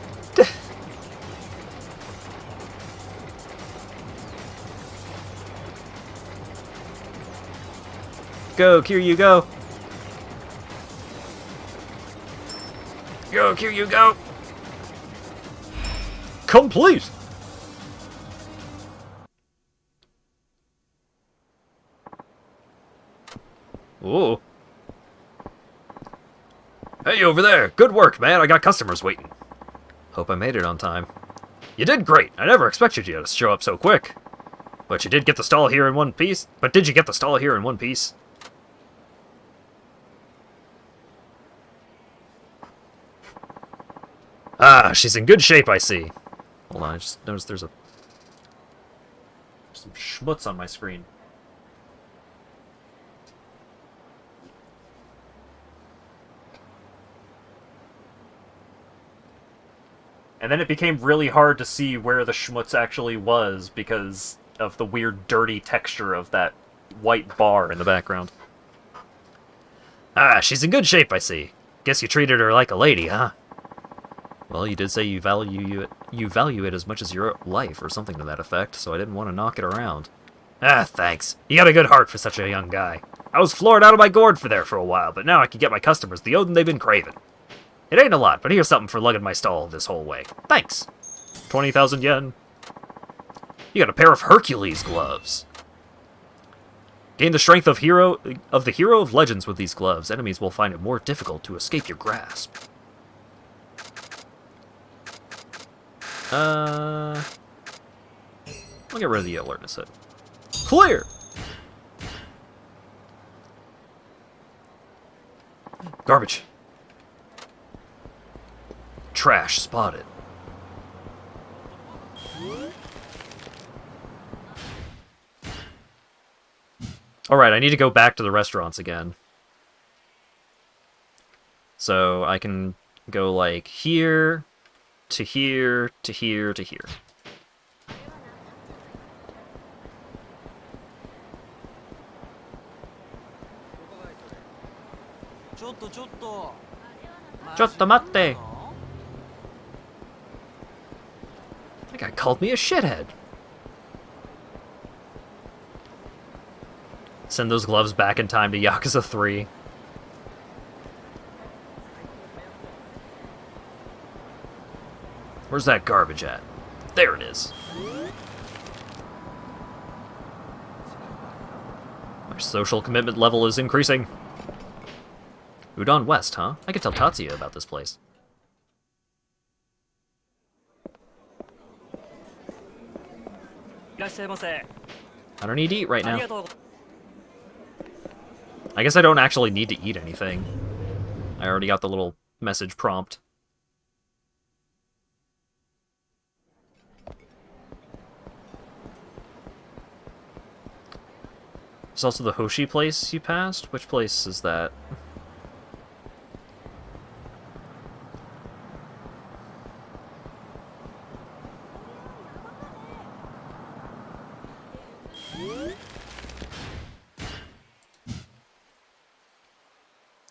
S1: Go, Kiryu, go. Go, Kiryu, go. Complete! Ooh. Hey, over there! Good work, man! I got customers waiting. Hope I made it on time. You did great! I never expected you to show up so quick. But you did get the stall here in one piece? But did you get the stall here in one piece? Ah, she's in good shape, I see. Hold on, I just noticed there's some schmutz on my screen. And then it became really hard to see where the schmutz actually was because of the weird, dirty texture of that white bar in the background. Ah, she's in good shape, I see. Guess you treated her like a lady, huh? Well, you did say you value it as much as your life, or something to that effect, so I didn't want to knock it around. Ah, thanks. You got a good heart for such a young guy. I was floored out of my gourd for a while, but now I can get my customers the Odin they've been craving. It ain't a lot, but here's something for lugging my stall this whole way. Thanks. 20,000 yen. You got a pair of Hercules gloves. Gain the strength of the hero of legends with these gloves. Enemies will find it more difficult to escape your grasp. I'll get rid of the alertness hit. Clear! Garbage. Trash spotted. Alright, I need to go back to the restaurants again. So I can go like here, to here, to here, to here. Chotto matte! That guy called me a shithead. Send those gloves back in time to Yakuza 3. Where's that garbage at? There it is. Our social commitment level is increasing. Udon West, huh? I could tell Tatsuya about this place. I don't need to eat right now. I guess I don't actually need to eat anything. I already got the little message prompt. There's also the Hoshi place you passed. Which place is that?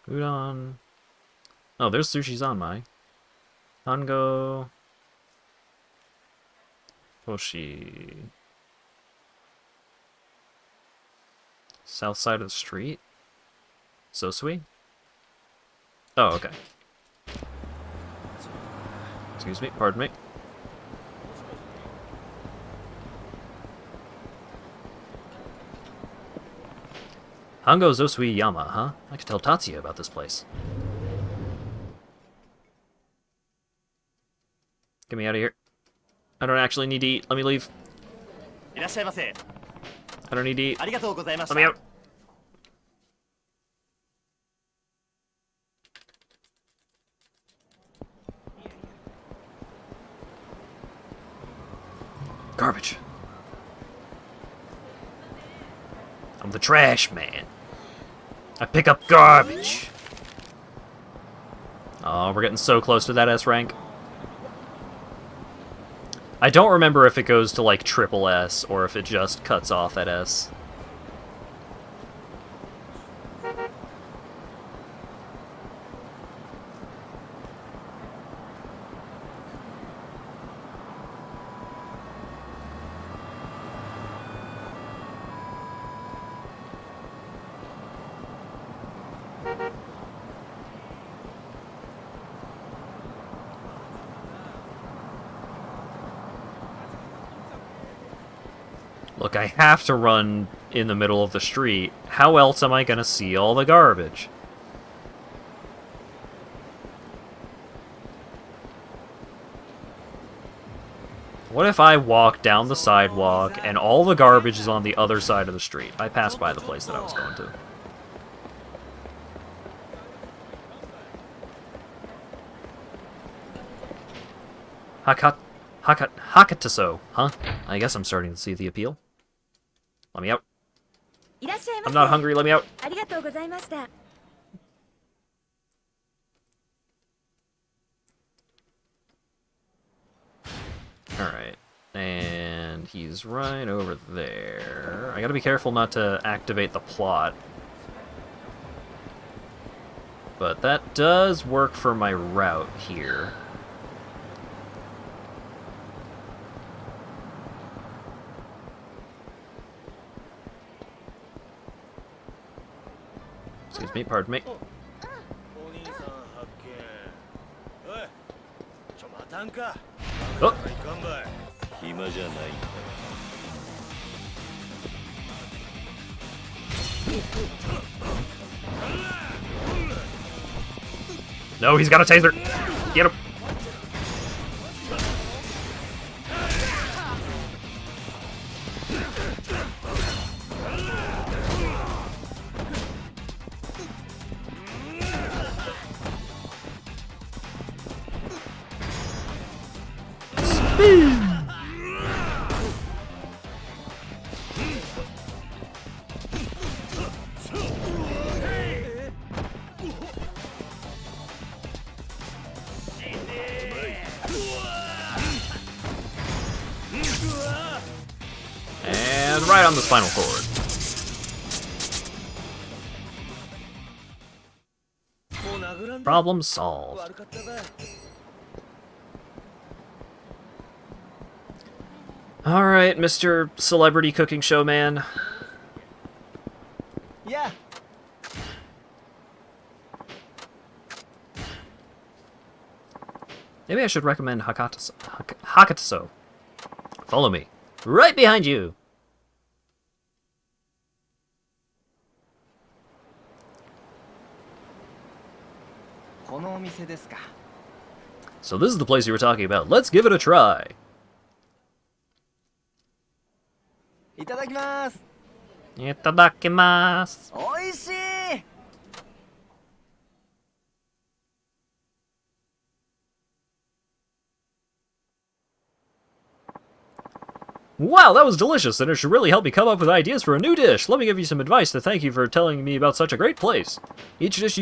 S1: Udon. Oh, there's Sushi Zanmai. Hango. Hoshi. South side of the street? Sosui? Oh, okay. Excuse me, pardon me. Hango Zosui Yama, huh? I could tell Tatsuya about this place. Get me out of here. I don't actually need to eat. Let me leave. I don't need to eat. Let me out. Garbage. I'm the trash man. I pick up garbage. Oh, we're getting so close to that S rank. I don't remember if it goes to like triple S or if it just cuts off at S. Look, I have to run in the middle of the street. How else am I gonna see all the garbage? What if I walk down the sidewalk and all the garbage is on the other side of the street? I passed by the place that I was going to. Hakataso, huh? I guess I'm starting to see the appeal. Let me out. I'm not hungry, let me out. Alright. And he's right over there. I gotta be careful not to activate the plot. But that does work for my route here. Excuse me, pardon me.
S3: お兄さん発見。おい、待たんか。
S1: お
S3: いかんばい。暇じゃないんだ。
S1: No, he's got a taser! Get him! And right on the spinal cord. Problem solved. Alright, Mr. Celebrity Cooking Showman.
S4: Yeah.
S1: Maybe I should recommend Hakataso. Follow me. Right behind you! So this is the place you were talking about. Let's give it a try.
S4: いただきます。
S1: Itadakimasu.
S4: おいしい。
S1: Wow, that was delicious, and it should really help me come up with ideas for a new dish. Let me give you some advice to thank you for telling me about such a great place. Each dish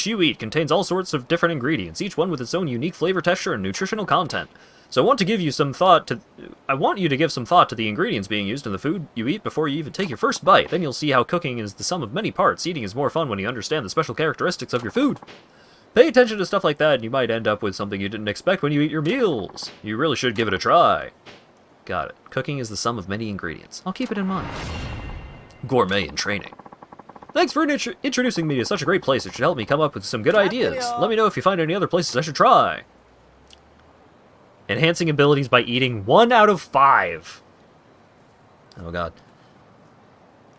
S1: you eat contains all sorts of different ingredients, each one with its own unique flavor, texture, and nutritional content. So I want you to give some thought to the ingredients being used in the food you eat before you even take your first bite. Then you'll see how cooking is the sum of many parts. Eating is more fun when you understand the special characteristics of your food. Pay attention to stuff like that, and you might end up with something you didn't expect when you eat your meals. You really should give it a try. Got it. Cooking is the sum of many ingredients. I'll keep it in mind. Gourmet in training. Thanks for introducing me to such a great place. It should help me come up with some good ideas. Let me know if you find any other places I should try. Enhancing abilities by eating 1 out of 5. Oh god.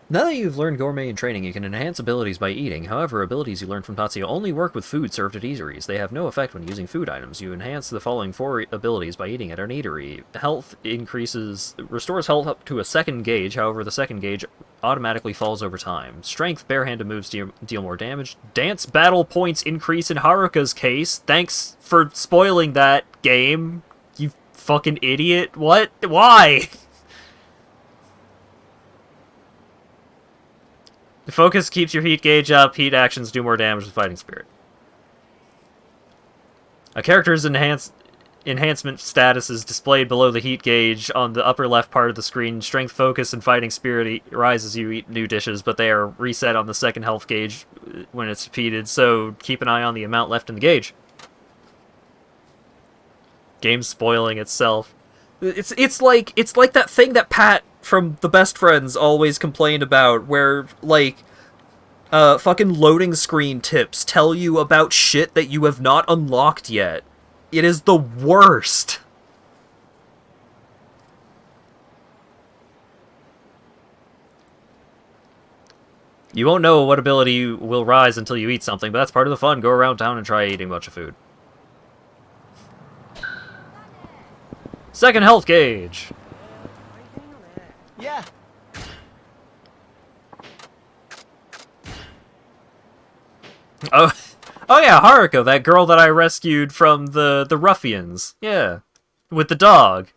S1: Now that you've learned gourmet in training, you can enhance abilities by eating. However, abilities you learn from Tatsuya only work with food served at eateries. They have no effect when using food items. You enhance the following 4 abilities by eating at an eatery. Health restores health up to a second gauge. However, the second gauge automatically falls over time. Strength, barehanded moves deal more damage. Dance battle points increase in Haruka's case. Thanks for spoiling that game, you fucking idiot. What? Why? The focus keeps your heat gauge up. Heat actions do more damage with fighting spirit. A character's enhancement status is displayed below the heat gauge on the upper left part of the screen. Strength, focus, and fighting spirit rise as you eat new dishes, but they are reset on the second health gauge when it's repeated, so keep an eye on the amount left in the gauge. Game's spoiling itself. It's like that thing that Pat from The Best Friends always complained about, where, like, fucking loading screen tips tell you about shit that you have not unlocked yet. It is the worst. You won't know what ability will rise until you eat something, but that's part of the fun. Go around town and try eating a bunch of food. Second health gauge.
S4: Yeah.
S1: Oh yeah, Haruka, that girl that I rescued from the ruffians. Yeah, with the dog.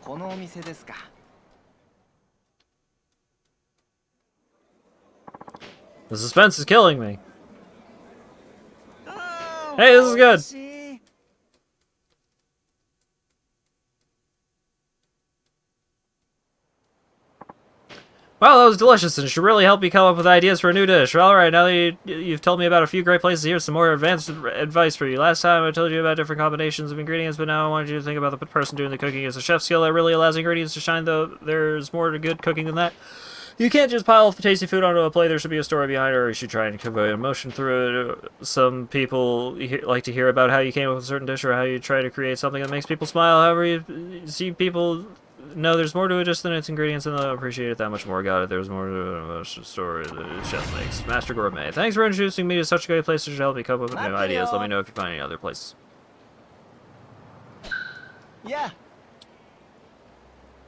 S4: このお店ですか。
S1: The suspense is killing me. Hey, this is good.
S4: 美味しい
S1: Wow, that was delicious and should really help you come up with ideas for a new dish. Alright, now that you've told me about a few great places, here's some more advanced advice for you. Last time I told you about different combinations of ingredients, but now I wanted you to think about the person doing the cooking. It's a chef skill that really allows ingredients to shine, though there's more to good cooking than that. You can't just pile tasty food onto a plate, there should be a story behind it, or you should try and convey emotion through it. Some people like to hear about how you came up with a certain dish, or how you try to create something that makes people smile. However, you see people... No, there's more to it just than its ingredients, and they'll appreciate it that much more. Got it. There's more to it. Story the chef makes. Master Gourmet. Thanks for introducing me to such a great place that should help me come up with new ideas. Let me know if you find any other places.
S4: Yeah.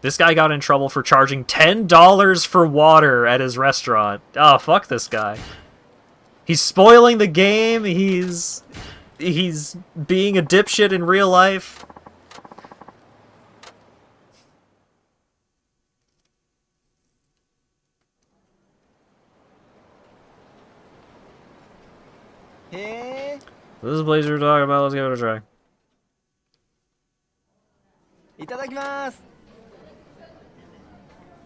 S1: This guy got in trouble for charging $10 for water at his restaurant. Oh, fuck this guy. He's spoiling the game. He's being a dipshit in real life.
S4: Hey.
S1: This is the place we're talking about. Let's give it a try.
S4: いただきます。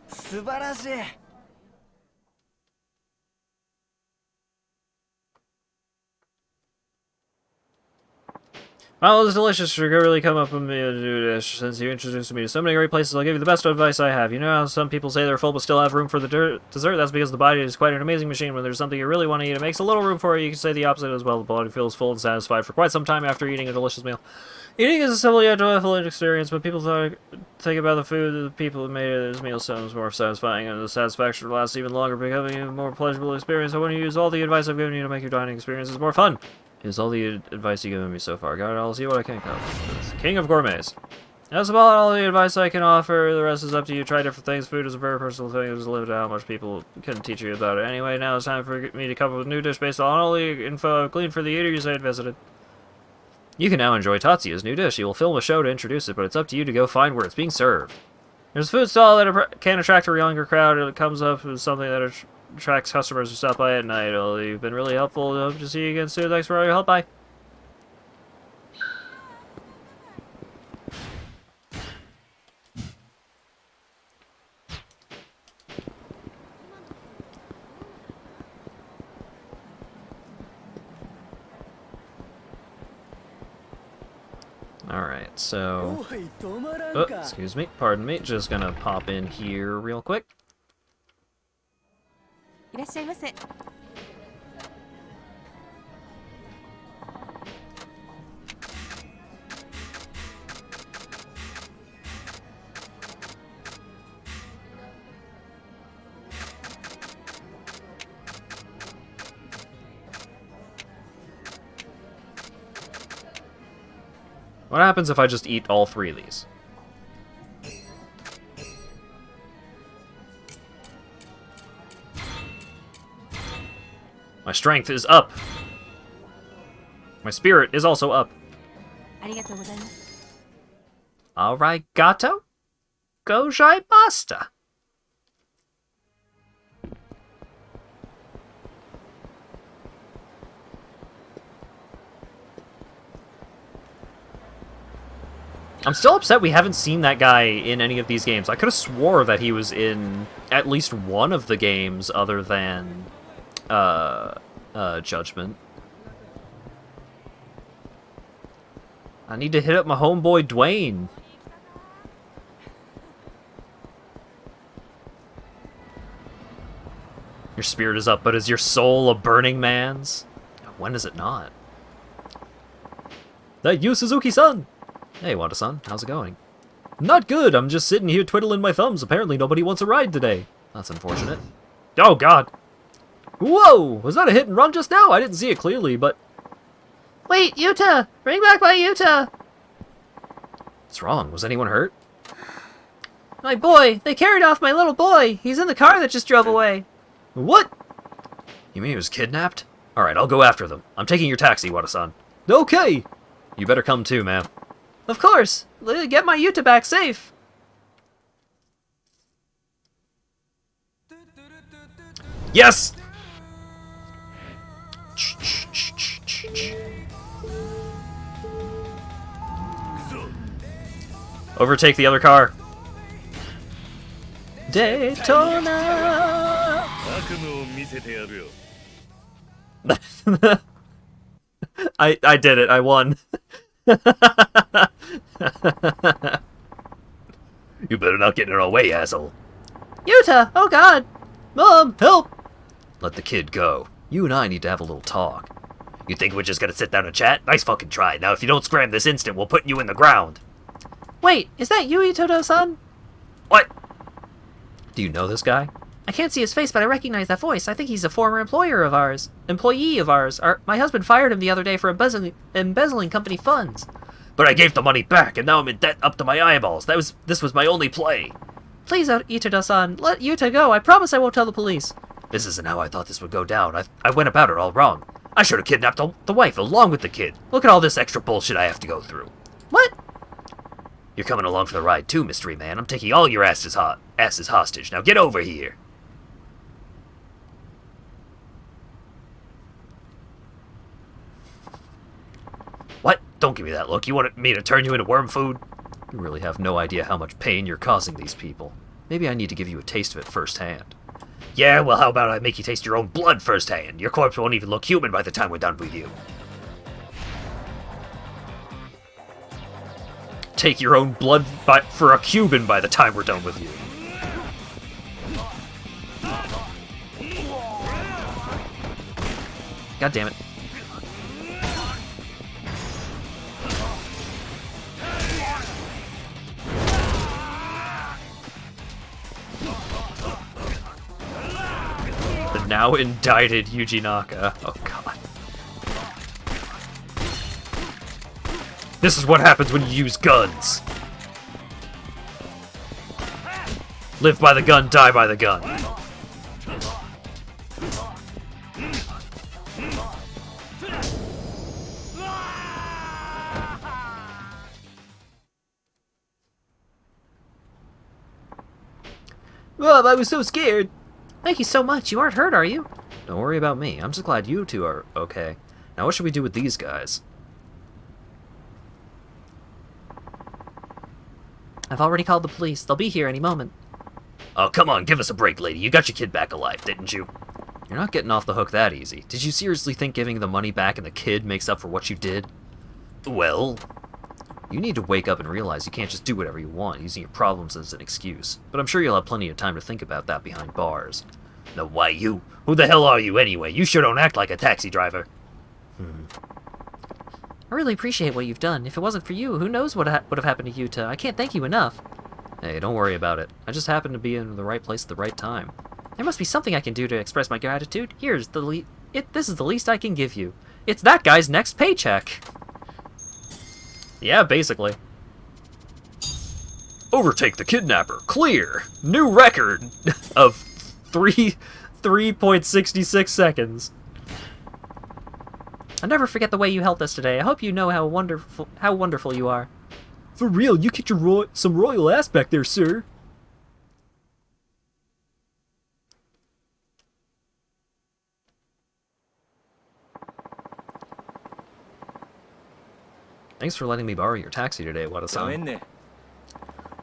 S4: 素晴らしい。
S1: Well, it was delicious. You could really come up with me a new dish. Since you introduced me to so many great places, I'll give you the best advice I have. You know how some people say they're full but still have room for the dessert? That's because the body is quite an amazing machine. When there's something you really want to eat, it makes a little room for it. You can say the opposite as well. The body feels full and satisfied for quite some time after eating a delicious meal. Eating is a simple yet joyful experience, but people think about the food that the people who made it. This meal sounds more satisfying, and the satisfaction lasts even longer, becoming a more pleasurable experience. I want to use all the advice I've given you to make your dining experiences more fun. Here's all the advice you've given me so far. Got it? I'll see what I can come up with. King of Gourmets. That's about all the advice I can offer. The rest is up to you. Try different things. Food is a very personal thing. It's limited how much people can teach you about it. Anyway, now it's time for me to come up with a new dish based on all the info I've gleaned for the eateries I had visited. You can now enjoy Tatsuya's new dish. He will film a show to introduce it, but it's up to you to go find where it's being served. There's a food stall that can attract a younger crowd, and it comes up with something that attracts customers who stop by at night. Well, you've been really helpful. Hope to see you again soon. Thanks for all your help. Bye. Alright, so... Oh, excuse me, pardon me. Just gonna pop in here real quick.
S7: いらっしゃいませ。
S1: What happens if I just eat all three of these? My strength is up. My spirit is also up.
S7: ありがとうございます。
S1: Alright, gato. Gozaimashita. I'm still upset we haven't seen that guy in any of these games. I could have swore that he was in at least one of the games other than Judgment. I need to hit up my homeboy Dwayne. Your spirit is up, but is your soul a burning man's? When is it not?
S6: That you, Suzuki-san!
S1: Hey, Wanda-san, how's it going?
S6: Not good, I'm just sitting here twiddling my thumbs. Apparently nobody wants a ride today.
S1: That's unfortunate.
S6: Oh, God! Whoa! Was that a hit and run just now? I didn't see it clearly, but...
S2: Wait, Yuta! Bring back my Yuta!
S1: What's wrong? Was anyone hurt?
S2: My boy! They carried off my little boy! He's in the car that just drove away!
S6: What?
S1: You mean he was kidnapped? Alright, I'll go after them. I'm taking your taxi, Wada-san.
S6: Okay!
S1: You better come too, ma'am.
S2: Of course! Get my Yuta back safe!
S1: Yes! Overtake the other car.
S6: Daytona!
S3: 悪夢を見せてやるよ
S1: I did it. I won.
S6: You better not get in our way, asshole.
S1: Yuta! Oh god!
S6: Mom, help! Let the kid go. You and I need to have a little talk. You think we're just gonna sit down and chat? Nice fucking try. Now if you don't scram this instant, we'll put you in the ground.
S1: Wait, is that Yui Todo-san?
S6: What? Do you know this guy?
S1: I can't see his face, but I recognize that voice. I think he's a former employee of ours. My husband fired him the other day for embezzling company funds.
S6: But I gave the money back, and now I'm in debt up to my eyeballs. This was my only play.
S1: Please, Itoda-san, let Yuta go. I promise I won't tell the police.
S6: This isn't how I thought this would go down. I went about it all wrong. I should have kidnapped the wife along with the kid. Look at all this extra bullshit I have to go through.
S1: What?
S6: You're coming along for the ride too, mystery man. I'm taking all your asses hostage. Now get over here. What? Don't give me that look. You wanted me to turn you into worm food? You really have no idea how much pain you're causing these people. Maybe I need to give you a taste of it firsthand. Yeah, well, how about I make you taste your own blood firsthand? Your corpse won't even look human by the time we're done with you.
S1: Take your own blood for a Cuban by the time we're done with you. God damn it. The now indicted Yuji Naka. Oh god. This is what happens when you use guns. Live by the gun, die by the gun.
S6: Mom, I was so scared.
S1: Thank you so much. You aren't hurt, are you?
S6: Don't worry about me. I'm just glad you two are okay. Now what should we do with these guys?
S1: I've already called the police. They'll be here any moment.
S6: Oh, come on, give us a break, lady. You got your kid back alive, didn't you? You're not getting off the hook that easy. Did you seriously think giving the money back and the kid makes up for what you did? Well, you need to wake up and realize you can't just do whatever you want, using your problems as an excuse. But I'm sure you'll have plenty of time to think about that behind bars. No, why you? Who the hell are you anyway? You sure don't act like a taxi driver.
S1: I really appreciate what you've done. If it wasn't for you, who knows what would have happened to Yuta. I can't thank you enough.
S6: Hey, don't worry about it. I just happened to be in the right place at the right time.
S1: There must be something I can do to express my gratitude. Here's the this is the least I can give you. It's that guy's next paycheck. Yeah, basically.
S6: Overtake the kidnapper. Clear. New record
S1: Of 3.66 seconds. I'll never forget the way you helped us today. I hope you know how wonderful you are.
S6: For real, you kicked some royal ass back there, sir. Thanks for letting me borrow your taxi today, Wada-san.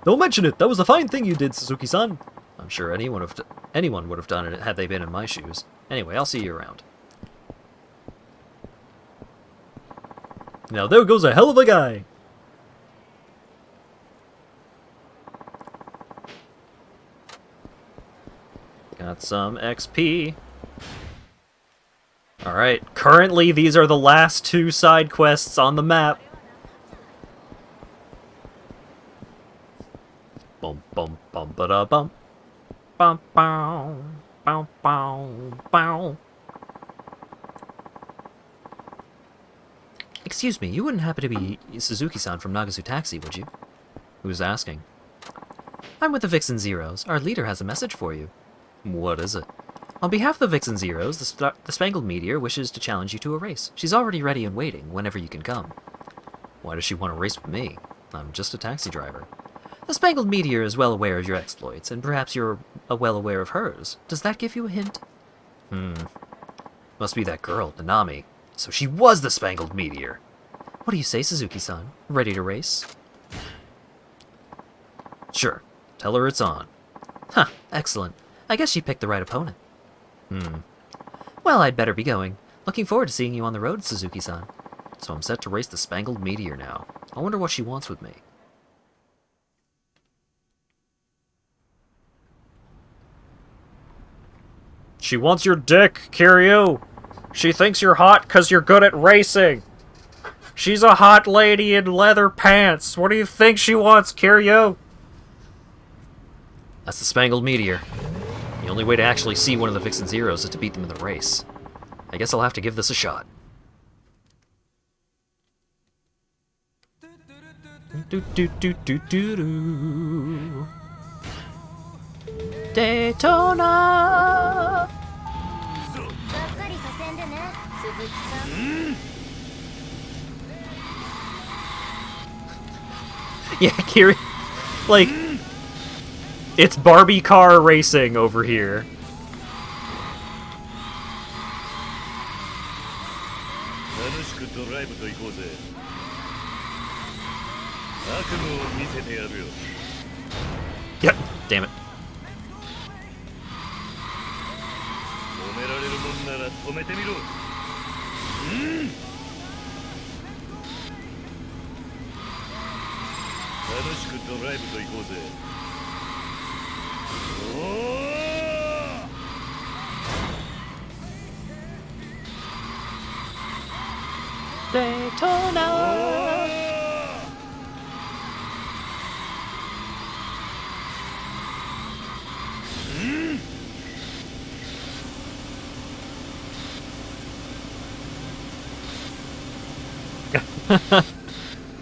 S6: Don't mention it. That was a fine thing you did, Suzuki-san. I'm sure anyone would have done it had they been in my shoes. Anyway, I'll see you around. Now there goes a hell of a guy.
S1: Got some XP. Alright, currently these are the last two side quests on the map.
S6: Bum bum bum ba da bum.
S1: Bum, bum, bum, bum, bum.
S6: Excuse me, you wouldn't happen to be Suzuki-san from Nagasu Taxi, would you? Who's asking? I'm with the Vixen Zeros. Our leader has a message for you. What is it? On behalf of the Vixen Zeros, the Spangled Meteor wishes to challenge you to a race. She's already ready and waiting whenever you can come. Why does she want to race with me? I'm just a taxi driver. The Spangled Meteor is well aware of your exploits, and perhaps you're well aware of hers. Does that give you a hint? Must be that girl, Nanami. So she was the Spangled Meteor.
S2: What do you say, Suzuki-san? Ready to race? Sure. Tell her it's on. Huh, excellent. I guess she picked the right opponent. Well, I'd better be going. Looking forward to seeing you on the road, Suzuki-san. So I'm set to race the Spangled Meteor now. I wonder what she wants with me.
S1: She wants your dick, Kiryu. She thinks you're hot 'cause you're good at racing. She's a hot lady in leather pants. What do you think she wants, Kiryu?
S2: That's the Spangled Meteor. The only way to actually see one of the Vixen Zeros is to beat them in the race. I guess I'll have to give this a shot.
S1: Do do do do do do.
S2: Daytona!
S1: Yeah, Kiryu. Like, it's Barbie car racing over here.
S3: 楽しくドライブと行こうぜ。悪夢を見せてやるよ。
S1: Yep, damn it.
S3: 止められるもんなら止めてみろ。楽しくドライブと行こうぜ。おー！
S2: Daytona!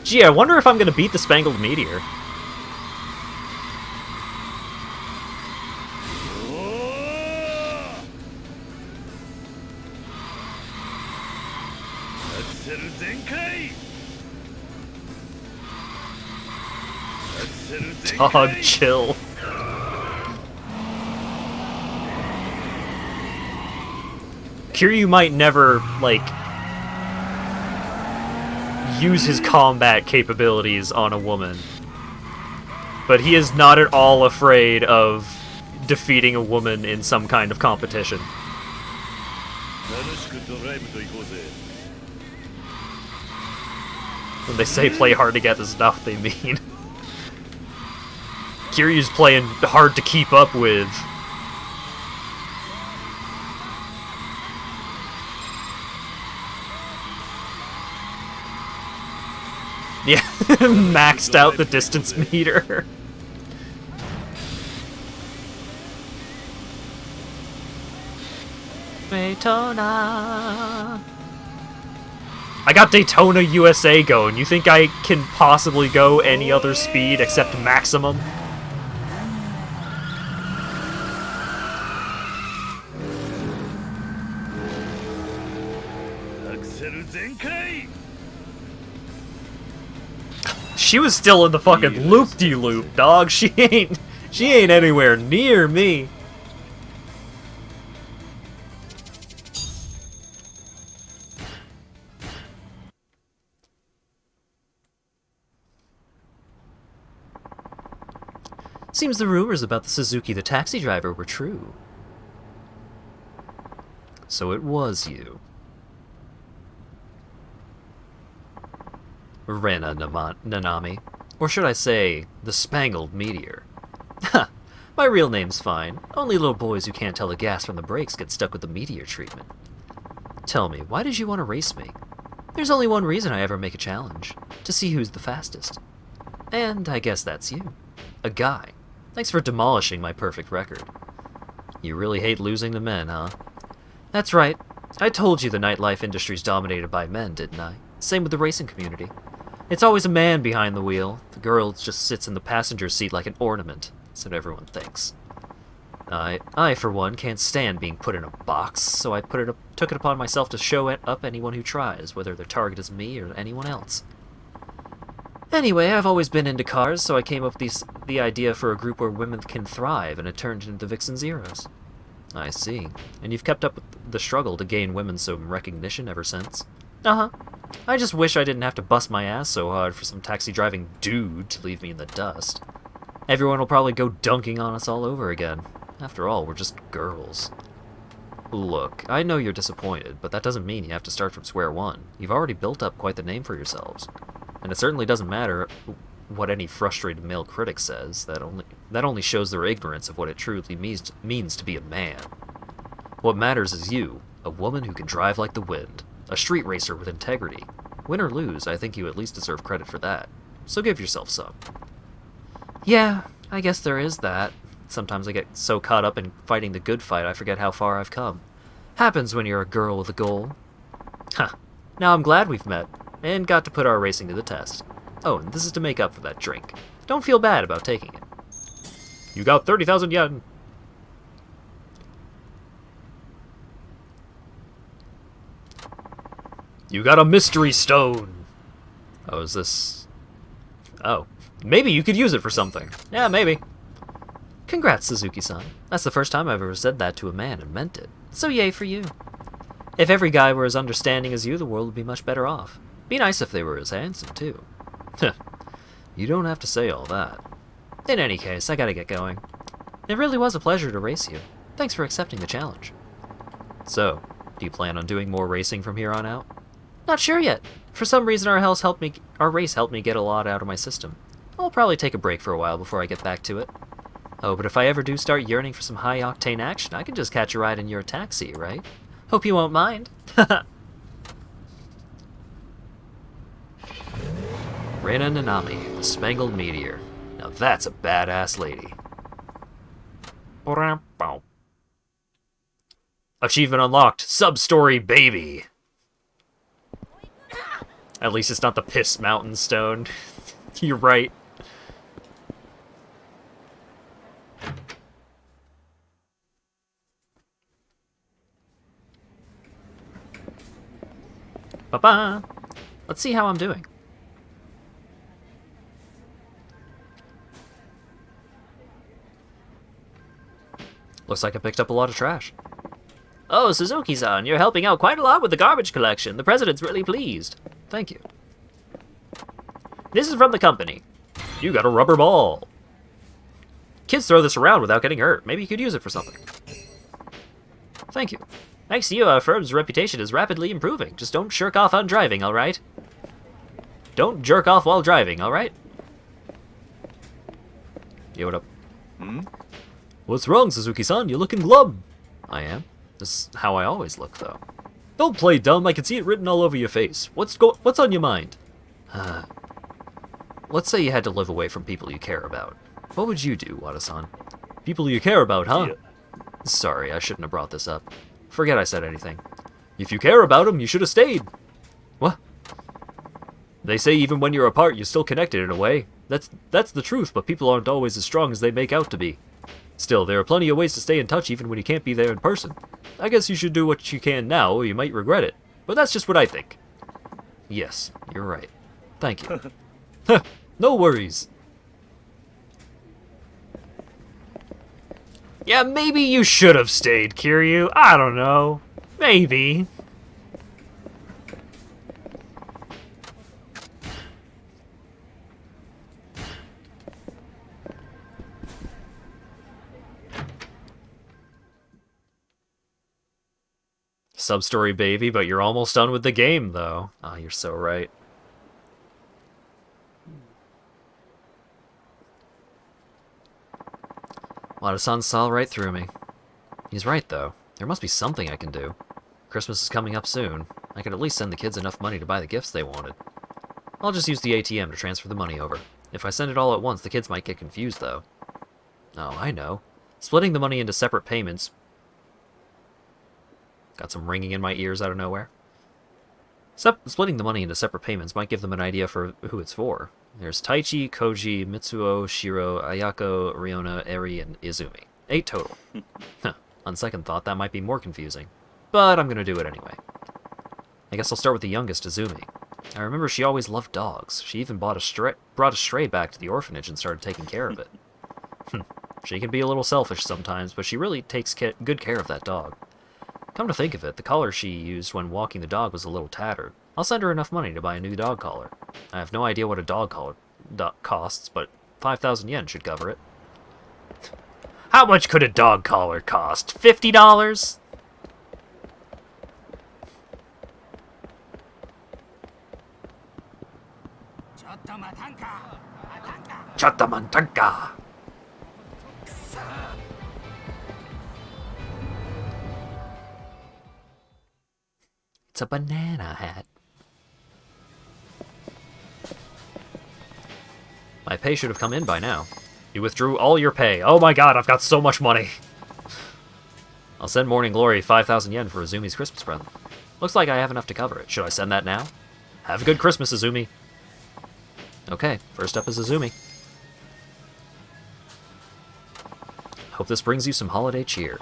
S1: Gee, I wonder if I'm gonna beat the Spangled Meteor. Dog, chill. Kiryu might never, like, use his combat capabilities on a woman, but he is not at all afraid of defeating a woman in some kind of competition. When they say play hard to get the stuff, they mean Kiryu's playing hard to keep up with. Yeah, maxed out the distance meter.
S2: Daytona!
S1: I got Daytona, USA going. You think I can possibly go any other speed except maximum? She was still in the fucking loop-de-loop, dog. She ain't anywhere near me.
S2: Seems the rumors about the Suzuki the taxi driver were true. So it was you. Rena Nanami. Or should I say, the Spangled Meteor. Ha! My real name's fine. Only little boys who can't tell the gas from the brakes get stuck with the meteor treatment. Tell me, why did you want to race me? There's only one reason I ever make a challenge. To see who's the fastest. And I guess that's you. A guy. Thanks for demolishing my perfect record. You really hate losing to men, huh? That's right. I told you the nightlife industry's dominated by men, didn't I? Same with the racing community. It's always a man behind the wheel. The girl just sits in the passenger seat like an ornament. That's what everyone thinks. I, for one, can't stand being put in a box, so I took it upon myself to show up anyone who tries, whether their target is me or anyone else. Anyway, I've always been into cars, so I came up with the idea for a group where women can thrive, and it turned into the Vixen Zeros. I see. And you've kept up with the struggle to gain women some recognition ever since? Uh-huh.
S1: I just wish I didn't have to bust my ass so hard for some taxi-driving dude to leave me in the dust. Everyone will probably go dunking on us all over again. After all, we're just girls. Look, I know you're disappointed, but that doesn't mean you have to start from square one. You've already built up quite the name for yourselves. And it certainly doesn't matter what any frustrated male critic says. That only shows their ignorance of what it truly means to be a man. What matters is you, a woman who can drive like the wind, a street racer with integrity. Win or lose, I think you at least deserve credit for that. So give yourself some. Yeah, I guess there is that. Sometimes I get so caught up in fighting the good fight I forget how far I've come. Happens when you're a girl with a goal. Huh. Now I'm glad we've met, and got to put our racing to the test. Oh, and this is to make up for that drink. Don't feel bad about taking it. You got 30,000 yen. You got a mystery stone. Oh, is this... Oh. Maybe you could use it for something. Yeah, maybe. Congrats, Suzuki-san. That's the first time I've ever said that to a man and meant it. So yay for you. If every guy were as understanding as you, the world would be much better off. Be nice if they were as handsome, too. You don't have to say all that. In any case, I gotta get going. It really was a pleasure to race you. Thanks for accepting the challenge. So, do you plan on doing more racing from here on out? Not sure yet. For some reason, our race helped me get a lot out of my system. I'll probably take a break for a while before I get back to it. Oh, but if I ever do start yearning for some high-octane action, I can just catch a ride in your taxi, right? Hope you won't mind. Reina Nanami, the Spangled Meteor. Now that's a badass lady. Achievement unlocked. Sub-story baby. At least it's not the Piss Mountain Stone. You're right. Ba-ba. Let's see how I'm doing. Looks like I picked up a lot of trash. Oh, Suzuki-san, you're helping out quite a lot with the garbage collection. The president's really pleased. Thank you. This is from the company. You got a rubber ball. Kids throw this around without getting hurt. Maybe you could use it for something. Thank you. Thanks to you, our firm's reputation is rapidly improving. Just don't shirk off on driving, alright? Don't jerk off while driving, alright? Yo, what up?
S6: What's wrong, Suzuki-san? You're looking glum.
S1: I am. This is how I always look, though.
S6: Don't play dumb. I can see it written all over your face. What's on your mind?
S1: Let's say you had to live away from people you care about. What would you do, Wada-san?
S6: People you care about, huh?
S3: Yeah.
S1: Sorry, I shouldn't have brought this up. Forget I said anything.
S6: If you care about them, you should have stayed.
S1: What?
S6: They say even when you're apart, you're still connected in a way. That's the truth, but people aren't always as strong as they make out to be. Still, there are plenty of ways to stay in touch even when you can't be there in person. I guess you should do what you can now, or you might regret it. But that's just what I think.
S1: Yes, you're right. Thank you.
S6: No worries.
S1: Yeah, maybe you should have stayed, Kiryu. I don't know. Maybe. Sub-story baby, but you're almost done with the game, though. Ah, you're so right. Wada-san saw right through me. He's right, though. There must be something I can do. Christmas is coming up soon. I could at least send the kids enough money to buy the gifts they wanted. I'll just use the ATM to transfer the money over. If I send it all at once, the kids might get confused, though. Oh, I know. Splitting the money into separate payments... Got some ringing in my ears out of nowhere. Splitting the money into separate payments might give them an idea for who it's for. There's Taichi, Koji, Mitsuo, Shiro, Ayako, Riona, Eri, and Izumi. 8 total. On second thought, that might be more confusing. But I'm gonna do it anyway. I guess I'll start with the youngest, Izumi. I remember she always loved dogs. She even brought a stray back to the orphanage and started taking care of it. She can be a little selfish sometimes, but she really takes good care of that dog. Come to think of it, the collar she used when walking the dog was a little tattered. I'll send her enough money to buy a new dog collar. I have no idea what a dog collar costs, but 5,000 yen should cover it. How much could a dog collar cost? $50? Chatamantanka. It's a banana hat. My pay should have come in by now. You withdrew all your pay. Oh my god, I've got so much money. I'll send Morning Glory 5,000 yen for Izumi's Christmas present. Looks like I have enough to cover it. Should I send that now? Have a good Christmas, Izumi. Okay, first up is Izumi. Hope this brings you some holiday cheer.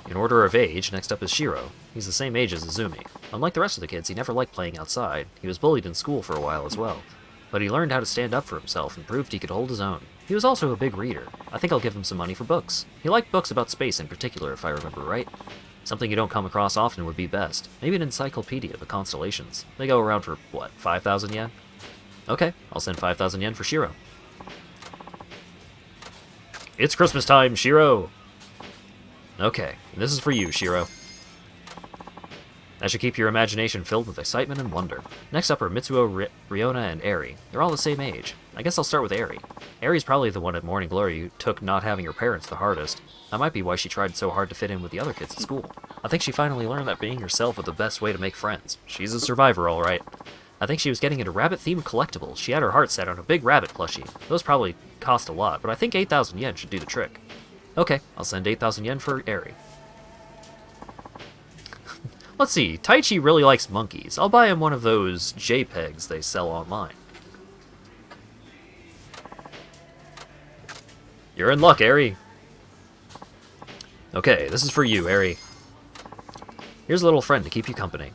S1: In order of age, next up is Shiro. He's the same age as Izumi. Unlike the rest of the kids, he never liked playing outside. He was bullied in school for a while as well. But he learned how to stand up for himself and proved he could hold his own. He was also a big reader. I think I'll give him some money for books. He liked books about space in particular, if I remember right. Something you don't come across often would be best. Maybe an encyclopedia of the constellations. They go around for, what, 5,000 yen? Okay, I'll send 5,000 yen for Shiro. It's Christmas time, Shiro! Okay, this is for you, Shiro. That should keep your imagination filled with excitement and wonder. Next up are Mitsuo, Riona, and Eri. They're all the same age. I guess I'll start with Eri. Eri's probably the one at Morning Glory who took not having her parents the hardest. That might be why she tried so hard to fit in with the other kids at school. I think she finally learned that being herself was the best way to make friends. She's a survivor, alright. I think she was getting into rabbit-themed collectibles. She had her heart set on a big rabbit plushie. Those probably cost a lot, but I think 8,000 yen should do the trick. Okay, I'll send 8,000 yen for Eri. Let's see, Taichi really likes monkeys. I'll buy him one of those JPEGs they sell online. You're in luck, Eri. Okay, this is for you, Eri. Here's a little friend to keep you company.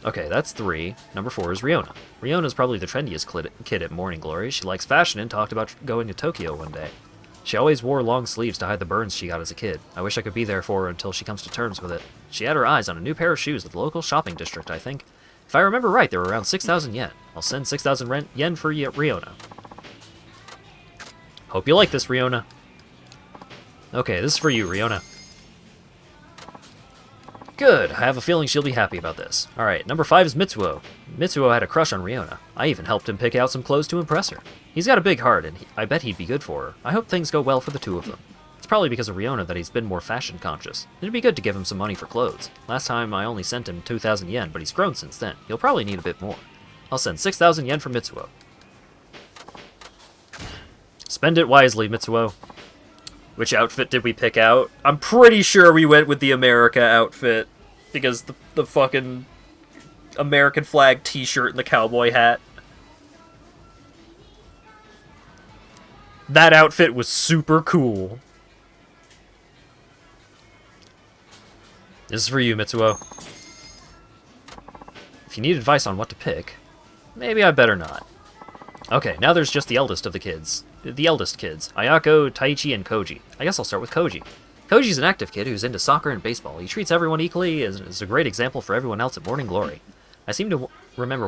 S1: Okay, that's 3. Number 4 is Riona. Riona's probably the trendiest kid at Morning Glory. She likes fashion and talked about going to Tokyo one day. She always wore long sleeves to hide the burns she got as a kid. I wish I could be there for her until she comes to terms with it. She had her eyes on a new pair of shoes at the local shopping district, I think. If I remember right, they were around 6,000 yen. I'll send 6,000 yen for Riona. Hope you like this, Riona. Okay, this is for you, Riona. Good, I have a feeling she'll be happy about this. Alright, number 5 is Mitsuo. Mitsuo had a crush on Riona. I even helped him pick out some clothes to impress her. He's got a big heart, and I bet he'd be good for her. I hope things go well for the two of them. It's probably because of Riona that he's been more fashion conscious. It'd be good to give him some money for clothes. Last time I only sent him 2,000 yen, but he's grown since then. He'll probably need a bit more. I'll send 6,000 yen for Mitsuo. Spend it wisely, Mitsuo. Which outfit did we pick out? I'm pretty sure we went with the America outfit. Because the fucking American flag t-shirt and the cowboy hat. That outfit was super cool. This is for you, Mitsuo. If you need advice on what to pick, maybe I better not. Okay, now there's just the eldest of the kids. The eldest kids. Ayako, Taichi, and Koji. I guess I'll start with Koji. Koji's an active kid who's into soccer and baseball. He treats everyone equally and is a great example for everyone else at Morning Glory. I seem to remember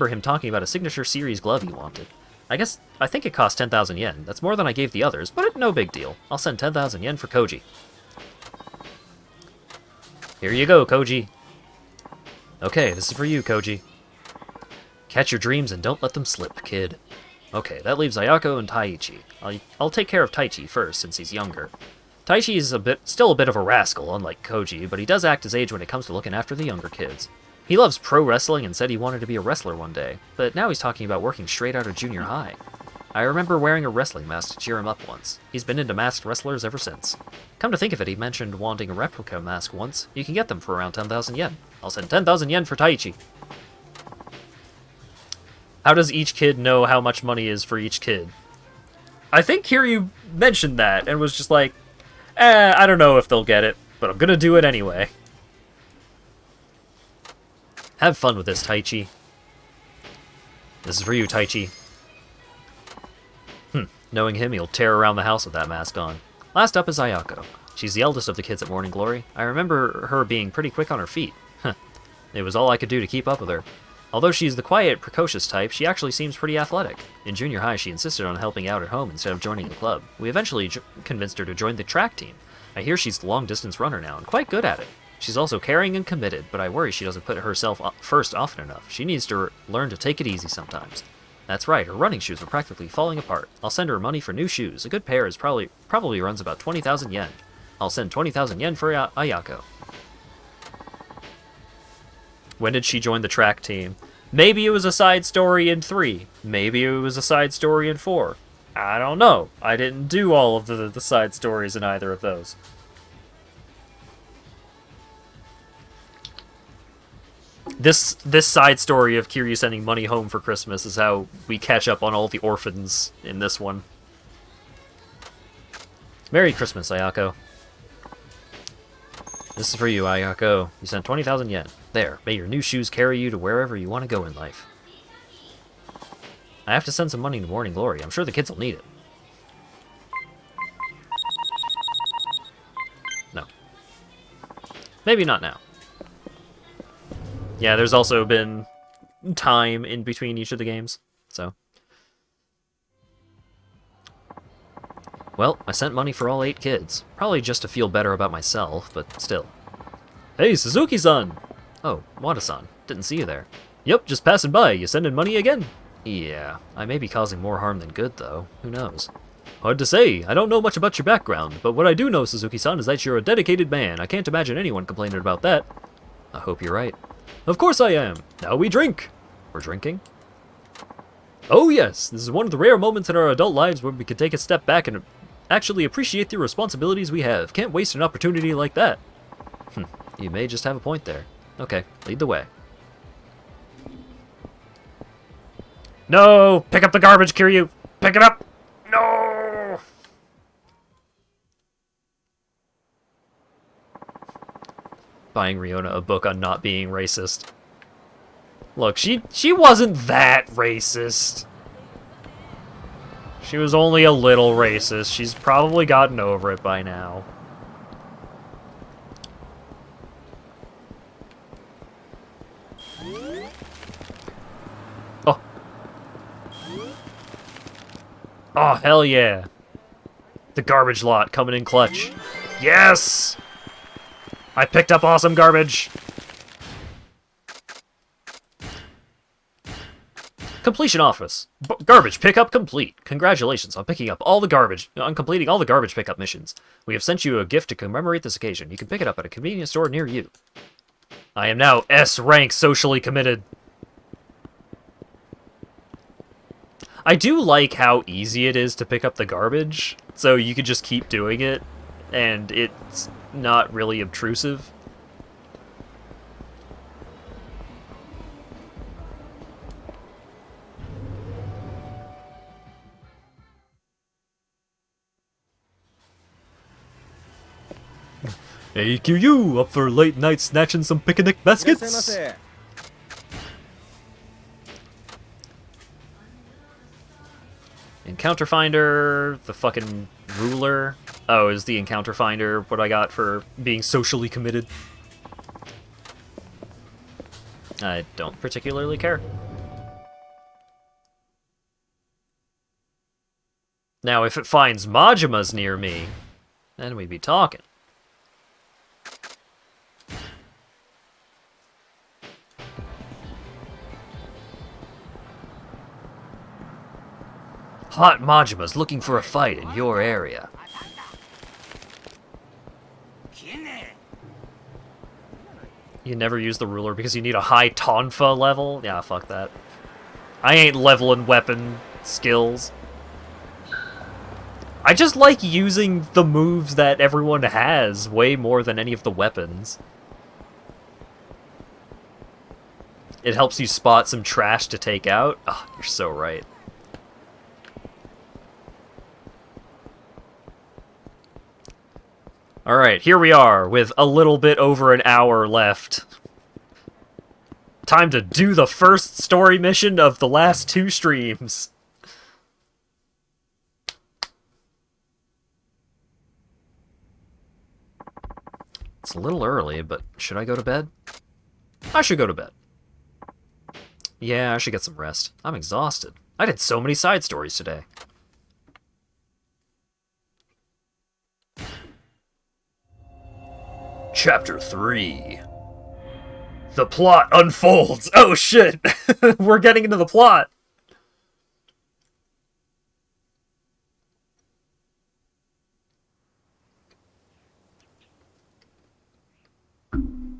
S1: him talking about a signature series glove he wanted. I think it cost 10,000 yen. That's more than I gave the others, but no big deal. I'll send 10,000 yen for Koji. Here you go, Koji. Okay, this is for you, Koji. Catch your dreams and don't let them slip, kid. Okay, that leaves Ayako and Taichi. I'll take care of Taichi first, since he's younger. Taichi is still a bit of a rascal, unlike Koji, but he does act his age when it comes to looking after the younger kids. He loves pro wrestling and said he wanted to be a wrestler one day, but now he's talking about working straight out of junior high. I remember wearing a wrestling mask to cheer him up once. He's been into masked wrestlers ever since. Come to think of it, he mentioned wanting a replica mask once. You can get them for around 10,000 yen. I'll send 10,000 yen for Taichi. How does each kid know how much money is for each kid? I think Kiryu mentioned that and was just like, I don't know if they'll get it, but I'm gonna do it anyway. Have fun with this, Taichi. This is for you, Taichi. Knowing him, he'll tear around the house with that mask on. Last up is Ayako. She's the eldest of the kids at Morning Glory. I remember her being pretty quick on her feet. It was all I could do to keep up with her. Although she's the quiet, precocious type, she actually seems pretty athletic. In junior high, she insisted on helping out at home instead of joining the club. We eventually convinced her to join the track team. I hear she's a long-distance runner now, and quite good at it. She's also caring and committed, but I worry she doesn't put herself first often enough. She needs to learn to take it easy sometimes. That's right, her running shoes are practically falling apart. I'll send her money for new shoes. A good pair is probably runs about 20,000 yen. I'll send 20,000 yen for Ayako. When did she join the track team? Maybe it was a side story in 3. Maybe it was a side story in 4. I don't know. I didn't do all of the side stories in either of those. This side story of Kiryu sending money home for Christmas is how we catch up on all the orphans in this one. Merry Christmas, Ayako. This is for you, Ayako. You sent 20,000 yen. There, may your new shoes carry you to wherever you want to go in life. I have to send some money to Morning Glory. I'm sure the kids will need it. No. Maybe not now. Yeah, there's also been time in between each of the games, so. Well, I sent money for all 8 kids. Probably just to feel better about myself, but still.
S6: Hey, Suzuki-san!
S1: Oh, Wada-san. Didn't see you there.
S6: Yep, just passing by. You sending money again?
S1: Yeah, I may be causing more harm than good, though. Who knows?
S6: Hard to say. I don't know much about your background, but what I do know, Suzuki-san, is that you're a dedicated man. I can't imagine anyone complaining about that.
S1: I hope you're right.
S6: Of course I am. Now we drink.
S1: We're drinking?
S6: Oh yes, this is one of the rare moments in our adult lives where we can take a step back and actually appreciate the responsibilities we have. Can't waste an opportunity like that.
S1: You may just have a point there. Okay, lead the way.
S6: No! Pick up the garbage, Kiryu! Pick it up! No!
S1: Buying Riona a book on not being racist.
S6: Look, she wasn't that racist. She was only a little racist. She's probably gotten over it by now. Oh. Oh, hell yeah. The garbage lot coming in clutch. Yes! I picked up awesome garbage. Completion office. Garbage pickup complete. Congratulations on picking up all the garbage, on completing all the garbage pickup missions. We have sent you a gift to commemorate this occasion. You can pick it up at a convenience store near you. I am now S-rank socially committed. I do like how easy it is to pick up the garbage, so you could just keep doing it, and it's not really obtrusive. Hey, Kiryu, up for late night snatching some picnic baskets? Encounter finder, the fucking ruler. Oh, is the encounter finder what I got for being socially committed? I don't particularly care. Now, if it finds Majima's near me, then we'd be talking. Hot Majima's looking for a fight in your area. You never use the ruler because you need a high Tonfa level? Yeah, fuck that. I ain't leveling weapon skills. I just like using the moves that everyone has way more than any of the weapons. It helps you spot some trash to take out. Oh, you're so right. Alright, here we are, with a little bit over an hour left. Time to do the first story mission of the last 2 streams. It's a little early, but should I go to bed?
S1: I should go to bed. Yeah, I should get some rest. I'm exhausted. I did so many side stories today. Chapter 3. The plot unfolds. Oh shit! We're getting into the plot.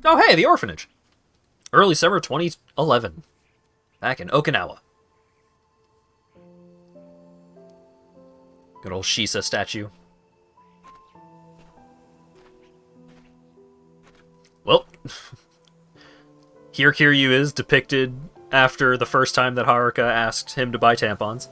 S1: Oh hey, the orphanage. Early summer 2011. Back in Okinawa. Good old Shisa statue. Well, here Kiryu is depicted after the first time that Haruka asked him to buy tampons.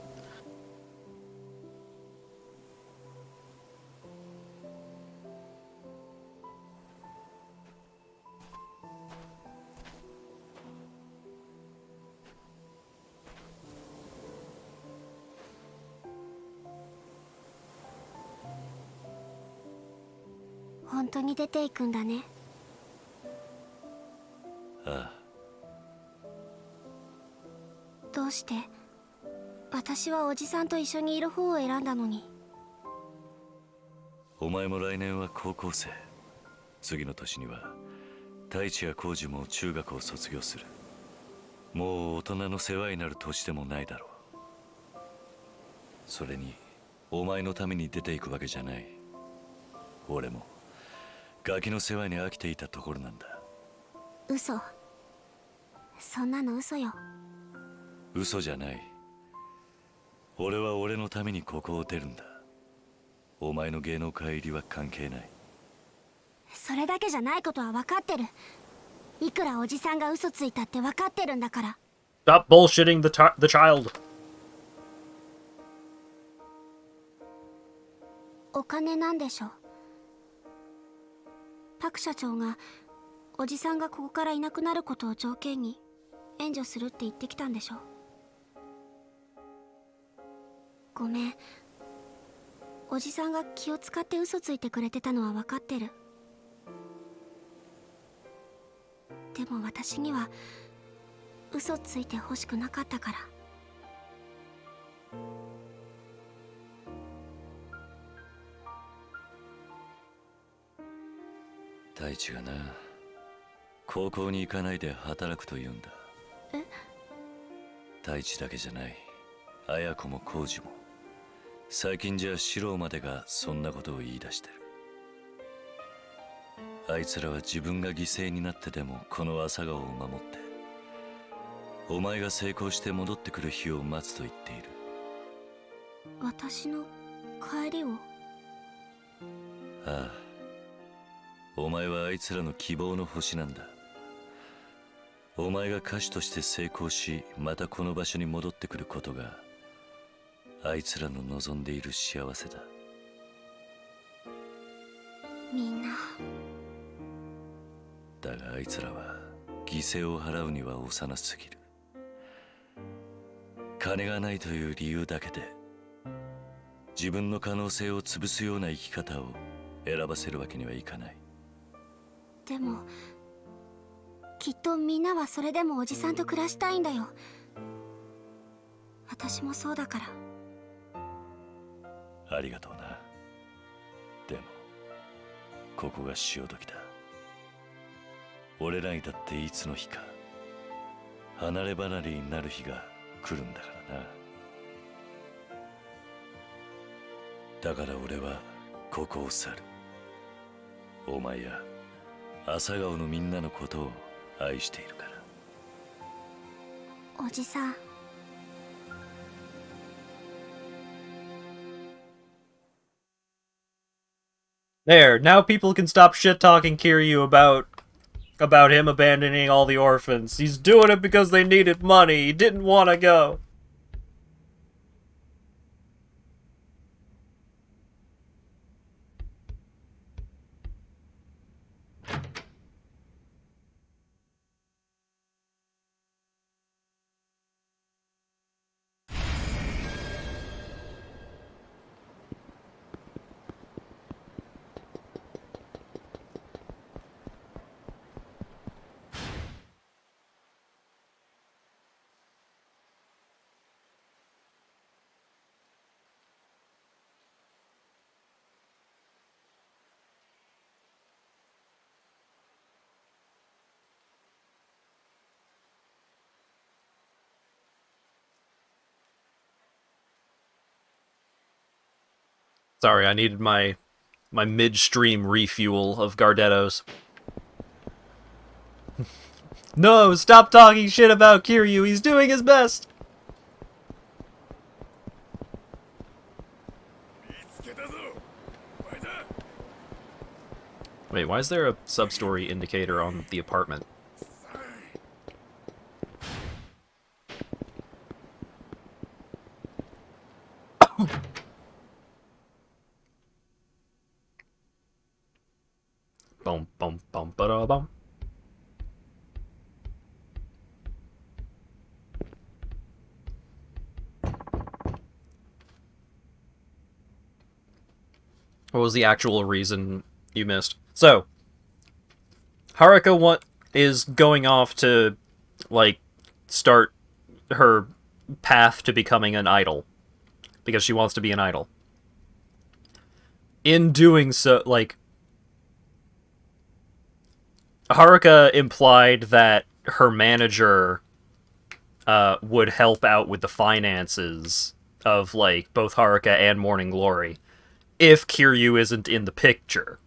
S3: Ah.
S8: どうして私はおじさんと一緒にいる方を選んだのに。
S3: お前も来年は高校生。次の年には太一や浩二も中学を卒業する。もう大人の世話になる年でもないだろう。それにお前のために出ていくわけじゃない。俺もガキの世話に飽きていたところなんだ。
S8: 嘘。そんなの嘘よ。
S3: 嘘じゃない。俺は俺のためにここを出るんだ。お前の芸能界入りは関係ない。
S8: それだけじゃないことは分かってる。いくらおじさんが嘘ついたって分かってるんだから。
S1: Stop bullshitting the child.
S8: お金なんでしょ。パク社長がおじさんがここからいなくなることを条件に援助するって言ってきたんでしょ。ごめん。おじさんが気を使って嘘ついてくれてたのは分かってる。でも私には嘘ついてほしくなかったから。
S3: 太一がな、高校に行かないで働くと言うんだ。
S8: え？
S3: 太一だけじゃない。綾子も浩二も。最近じゃ四郎までがそんなことを言い出してる。あいつらは自分が犠牲になってでもこの朝顔を守って、お前が成功して戻ってくる日を待つと言っている。
S8: 私の帰りを？
S3: ああ、お前はあいつらの希望の星なんだ。お前が歌手として成功し、またこの場所に戻ってくることがあいつらの望んでいる幸せだ。
S8: みんな。
S3: だがあいつらは犠牲を払うには幼すぎる。金がないという理由だけで自分の可能性を潰すような生き方を選ばせるわけにはいかない。
S8: でもきっとみんなはそれでもおじさんと暮らしたいんだよ。私もそうだから。
S3: ありがとうな。でもここが潮時だ。俺らにだっていつの日か離れ離れになる日が来るんだからな。だから俺はここを去る。お前や朝顔のみんなのことを愛しているから。
S8: おじさん。
S1: There, now people can stop shit-talking Kiryu about him abandoning all the orphans. He's doing it because they needed money. He didn't want to go. Sorry, I needed my midstream refuel of Gardettos. No, stop talking shit about Kiryu. He's doing his best. Wait, why is there a sub-story indicator on the apartment? Boom, boom, boom, ba bum. What was the actual reason you missed? So, Haruka is going off to, like, start her path to becoming an idol. Because she wants to be an idol. In doing so, like, Haruka implied that her manager would help out with the finances of, like, both Haruka and Morning Glory if Kiryu isn't in the picture.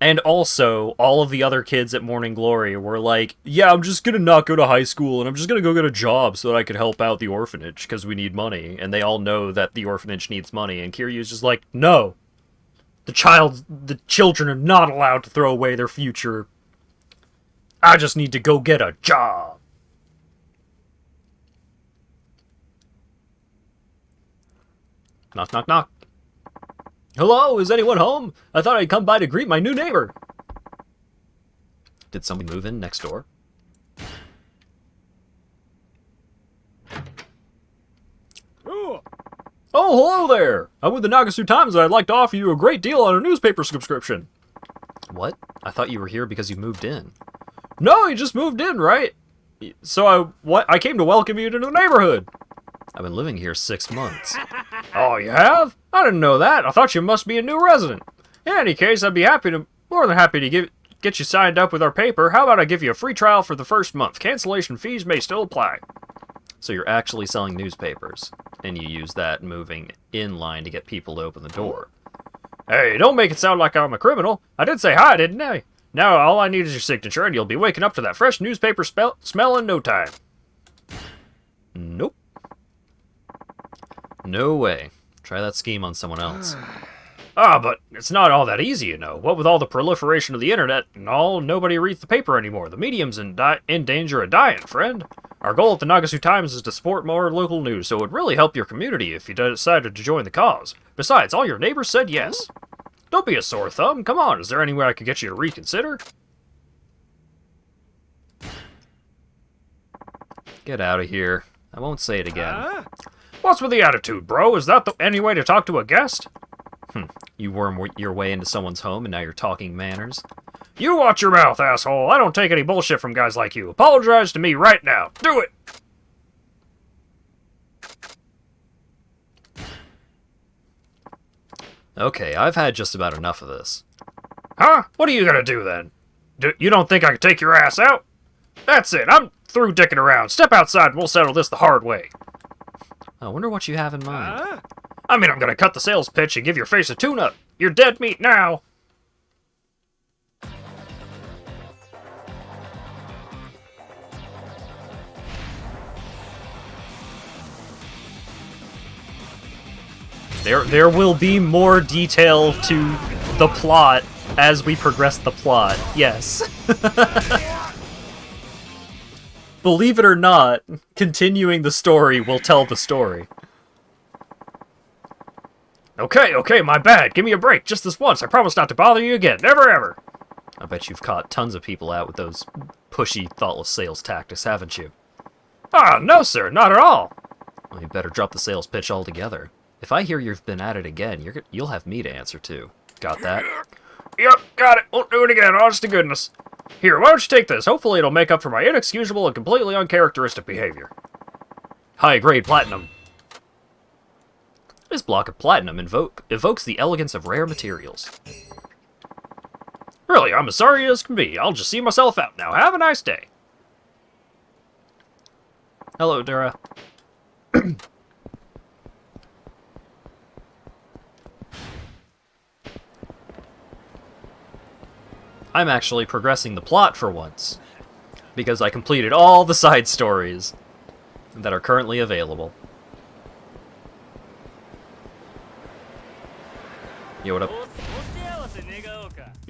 S1: And also, all of the other kids at Morning Glory were like, yeah, I'm just gonna not go to high school, and I'm just gonna go get a job so that I can help out the orphanage, because we need money. And they all know that the orphanage needs money, and Kiryu's just like, no. The children are not allowed to throw away their future. I just need to go get a job. Knock, knock, knock. Hello, is anyone home? I thought I'd come by to greet my new neighbor. Did somebody move in next door? Oh, hello there! I'm with the Nagasu Times and I'd like to offer you a great deal on a newspaper subscription. What? I thought you were here because you moved in. No, you just moved in, right? So I came to welcome you to the neighborhood. I've been living here 6 months. Oh, you have? I didn't know that. I thought you must be a new resident. In any case, I'd be more than happy to get you signed up with our paper. How about I give you a free trial for the first month? Cancellation fees may still apply. So you're actually selling newspapers, and you use that moving in line to get people to open the door. Hey, don't make it sound like I'm a criminal. I did say hi, didn't I? Now all I need is your signature, and you'll be waking up to that fresh newspaper smell in no time. Nope. No way. Try that scheme on someone else. But it's not all that easy, you know. What with all the proliferation of the internet and all, nobody reads the paper anymore. The medium's in danger of dying, friend. Our goal at the Nagasu Times is to support more local news, so it would really help your community if you decided to join the cause. Besides, all your neighbors said yes. Don't be a sore thumb. Come on, is there any way I could get you to reconsider? Get out of here. I won't say it again. What's with the attitude, bro? Is that any way to talk to a guest? You worm your way into someone's home and now you're talking manners? You watch your mouth, asshole. I don't take any bullshit from guys like you. Apologize to me right now. Do it! Okay, I've had just about enough of this. Huh? What are you gonna do then? You don't think I could take your ass out? That's it. I'm through dicking around. Step outside and we'll settle this the hard way. I wonder what you have in mind. I mean, I'm gonna cut the sales pitch and give your face a tune-up. You're dead meat now. There will be more detail to the plot as we progress the plot. Yes. Believe it or not, continuing the story will tell the story. Okay, my bad. Give me a break. Just this once. I promise not to bother you again. Never ever. I bet you've caught tons of people out with those pushy, thoughtless sales tactics, haven't you? No, sir. Not at all. Well, you better drop the sales pitch altogether. If I hear you've been at it again, you'll have me to answer to. Got that? Yep, got it. Won't do it again, honest to goodness. Here, why don't you take this? Hopefully it'll make up for my inexcusable and completely uncharacteristic behavior. High-grade platinum. This block of platinum evokes the elegance of rare materials. Really, I'm as sorry as can be. I'll just see myself out now. Have a nice day. Hello, Dura. I'm actually progressing the plot for once, because I completed all the side stories that are currently available. Yo, what up?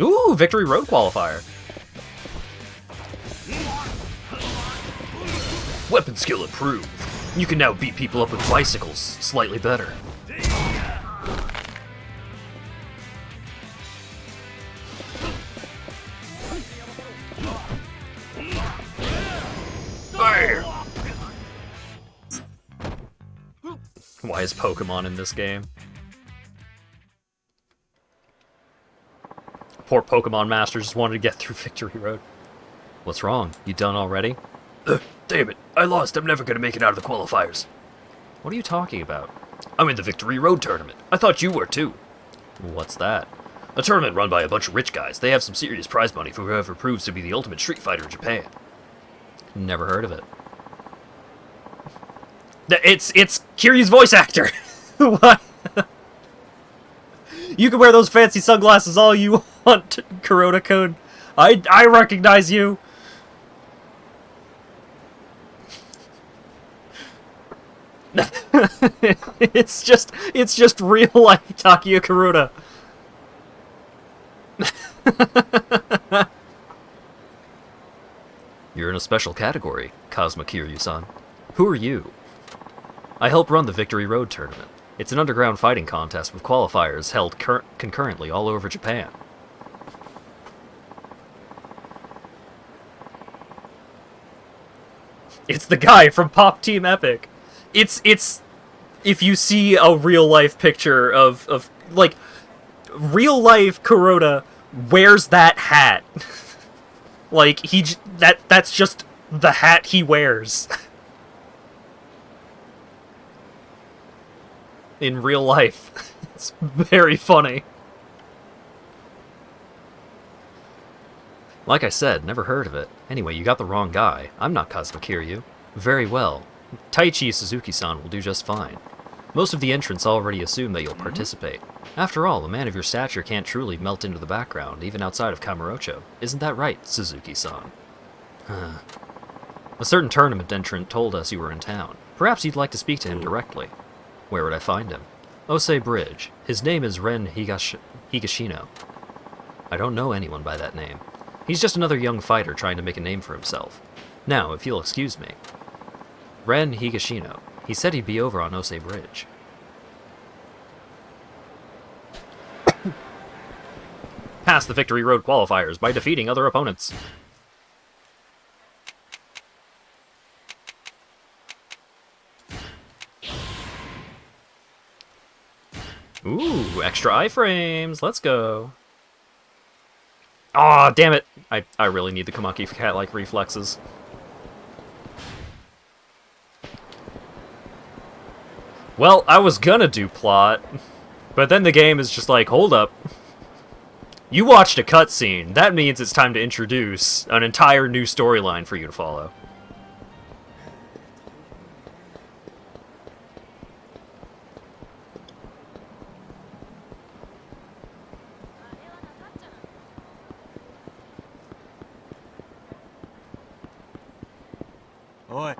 S1: Ooh, Victory Road qualifier. Weapon skill improved. You can now beat people up with bicycles slightly better. Bam! Why is Pokemon in this game? Poor Pokemon Master just wanted to get through Victory Road. What's wrong? You done already? Damn it, I lost. I'm never gonna make it out of the qualifiers. What are you talking about? I'm in the Victory Road tournament. I thought you were too. What's that? A tournament run by a bunch of rich guys. They have some serious prize money for whoever proves to be the ultimate Street Fighter in Japan. Never heard of it. It's Kiryu's voice actor! What? You can wear those fancy sunglasses all you want, Kuroda-kun. I recognize you! it's just real life Takuya Kuroda. You're in a special category, Kazuma Kiryu-san. Who are you? I help run the Victory Road tournament. It's an underground fighting contest with qualifiers held concurrently all over Japan. It's the guy from Pop Team Epic. It's if you see a real life picture of like real life Kuroda wears that hat. Like that's just the hat he wears. In real life. It's very funny. Like I said, never heard of it. Anyway, you got the wrong guy. I'm not Kazuma Kiryu. Very well. Taichi Suzuki-san will do just fine. Most of the entrants already assume that you'll participate. After all, a man of your stature can't truly melt into the background, even outside of Kamurocho. Isn't that right, Suzuki-san? A certain tournament entrant told us you were in town. Perhaps you'd like to speak to him directly. Where would I find him? Osei Bridge. His name is Ren Higashino. I don't know anyone by that name. He's just another young fighter trying to make a name for himself. Now, if you'll excuse me. Ren Higashino. He said he'd be over on Osei Bridge. Pass the Victory Road qualifiers by defeating other opponents. Ooh, extra iframes. Let's go. Aw, damn it. I really need the Kamaki cat-like reflexes. Well, I was gonna do plot, but then the game is just like, hold up. You watched a cutscene. That means it's time to introduce an entire new storyline for you to follow.
S4: Oi.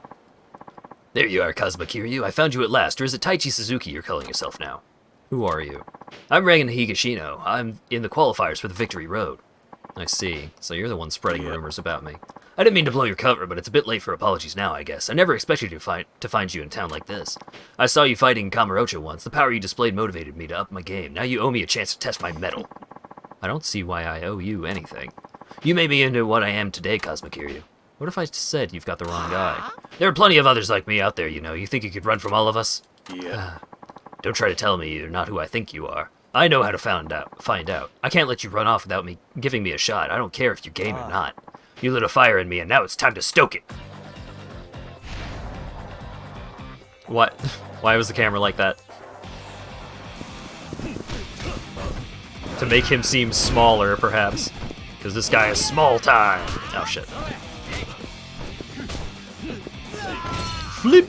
S1: There you are, Kazuma Kiryu. I found you at last. Or is it Taichi Suzuki you're calling yourself now? Who are you? I'm Ren Higashino. I'm in the qualifiers for the Victory Road. I see. So you're the one spreading rumors about me. I didn't mean to blow your cover, but it's a bit late for apologies now, I guess. I never expected to find you in town like this. I saw you fighting Kamurocho once. The power you displayed motivated me to up my game. Now you owe me a chance to test my mettle. I don't see why I owe you anything. You made me into what I am today, Kazuma Kiryu. What if I said you've got the wrong guy? There are plenty of others like me out there, you know. You think you could run from all of us?
S3: Yeah.
S1: Don't try to tell me you're not who I think you are. I know how to find out. I can't let you run off without me giving me a shot. I don't care if you're game or not. You lit a fire in me, and now it's time to stoke it. What? Why was the camera like that? To make him seem smaller, perhaps. Because this guy is small time. Oh, shit. Flip!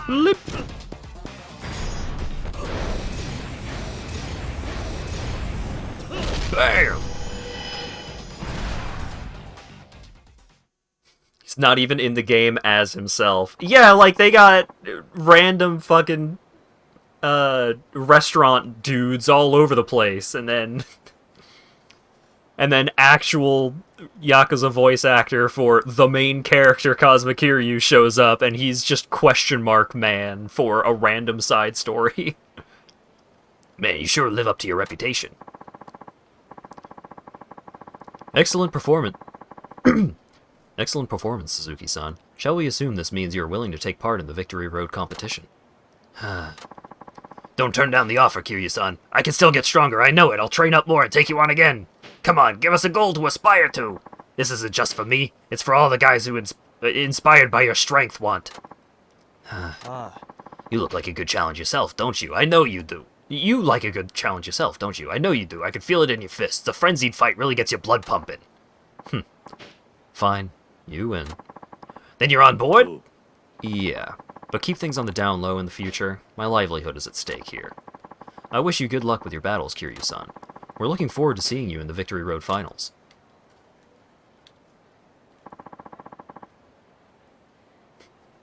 S1: Flip. Bam. He's not even in the game as himself. Yeah, like they got random fucking restaurant dudes all over the place, and then actual Yakuza voice actor for the main character Kazuma Kiryu shows up, and he's just question mark man for a random side story. Man, you sure live up to your reputation. Excellent performance. Excellent performance, Suzuki-san. Shall we assume this means you're willing to take part in the Victory Road competition? Don't turn down the offer, Kiryu-san. I can still get stronger, I know it. I'll train up more and take you on again. Come on, give us a goal to aspire to. This isn't just for me. It's for all the guys who inspired by your strength want. You look like a good challenge yourself, don't you? I know you do. You like a good challenge yourself, don't you? I know you do. I can feel it in your fists. A frenzied fight really gets your blood pumping. Fine. You win. Then you're on board? Yeah. But keep things on the down low in the future. My livelihood is at stake here. I wish you good luck with your battles, Kiryu-san. We're looking forward to seeing you in the Victory Road finals.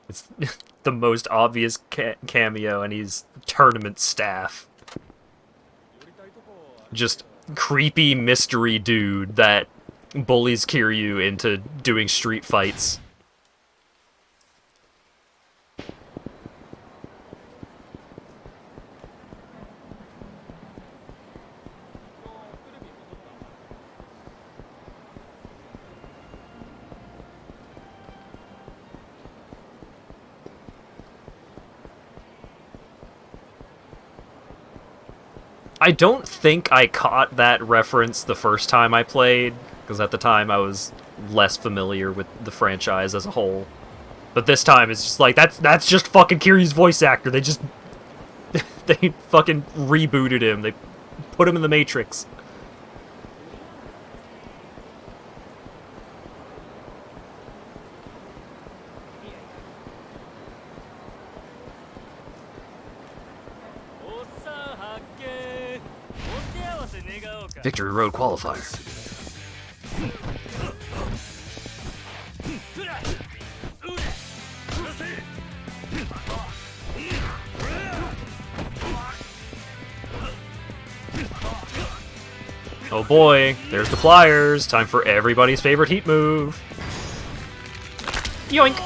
S1: It's the most obvious cameo, and he's tournament staff. Just creepy mystery dude that bullies Kiryu into doing street fights. I don't think I caught that reference the first time I played, because at the time I was less familiar with the franchise as a whole. But this time it's just like, that's just fucking Kiryu's voice actor. They just they fucking rebooted him. They put him in the Matrix. Victory Road qualifier. Oh boy, there's the pliers. Time for everybody's favorite heat move. Yoink!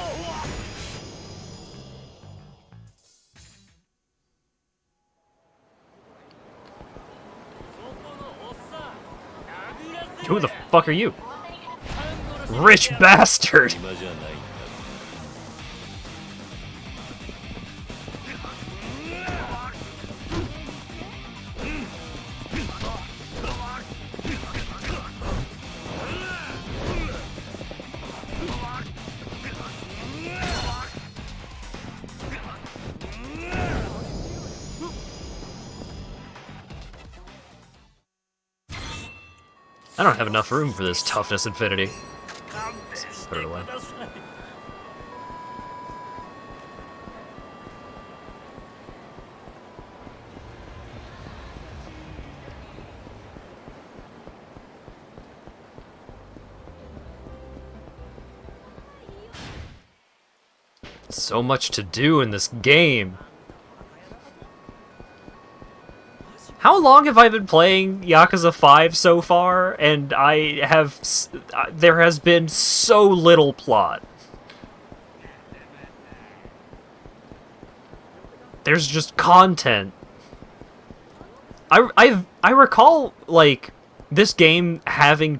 S1: Who the fuck are you? Rich bastard! I don't have enough room for this toughness infinity. Let's put it away. So much to do in this game. How long have I been playing Yakuza 5 so far? And I have... there has been so little plot. There's just content. I recall, like, this game having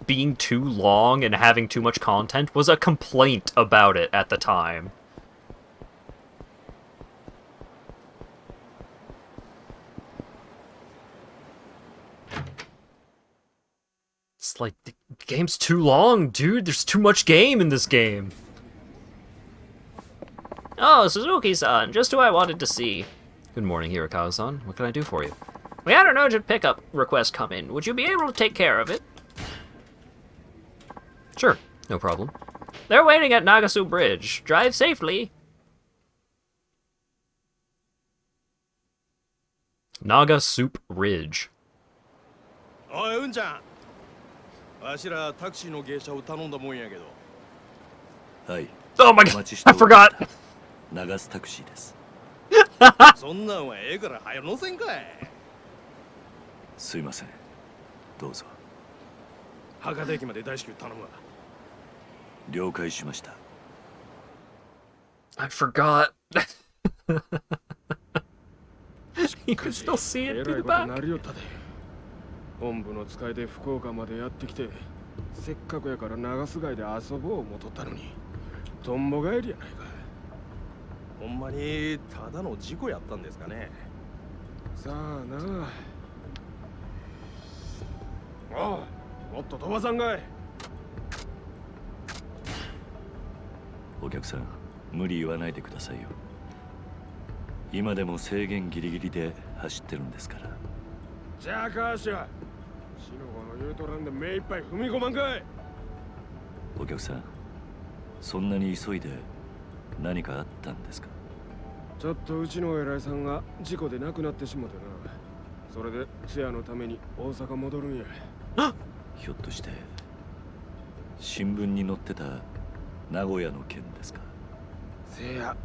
S1: being too long and having too much content was a complaint about it at the time. It's like, the game's too long, dude. There's too much game in this game.
S2: Oh, Suzuki-san, just who I wanted to see.
S1: Good morning, Hirakawa-san. What can I do for you?
S2: We had an urgent pickup request come in. Would you be able to take care of it?
S1: Sure, no problem.
S2: They're waiting at Nagasu Bridge. Drive safely.
S1: Naga Soup Ridge.
S9: おい、うんちゃん。わしらタクシーの芸者を頼んだもんやけど。
S3: はい。
S1: Oh my
S3: お
S1: god,
S3: 待ちして
S1: I
S3: おりまし
S1: forgot.
S3: た。流すタクシーです。
S9: そんなんはええから早乗せんかい。
S3: すいません。どうぞ。
S9: 博多駅まで大至急頼むわ。
S3: 了解しました。
S1: I forgot. You can still see it through the back.
S9: なりよったで。本部の使いで福岡までやってきて、せっかくやから長洲街で遊ぼう思とったのに、とんぼ帰りやないか。ほんまにただの事故やったんですかね。さあなあ。おう、もっと飛ばさんかい。
S3: お客さん、無理言わないでくださいよ。今でも制限ギリギリで走ってるんですから。
S9: じゃあかしゃ。シノゴの言うとらんで目いっぱい踏み込まんかい。
S3: お客さん、そんなに急いで何かあったんですか？
S9: ちょっとうちの偉いさんが事故で亡くなってしもてな。それで通夜のために大阪戻るんや。
S3: ひょっとして新聞に載ってた名古屋の件ですか？
S9: せや。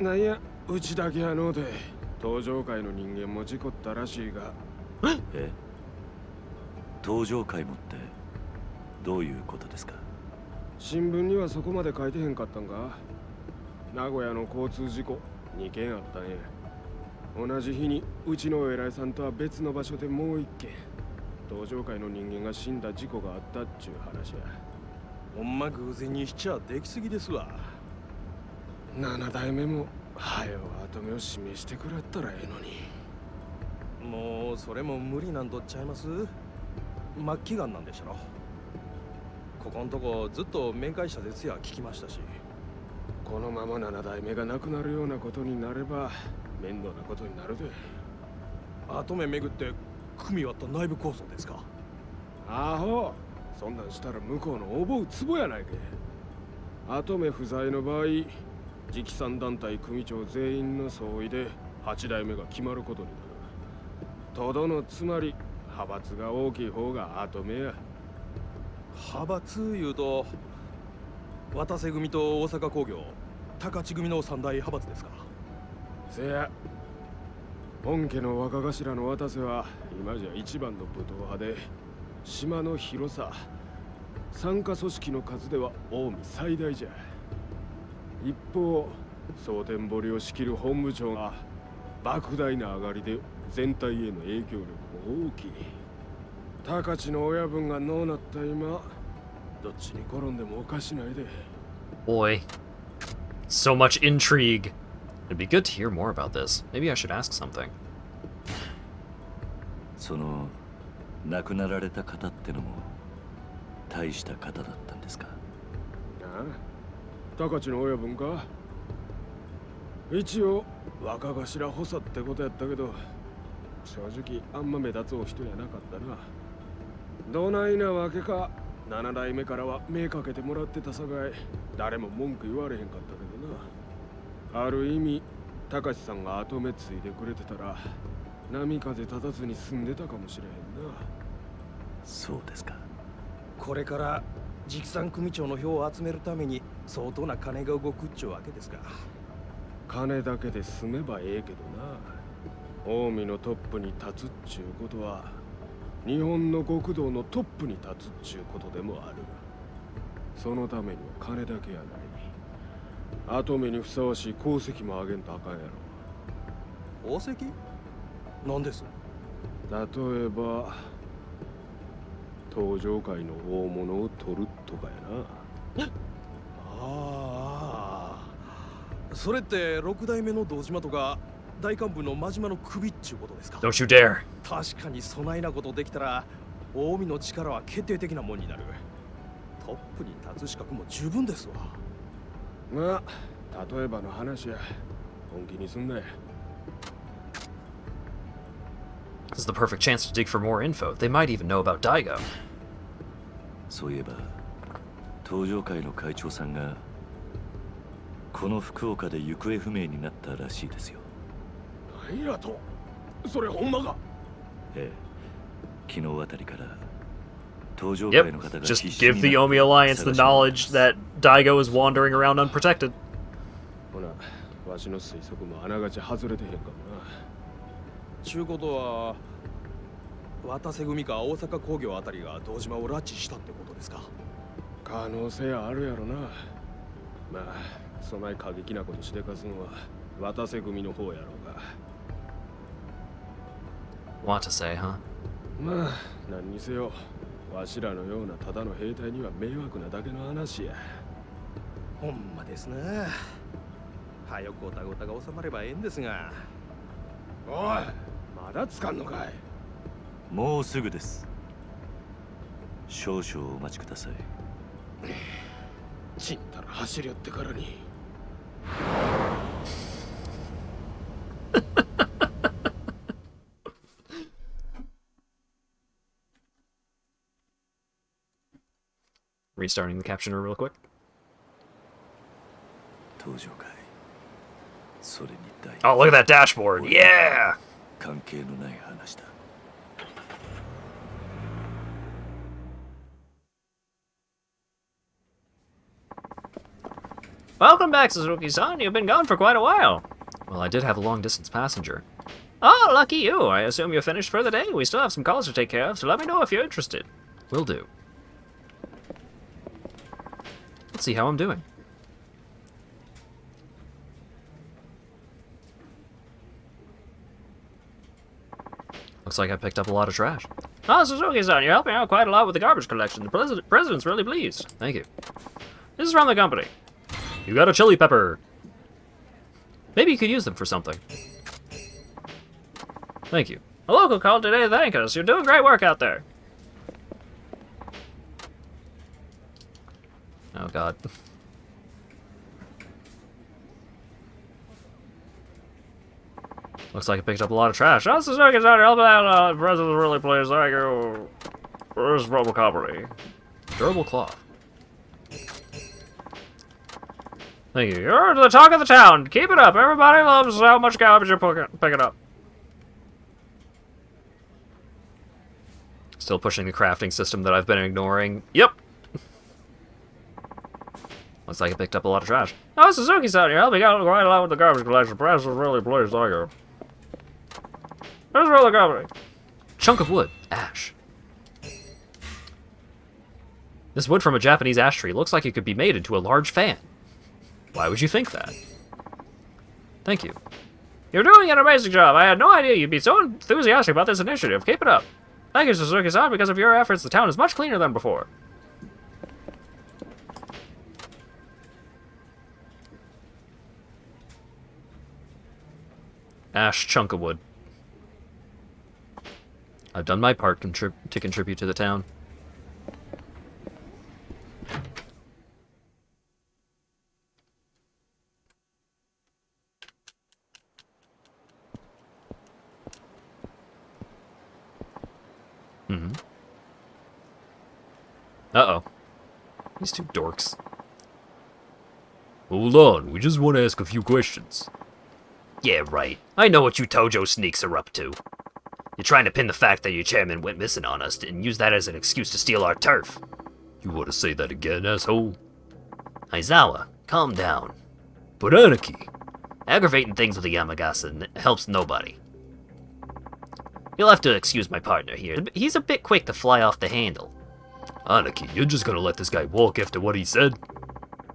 S9: なんや、うちだけやのうで登場界の人間も事故ったらしいが。
S3: え？登場会もってどういうことですか？
S9: 新聞にはそこまで書いてへんかったんか。名古屋の交通事故2件あったんや。同じ日にうちの偉いさんとは別の場所でもう1件登場界の人間が死んだ事故があったっちゅう話や。ほんま偶然にしちゃできすぎですわ。7代目もはよ跡目を示してくれったらええのに。もうそれも無理なんとっちゃいます。末期がんなんでしょ。ここんとこずっと面会したですや聞きましたし、このまま7代目が亡くなるようなことになれば面倒なことになるで。跡目巡って組み割った内部構想ですか？アホ、そんなんしたら向こうの覚うツボやないか。跡目不在の場合、直参団体組長全員の総意で8代目が決まることになる。とどのつまり派閥が大きい方が跡目や。派閥いうと渡瀬組と大阪工業、高知組の三大派閥ですか？せや。本家の若頭の渡瀬は今じゃ一番の武闘派で、島の広さ、参加組織の数では近江最大じゃ。一方、蒼天堀を仕切る本部長が莫大な上がりで全体への影響力も大きい。高知の親分がのうなった今、どっちに転んでもおかしないで。
S1: Boy. So much intrigue. It'd be good to hear more about this. Maybe I should ask something.
S3: その亡くなられた方ってのも大した方だったんですか？
S9: ああ、高知の親分か。一応若頭補佐ってことやったけど、正直あんま目立つお人やなかったな。どないなわけか7代目からは目かけてもらってたさかい、誰も文句言われへんかったけどな。ある意味高知さんが後目ついでくれてたら波風立たずに済んでたかもしれへんな。
S3: そうですか。
S9: これから直参組長の票を集めるために相当な金が動くっちゅうわけですか。金だけで済めばええけどな。近江のトップに立つっちゅうことは日本の極道のトップに立つっちゅうことでもある。そのためには金だけやない。後目にふさわしい功績もあげんとあかんやろ。功績？何です？例えば登場界の大物を取るとかやな。ああ、それって6代目の堂島とか大幹部の真島の首っちゅうことですか？
S1: Don't you dare.
S9: 確かに備えなことできたら近江の力は決定的なもんになる。トップに立つ資格も十分ですわ。まあ例えばの話や。本気にすんなや。
S1: This is the perfect chance to dig for more info. They might even know about Daigo.
S3: そういえば登場会の会長さんがこの福岡で行方不明になったらしいですよ。
S9: 何やと？それほんまか？
S3: ええ、昨日あたりから登場
S1: Yep,
S3: 会の方が
S1: just
S3: 必死に
S1: give the
S3: なって
S1: Omi Alliance the
S3: 探し回って
S1: knowledge that Daigo is wandering around unprotected.
S9: ほな、わしの推測もあながち外れてへんかもな。ちゅうことは、渡瀬組か大阪工業あたりが堂島を拉致したってことですか？可能性あるやろな。まあ、そない過激なことしでかすんは渡瀬組の方やろうが。
S1: Want to say, huh?
S9: まあ、何にせよ、わしらのようなただの兵隊には迷惑なだけの話や。ほんまですな。早くごたごたが収まればええんですが。おい、まだつかんのかい。
S3: もうすぐです。少々お待ちください。
S9: ちんたら走り寄ってからに。
S1: Restarting the captioner real quick.
S3: 登場会。それに大
S1: Oh, look at that dashboard. Yeah!
S3: 関係のない話だ。
S2: Welcome back, Suzuki-san. You've been gone for quite a while.
S1: Well, I did have a long-distance passenger.
S2: Oh, lucky you. I assume you're finished for the day. We still have some calls to take care of, so let me know if you're interested.
S1: Will do. Let's see how I'm doing. Looks like I picked up a lot of trash.
S2: Oh, Suzuki-san, you're helping out quite a lot with the garbage collection. The president's really pleased.
S1: Thank you.
S2: This is from the company.
S1: You got a chili pepper. Maybe you could use them for something. Thank you.
S2: A local called today to thank us. You're doing great work out there.
S1: Oh, God. Looks like I picked up a lot of trash.
S2: Oh, Suzuki-san, you're helping out. The president's really pleased. Thank you. Where's from the company?
S1: Durable cloth.
S2: Thank you. You're the talk of the town. Keep it up. Everybody loves how much garbage you're picking up.
S1: Still pushing the crafting system that I've been ignoring. Yep. Looks like I picked up a lot of trash.
S2: Oh, Suzuki-san, you're helping out quite a lot with the garbage collection. The president's really pleased. Thank you. Where's from the company?
S1: Chunk of wood. Ash. This wood from a Japanese ash tree looks like it could be made into a large fan. Why would you think that? Thank you.
S2: You're doing an amazing job. I had no idea you'd be so enthusiastic about this initiative. Keep it up. Thank you, Suzuki-san. Because of your efforts, the town is much cleaner than before.
S1: Ash chunk of wood. I've done my part to contribute to the town. Uh-oh. These two dorks. Hold on, we just want to ask a few questions.
S2: Yeah, right. I know what you Tojo sneaks are up to. You're trying to pin the fact that your chairman went missing on us and use that as an excuse to steal our turf.
S1: You want to say that again, asshole?
S2: Aizawa, calm down.
S1: But Anarchy!
S2: Aggravating things with the Yamagasa helps nobody. You'll have to excuse my partner here. He's a bit quick to fly off the handle.
S1: Anarchy, you're just gonna let this guy walk after what he said?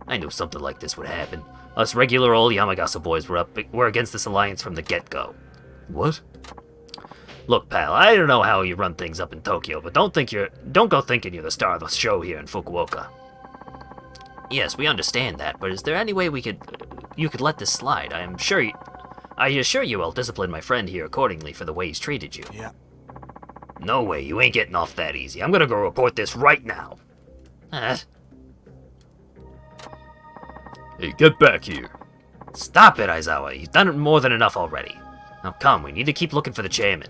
S2: I knew something like this would happen. Us regular old Yamagasa boys were against this alliance from the get-go.
S1: What?
S2: Look, pal, I don't know how you run things up in Tokyo, but don't go thinking you're the star of the show here in Fukuoka. Yes, we understand that, but is there any way you could let this slide? I assure you I'll discipline my friend here accordingly for the way he's treated you.
S4: Yeah.
S2: No way, you ain't getting off that easy. I'm gonna go report this right now.
S1: Hey, get back here.
S2: Stop it, Aizawa. You've done it more than enough already. Now come, we need to keep looking for the chairman.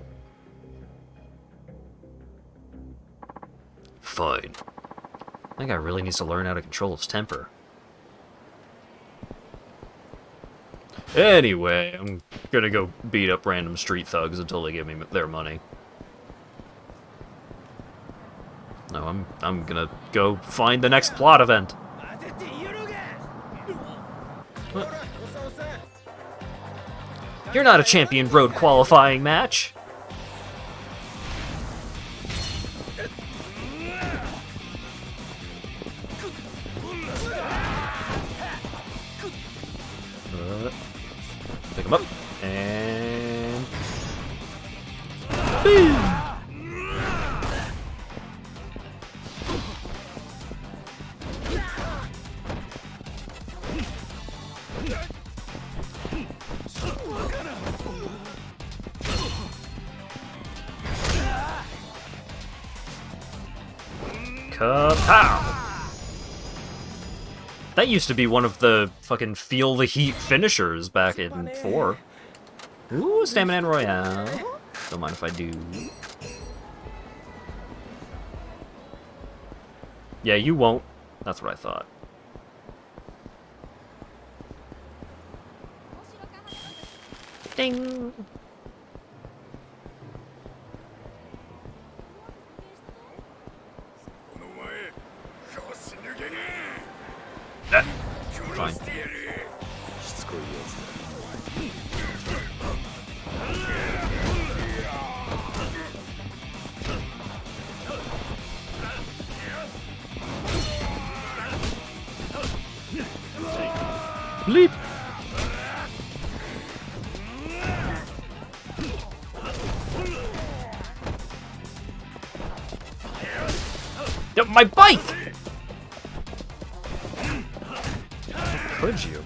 S1: Fine. I think I really needs to learn how to control his temper. Anyway, I'm gonna go beat up random street thugs until they give me their money. No, I'm gonna go find the next plot event. What? You're not a champion road qualifying match. Pick him up and boom. Kapow! That used to be one of the fucking feel the heat finishers back in 4. Ooh, Stamina and Royale. Don't mind if I do. Yeah, you won't. That's what I thought. Ding! Fine. Bleep! Yep, my bike! Could you?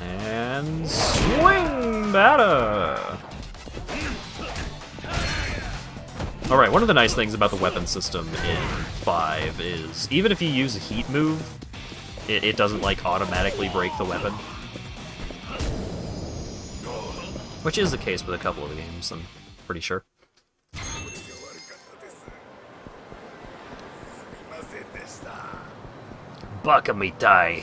S1: And swing batter! Alright, one of the nice things about the weapon system in 5 is, even if you use a heat move, it doesn't, like, automatically break the weapon. Which is the case with a couple of the games, I'm pretty sure. Baka mitai.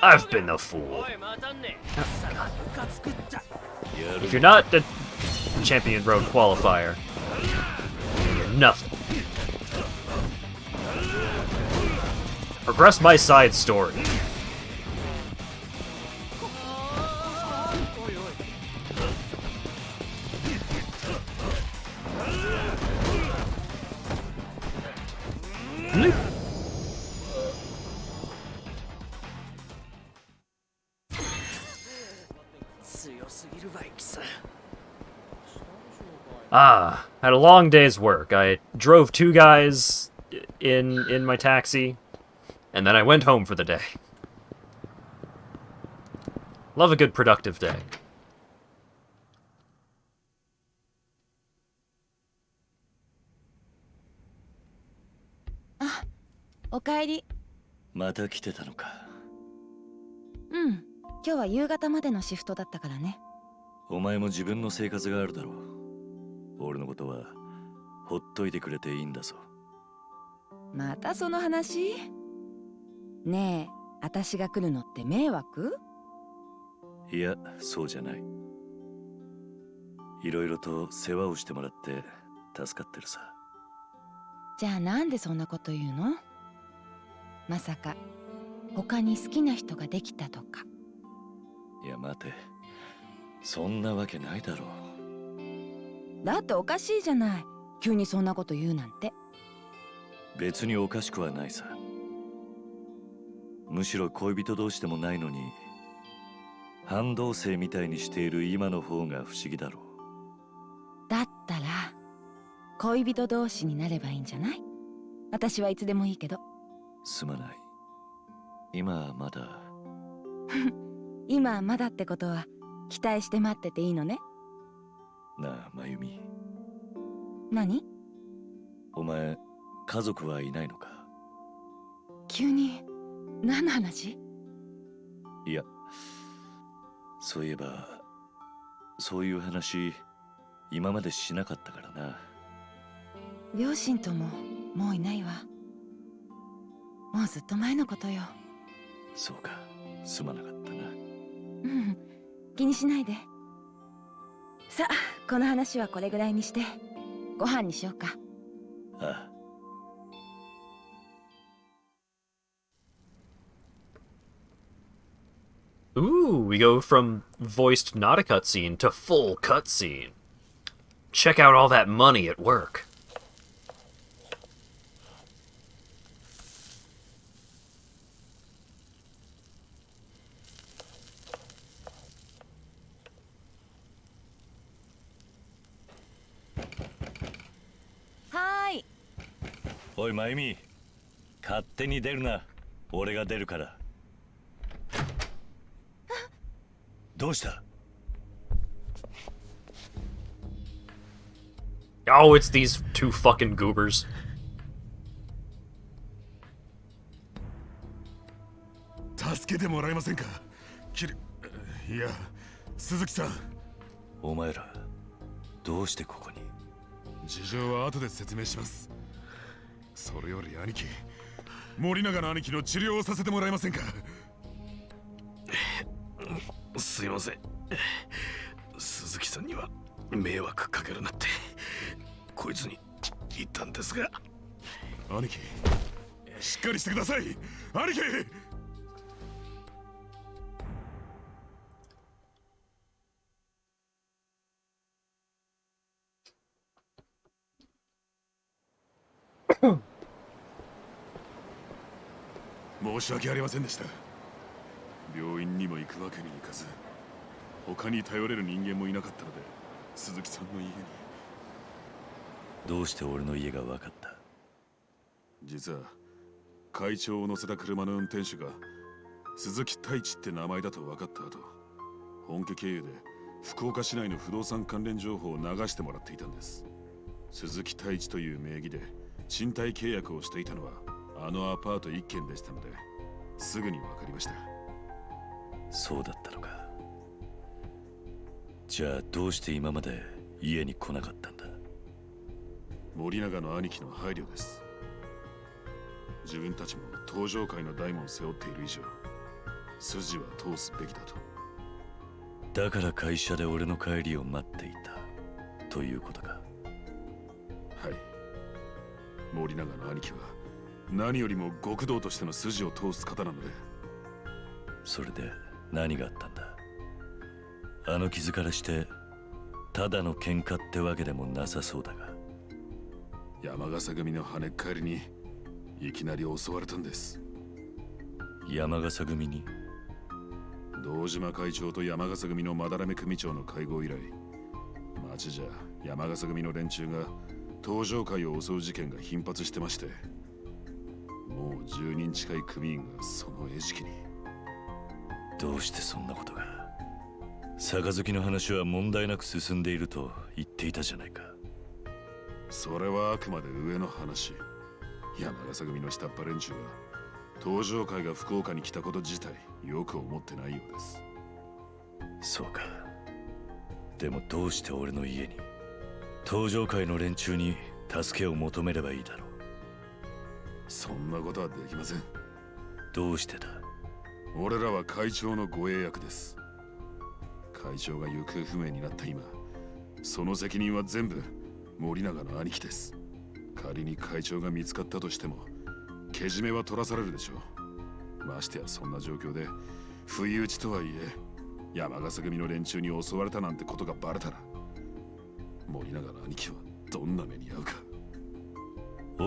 S1: I've been a fool. If you're not the champion road qualifier, you're nothing. Progress my side story. Ah, had a long day's work. I drove 2 guys in my taxi, and then I went home for the day. Love a good productive day.
S7: Ah, おかえり。
S3: また来てたのか。
S7: うん、今日は夕方までのシフトだったからね。
S3: お前も自分の生活があるだろう。俺のことはほっといてくれていいんだぞ。
S7: またその話？ねえ、私が来るのって迷惑？
S3: いや、そうじゃない。いろいろと世話をしてもらって助かってるさ。
S7: じゃあなんでそんなこと言うの？まさか他に好きな人ができたとか。
S3: いや待て、そんなわけないだろう。
S7: だっておかしいじゃない、急にそんなこと言うなんて。
S3: 別におかしくはないさ。むしろ恋人同士でもないのに半同棲みたいにしている今の方が不思議だろう。
S7: だったら恋人同士になればいいんじゃない？私はいつでもいいけど。
S3: すまない、今はまだ。
S7: 今はまだってことは期待して待ってていいのね。
S3: なあ、まゆみ。
S7: 何？
S3: お前、家族はいないのか？
S7: 急に何の話？
S3: いや、そういえばそういう話今までしなかったからな。
S7: 両親とももういないわ。もうずっと前のことよ。
S3: そうか、すまなかったな。
S7: うん、気にしないで。さあ、この話はこれぐらいにしてご飯にしようか。
S3: ああ。
S1: Ooh, we go from voiced not a cutscene to full cutscene. Check out all that money at work.
S7: はーい。
S3: おい、まゆみ。勝手に出るな。俺が出るから。どうした？
S1: Oh, it's these two fucking goobers.
S9: 助けてもらえませんか？いや、鈴木さん。
S3: お前ら、どうしてここに？
S9: 事情は後で説明します。それより兄貴、森永の兄貴の治療をさせてもらえませんか？すいません。鈴木さんには迷惑かけるなってこいつに言ったんですが。兄貴、しっかりしてください。兄貴。申し訳ありませんでした。病院にも行くわけにいかず、他に頼れる人間もいなかったので、鈴木さんの家に。
S3: どうして俺の家が分かった？
S9: 実は会長を乗せた車の運転手が鈴木太一って名前だと分かった後、本家経由で福岡市内の不動産関連情報を流してもらっていたんです。鈴木太一という名義で賃貸契約をしていたのはあのアパート1軒でしたので、すぐに分かりました。
S3: そうだったのか。じゃあどうして今まで家に来なかったんだ？
S9: 森永の兄貴の配慮です。自分たちも登場界の大門を背負っている以上、筋は通すべきだと。
S3: だから会社で俺の帰りを待っていたということか。
S9: はい。森永の兄貴は何よりも極道としての筋を通す方なので。
S3: それで何があったんだ？あの傷からしてただの喧嘩ってわけでもなさそうだが。
S9: 山笠組の跳ねっ返りにいきなり襲われたんです。
S3: 山笠組に？
S9: 堂島会長と山笠組の斑目組長の会合以来、町じゃ山笠組の連中が登場会を襲う事件が頻発してまして、もう10人近い組員がその餌食に。
S3: どうしてそんなことが？杯の話は問題なく進んでいると言っていたじゃないか。
S9: それはあくまで上の話。山笠組の下っ端連中は登場会が福岡に来たこと自体よく思ってないようです。
S3: そうか。でもどうして俺の家に？登場会の連中に助けを求めればいいだろう。
S9: そんなことはできません。
S3: どうしてだ？
S9: 俺らは会長の護衛役です。会長が行方不明になった今、その責任は全部森永の兄貴です。仮に会長が見つかったとしてもけじめは取らされるでしょう。ましてやそんな状況で不意打ちとはいえ山笠組の連中に襲われたなんてことがバレたら、森永の兄貴はどんな目に遭うか。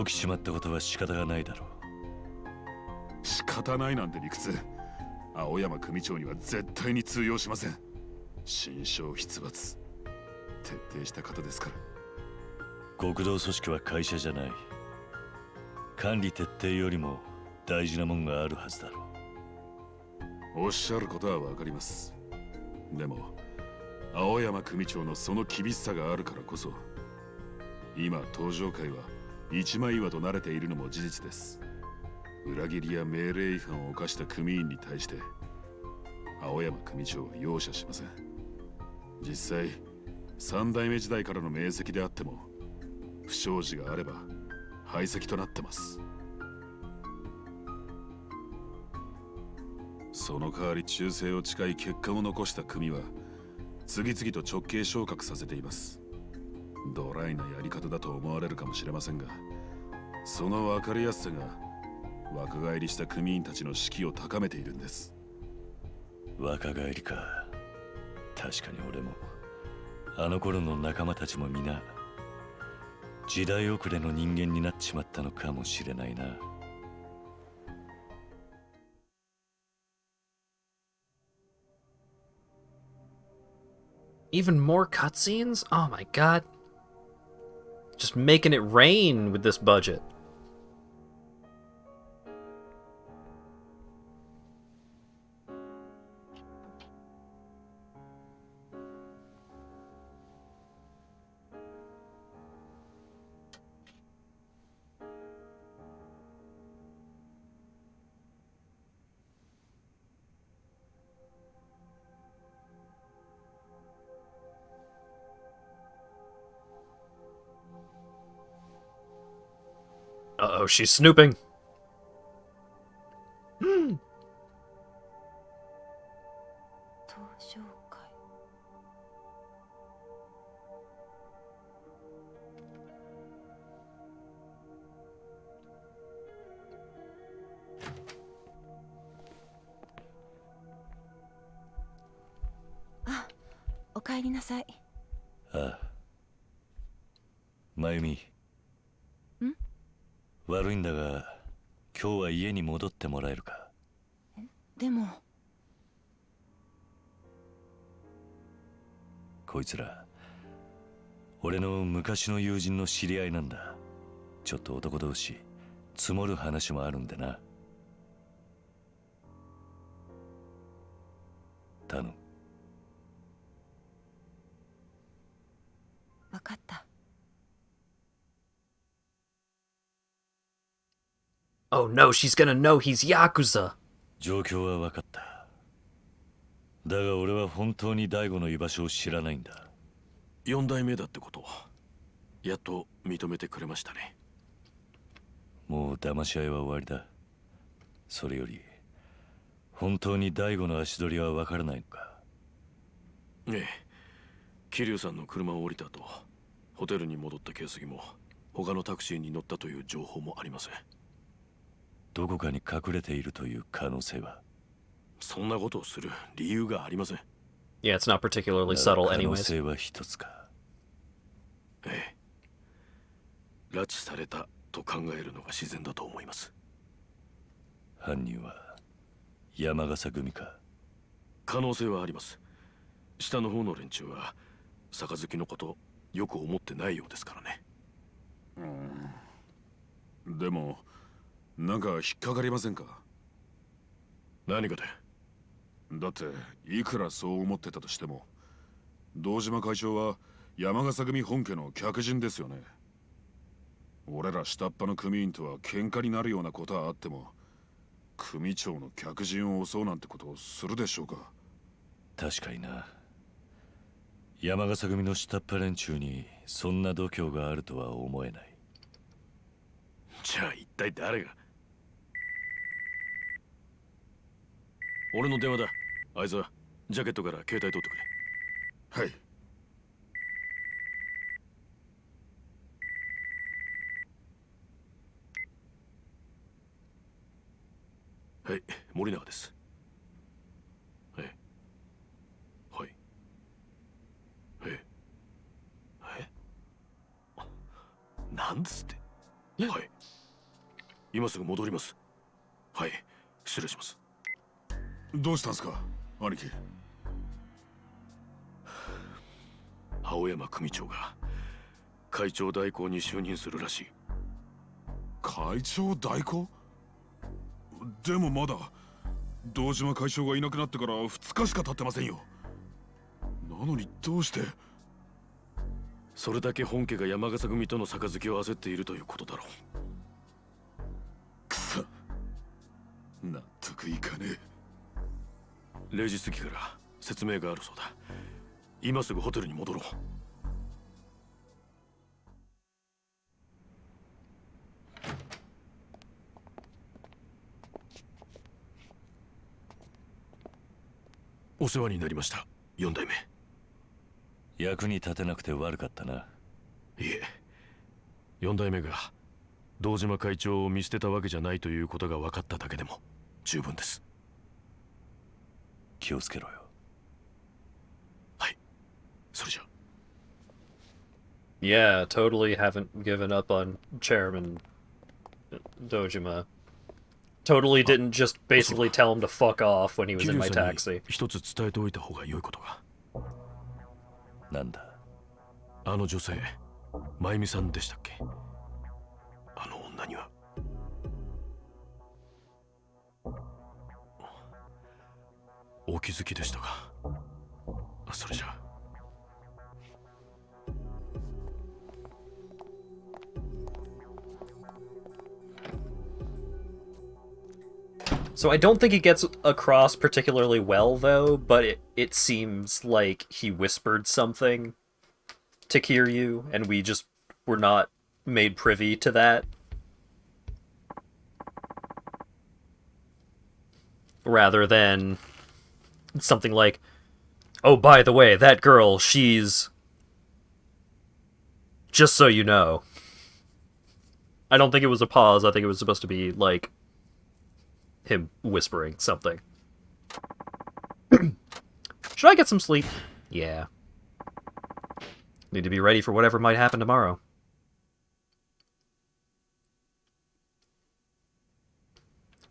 S3: 起きちまったことは仕方がないだろ
S9: う。仕方ないなんて理屈、青山組長には絶対に通用しません。心象筆罰徹底した方ですから。
S3: 極道組織は会社じゃない。管理徹底よりも大事なもんがあるはずだろ
S9: う。おっしゃることはわかります。でも青山組長のその厳しさがあるからこそ、今登場会は一枚岩と慣れているのも事実です。裏切りや命令違反を犯した組員に対して青山組長は容赦しません。実際三代目時代からの名跡であっても不祥事があれば排斥となってます。
S10: その代わり忠誠を誓い結果を残した組は次々と直系昇格させています。ドライなやり方だと思われるかもしれませんが、その分かりやすさが若返りした組員たちの士気を高めているんです。
S3: 若返りか。確かに俺もあの頃の仲間たちも皆時代遅れの人間になっちまったのかもしれないな。
S1: Even more cutscenes? Oh my god. Just making it rain with this budget. Uh-oh, she's snooping.
S7: 同窓会。あ、おかえりなさい。
S3: ああ。まゆみ。
S7: ん？
S3: 悪いんだが、今日は家に戻ってもらえるか。
S7: でも。
S3: こいつら俺の昔の友人の知り合いなんだ。ちょっと男同士積もる話もあるんでな。頼む。
S7: わかった。
S1: Oh no, she's gonna know he's Yakuza.
S3: 状況は分かった。だが俺は本当に大悟の居場所を知らないんだ。
S10: 4代目だってことやっと認めてくれましたね。
S3: もう騙し合いは終わりだ。それより本当に大悟の足取りは分からないのか。
S10: ええ、桐生さんの車を降りた後ホテルに戻った形跡も他のタクシーに乗ったという情報もありません。
S3: どこかに隠れているという可能性は。
S10: そんなことをする理由がありません。
S1: Yeah, it's not particularly subtle
S3: 可能
S1: anyways.
S3: 性は一つか。
S10: ええ、拉致されたと考えるのが自然だと思います。
S3: 犯人は山笠組か。
S10: 可能性はあります。下の方の連中は杯のことよく思ってないようですからね。でもなんか引っかかりませんか？何かで？だっていくらそう思ってたとしても堂島会長は山笠組本家の客人ですよね。俺ら下っ端の組員とは喧嘩になるようなことはあっても組長の客人を襲うなんてことをするでしょうか？
S3: 確かにな。山笠組の下っ端連中にそんな度胸があるとは思えない。
S10: じゃあ一体誰が？俺の電話だ。あいつはジャケットから携帯取ってくれ。はい。はい、森永です。はい。はい。なんですって。はい。今すぐ戻ります。はい、失礼します。どうしたんすか、兄貴。青山組長が会長代行に就任するらしい。会長代行？でもまだ堂島会長がいなくなってから2日しか経ってませんよ。なのにどうして？それだけ本家が山笠組との杯を焦っているということだろう。くそ、納得いかねえ。0時過ぎから説明があるそうだ。今すぐホテルに戻ろう。お世話になりました、4代目。
S3: 役に立てなくて悪かったな。
S10: いえ、4代目が堂島会長を見捨てたわけじゃないということが分かっただけでも十分です。
S3: 気をつけろよ。
S10: はい、それじゃ。
S1: Yeah, totally haven't given up on Chairman Dojima. Totally didn't just basically tell him to fuck off when he was in my taxi.
S10: 一つ伝えておいた方が良いことが。
S3: なんだ。
S10: あの女性、まゆみさんでしたっけ？あの女には。お気づきでしたか？それじゃ。
S1: So I don't think it gets across particularly well, though, but it seems like he whispered something to Kiryu, and we just were not made privy to that. Rather than something like, oh, by the way, that girl, she's... Just so you know. I don't think it was a pause, I think it was supposed to be, like... him whispering something. Should I get some sleep? Yeah. Need to be ready for whatever might happen tomorrow.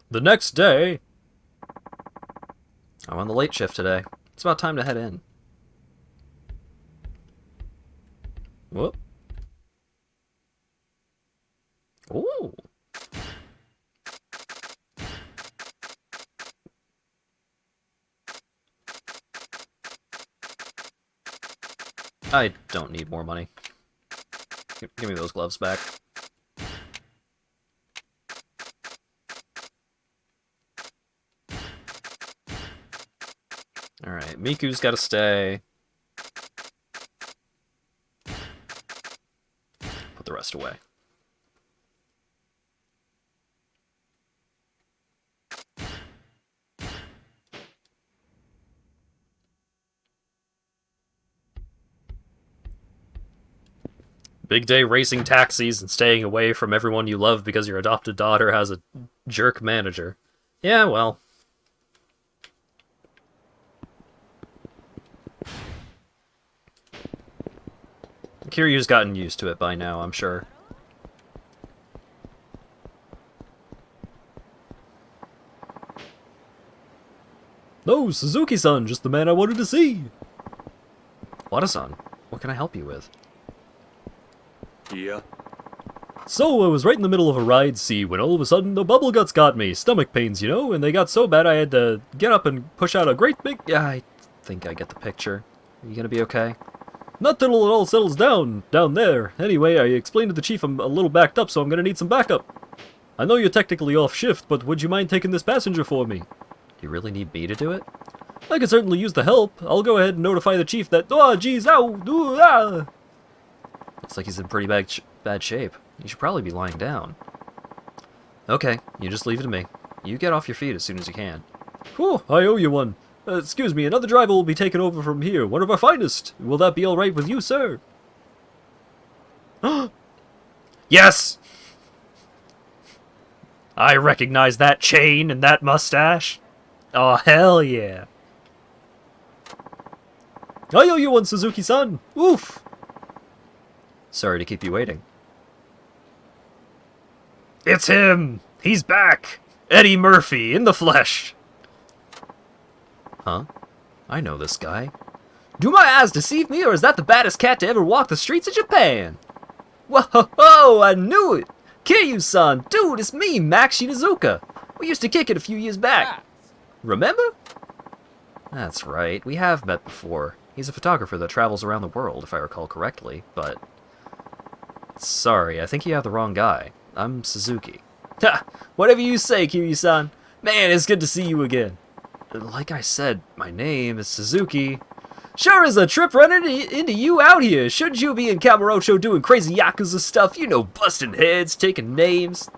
S1: The next day... I'm on the late shift today. It's about time to head in. Whoop. Ooh. I don't need more money. Give me those gloves back. Alright, Miku's gotta stay. Put the rest away. Big day racing taxis and staying away from everyone you love because your adopted daughter has a jerk manager. Yeah, well. Kiryu's gotten used to it by now, I'm sure.
S6: No, Suzuki-san, just the man I wanted to see.
S1: Wada-san, what can I help you with?
S3: Yeah.
S6: So, I was right in the middle of a ride see when all of a sudden the bubble guts got me. Stomach pains, you know, and they got so bad I had to get up and push out a great big...
S1: Yeah, I think I get the picture. Are you gonna be okay?
S6: Not till it all settles down there. Anyway, I explained to the chief I'm a little backed up, so I'm gonna need some backup. I know you're technically off shift, but would you mind taking this passenger for me?
S1: You really need me to do it?
S6: I could certainly use the help. I'll go ahead and notify the chief that... Oh, geez, ow, ooh, ah!
S1: Looks like he's in pretty bad shape. You should probably be lying down. Okay, you just leave it to me. You get off your feet as soon as you can.
S6: Whew, I owe you one. Excuse me, another driver will be taken over from here, one of our finest. Will that be alright with you, sir?
S1: Yes! I recognize that chain and that mustache. Oh, hell yeah.
S6: I owe you one, Suzuki-san. Oof.
S1: Sorry to keep you waiting. It's him! He's back! Eddie Murphy, in the flesh! Huh? I know this guy. Do my eyes deceive me, or is that the baddest cat to ever walk the streets of Japan? Whoa, I knew it! Kiryu-san, dude, it's me, Max Shinazuka. We used to kick it a few years back. Remember? That's right, we have met before. He's a photographer that travels around the world, if I recall correctly, but... Sorry, I think you have the wrong guy. I'm Suzuki. Ha! Whatever you say, Kiryu-san. Man, it's good to see you again. Like I said, my name is Suzuki. Sure is a trip running into you out here. Shouldn't you be in Kamurocho doing crazy Yakuza stuff? You know, busting heads, taking names.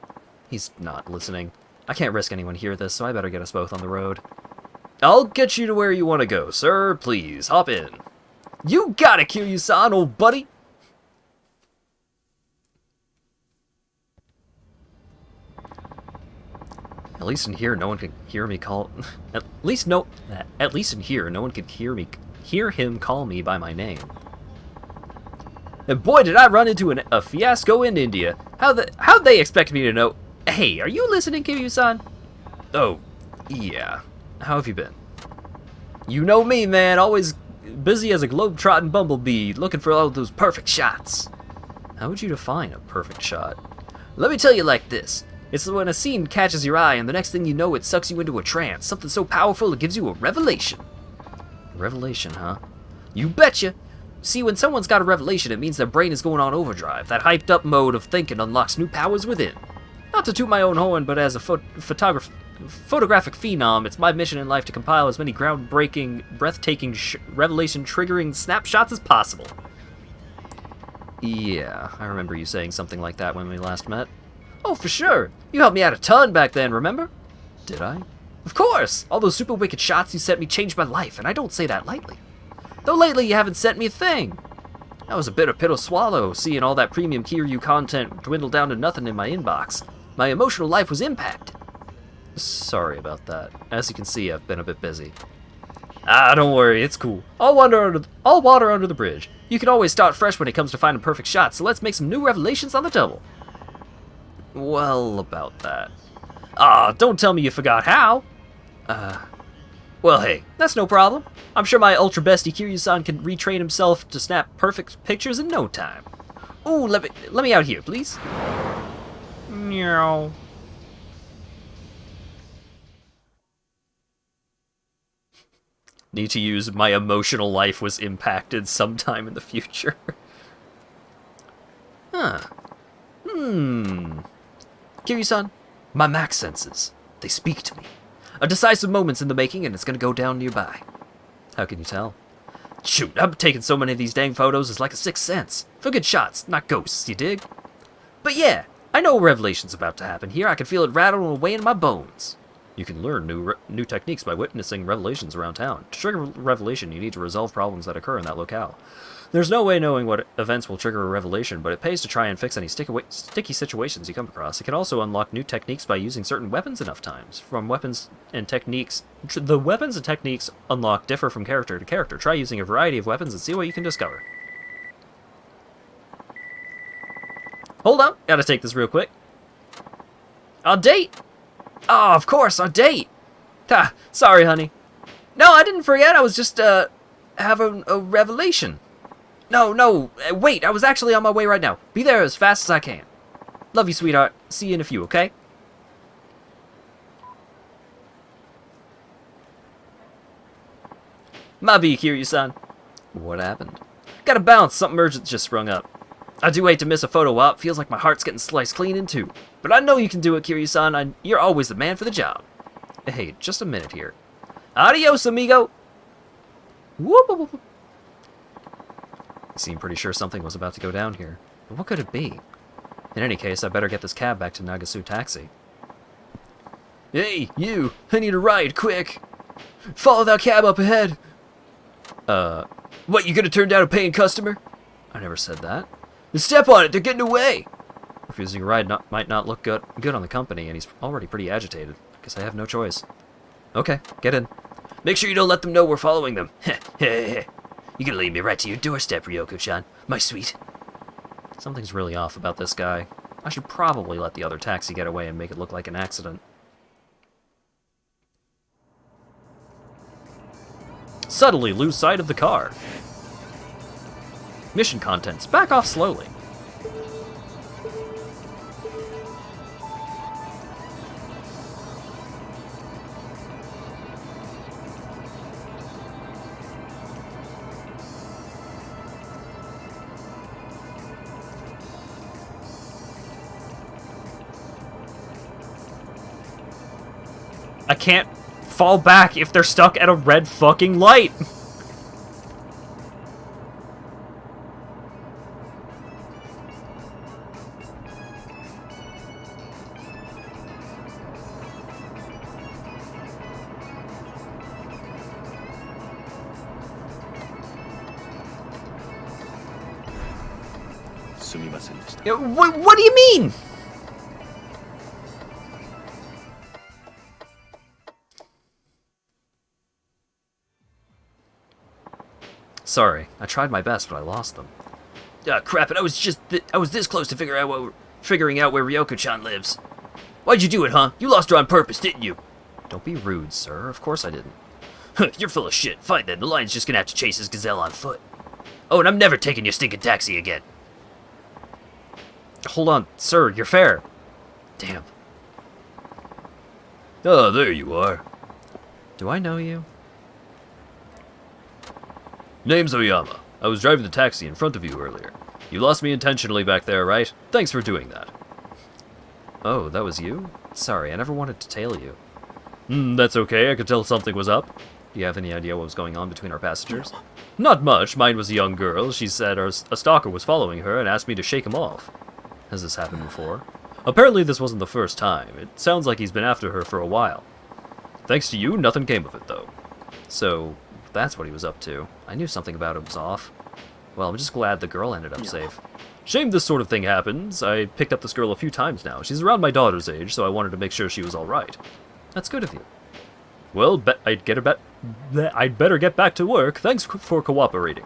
S1: He's not listening. I can't risk anyone hear this, so I better get us both on the road. I'll get you to where you want to go, sir. Please, hop in. You got it, Kiryu-san, old buddy. At least in here, no one can hear me call. At least in here, no one can hear him call me by my name. And boy, did I run into a fiasco in India. How'd they expect me to know? Hey, are you listening, Kiryu-san? Oh, yeah. How have you been? You know me, man. Always busy as a globe-trotting bumblebee, looking for all those perfect shots. How would you define a perfect shot? Let me tell you like this. It's when a scene catches your eye and the next thing you know it sucks you into a trance. Something so powerful it gives you a revelation. Revelation, huh? You betcha. See, when someone's got a revelation, it means their brain is going on overdrive. That hyped up mode of thinking unlocks new powers within. Not to toot my own horn, but as a photographic phenom, it's my mission in life to compile as many groundbreaking, breathtaking, revelation-triggering snapshots as possible. Yeah, I remember you saying something like that when we last met. Oh, for sure. You helped me out a ton back then, remember? Did I? Of course! All those super wicked shots you sent me changed my life, and I don't say that lightly. Though lately you haven't sent me a thing. That was a bitter pill to swallow, seeing all that premium Kiryu content dwindle down to nothing in my inbox. My emotional life was impacted. Sorry about that. As you can see, I've been a bit busy. Ah, don't worry, it's cool. All water under the bridge. You can always start fresh when it comes to finding perfect shots, so let's make some new revelations on the double. Well, about that. Ah, don't tell me you forgot how. Well, hey, that's no problem. I'm sure my ultra bestie Kiryu-san can retrain himself to snap perfect pictures in no time. Ooh, let me out here, please. Meow. Need to use my emotional life was impacted sometime in the future. Huh. Kiryu-san, my max senses. They speak to me. A decisive moment's in the making, and it's gonna go down nearby. How can you tell? Shoot, I've taken so many of these dang photos, it's like a sixth sense. For good shots, not ghosts, you dig? But yeah, I know a revelation's about to happen here. I can feel it rattling away in my bones. You can learn new techniques by witnessing revelations around town. To trigger a revelation, you need to resolve problems that occur in that locale. There's no way knowing what events will trigger a revelation, but it pays to try and fix any sticky situations you come across. It can also unlock new techniques by using certain weapons enough times. From weapons and techniques, the weapons and techniques unlocked differ from character to character. Try using a variety of weapons and see what you can discover. Hold on, gotta take this real quick. Our date? Oh, of course, our date! Ah, sorry, honey. No, I didn't forget, I was just, having a revelation. No, wait, I was actually on my way right now. Be there as fast as I can. Love you, sweetheart. See you in a few, okay? Mabi, Kiryu-san. What happened? Gotta bounce, something urgent just sprung up. I do hate to miss a photo op, feels like my heart's getting sliced clean in two. But I know you can do it, Kiryu-san, you're always the man for the job. Hey, just a minute here. Adios, amigo! Whoop, whoop, whoop. Seemed pretty sure something was about to go down here. But what could it be? In any case, I better get this cab back to Nagasu Taxi. Hey, you! I need a ride, quick! Follow that cab up ahead! What, you gonna turn down a paying customer? I never said that. Step on it, they're getting away! Refusing a ride might not look good on the company, and he's already pretty agitated. Guess I have no choice. Okay, get in. Make sure you don't let them know we're following them. You can lead me right to your doorstep, Ryoko-chan, my sweet. Something's really off about this guy. I should probably let the other taxi get away and make it look like an accident. Subtly lose sight of the car. Mission contents. Back off slowly. I can't fall back if they're stuck at a red fucking light.
S3: すみませんでした。
S1: What do you mean? Sorry, I tried my best, but I lost them. Ah, crap it, I was this close to figuring out where Ryoko-chan lives. Why'd you do it, huh? You lost her on purpose, didn't you? Don't be rude, sir. Of course I didn't. You're full of shit. Fine then, the lion's just gonna have to chase his gazelle on foot. Oh, and I'm never taking your stinking taxi again. Hold on, sir, you're fair. Damn. Oh, there you are. Do I know you? Name's Oyama. I was driving the taxi in front of you earlier. You lost me intentionally back there, right? Thanks for doing that. Oh, that was you? Sorry, I never wanted to tail you. That's okay, I could tell something was up. Do you have any idea what was going on between our passengers? Not much, mine was a young girl. She said a stalker was following her and asked me to shake him off. Has this happened before? Apparently this wasn't the first time. It sounds like he's been after her for a while. Thanks to you, nothing came of it, though. So, that's what he was up to. I knew something about it was off. Well, I'm just glad the girl ended up safe. Shame this sort of thing happens. I picked up this girl a few times now. She's around my daughter's age, so I wanted to make sure she was alright. That's good of you. Well, I'd better get back to work. Thanks for cooperating.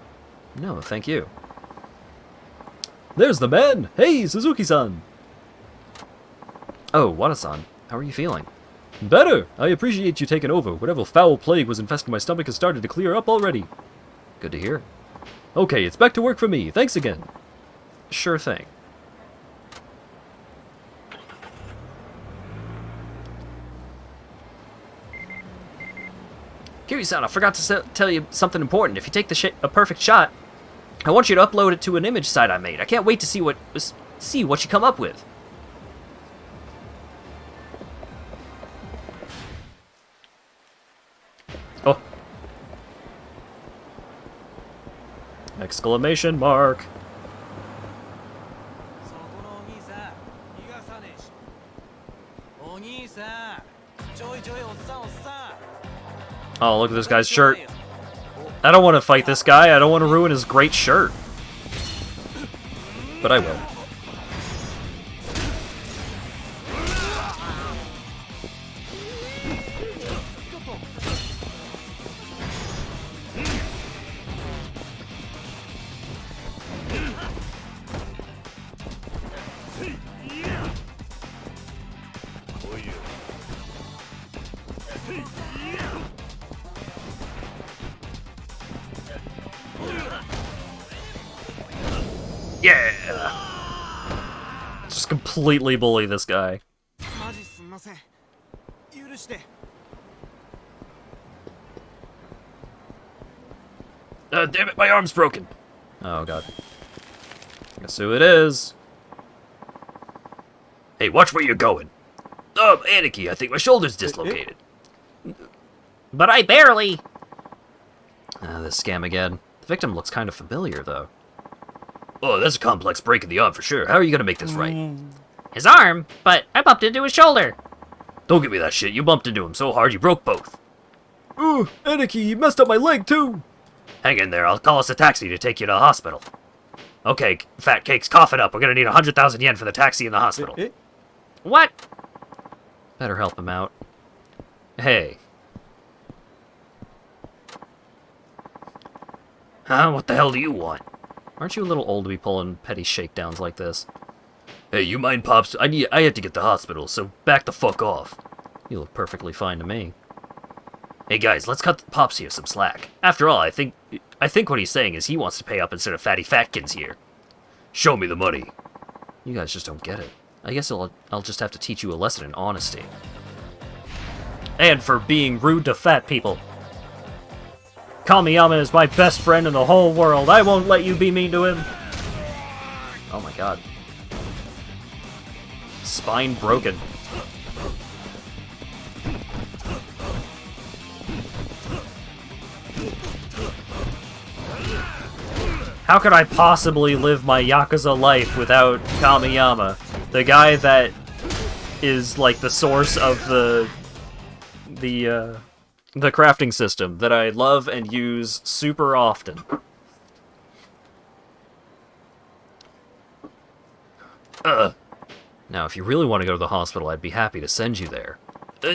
S1: No, thank you. There's the man! Hey, Suzuki-san! Oh, Wada-san. How are you feeling? Better! I appreciate you taking over. Whatever foul plague was infesting my stomach has started to clear up already. Good to hear. Okay, it's back to work for me. Thanks again. Sure thing. Kiryu-san, I forgot to tell you something important. If you take a perfect shot, I want you to upload it to an image site I made. I can't wait to see what you come up with. Oh. Exclamation mark. Oh, look at this guy's shirt. I don't want to fight this guy. I don't want to ruin his great shirt. But I will. Yeah! Just completely bully this guy. Damn it, my arm's broken. Oh, God. Guess who it is. Hey, watch where you're going. Oh, Aniki, I think my shoulder's dislocated. But I barely... this scam again. The victim looks kind of familiar, though. Oh, that's a complex break in the arm for sure. How are you gonna make this right?
S2: His arm? But I bumped into his shoulder.
S1: Don't give me that shit. You bumped into him so hard you broke both.
S6: Ooh, Aniki, you messed up my leg too!
S1: Hang in there. I'll call us a taxi to take you to the hospital. Okay, Fat Cakes, cough it up. We're gonna need 100,000 yen for the taxi in the hospital.
S2: What?
S1: Better help him out. Hey. Huh? What the hell do you want? Aren't you a little old to be pulling petty shakedowns like this? Hey, you mind, Pops? I have to get to the hospital, so back the fuck off. You look perfectly fine to me. Hey guys, let's cut Pops here some slack. After all, I think what he's saying is he wants to pay up instead of Fatty Fatkins here. Show me the money. You guys just don't get it. I guess I'll just have to teach you a lesson in honesty. And for being rude to fat people. Kamiyama is my best friend in the whole world. I won't let you be mean to him. Oh my god. Spine broken. How could I possibly live my Yakuza life without Kamiyama? The guy that is like the source of the crafting system that I love and use super often. Now, if you really want to go to the hospital, I'd be happy to send you there.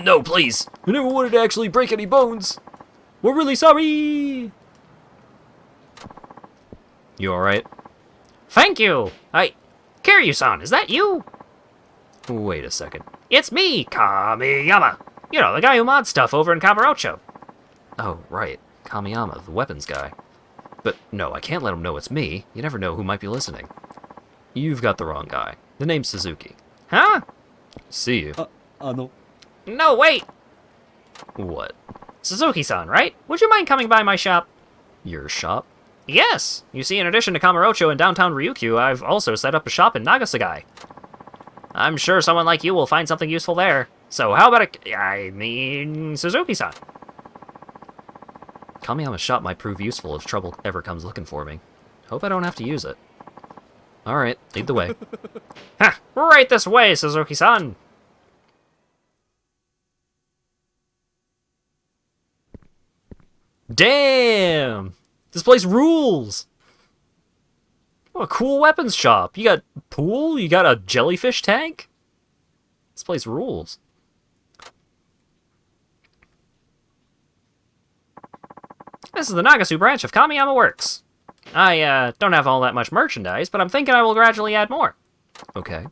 S6: No, please. I never wanted to actually break any bones. We're really sorry.
S1: You alright?
S2: Thank you! Kiryu-san, is that you?
S1: Wait a second.
S2: It's me, Kamiyama! You know, the guy who mods stuff over in Kamurocho.
S1: Oh, right. Kamiyama, the weapons guy. But no, I can't let him know it's me. You never know who might be listening. You've got the wrong guy. The name's Suzuki.
S2: Huh?
S1: See you.
S2: No, wait!
S1: What?
S2: Suzuki-san, right? Would you mind coming by my shop?
S1: Your shop?
S2: Yes! You see, in addition to Kamurocho and downtown Ryukyu, I've also set up a shop in Nagasagai. I'm sure someone like you will find something useful there. So how about Suzuki-san?
S1: Kamiyama's shop might prove useful if trouble ever comes looking for me. Hope I don't have to use it. Alright, lead the way.
S2: Ha! Right this way, Suzuki-san!
S1: Damn! This place rules! What a cool weapons shop. You got pool? You got a jellyfish tank? This place rules.
S2: This is the Nagasu branch of Kamiyama Works. I don't have all that much merchandise, but I'm thinking I will gradually add more.
S1: Okay.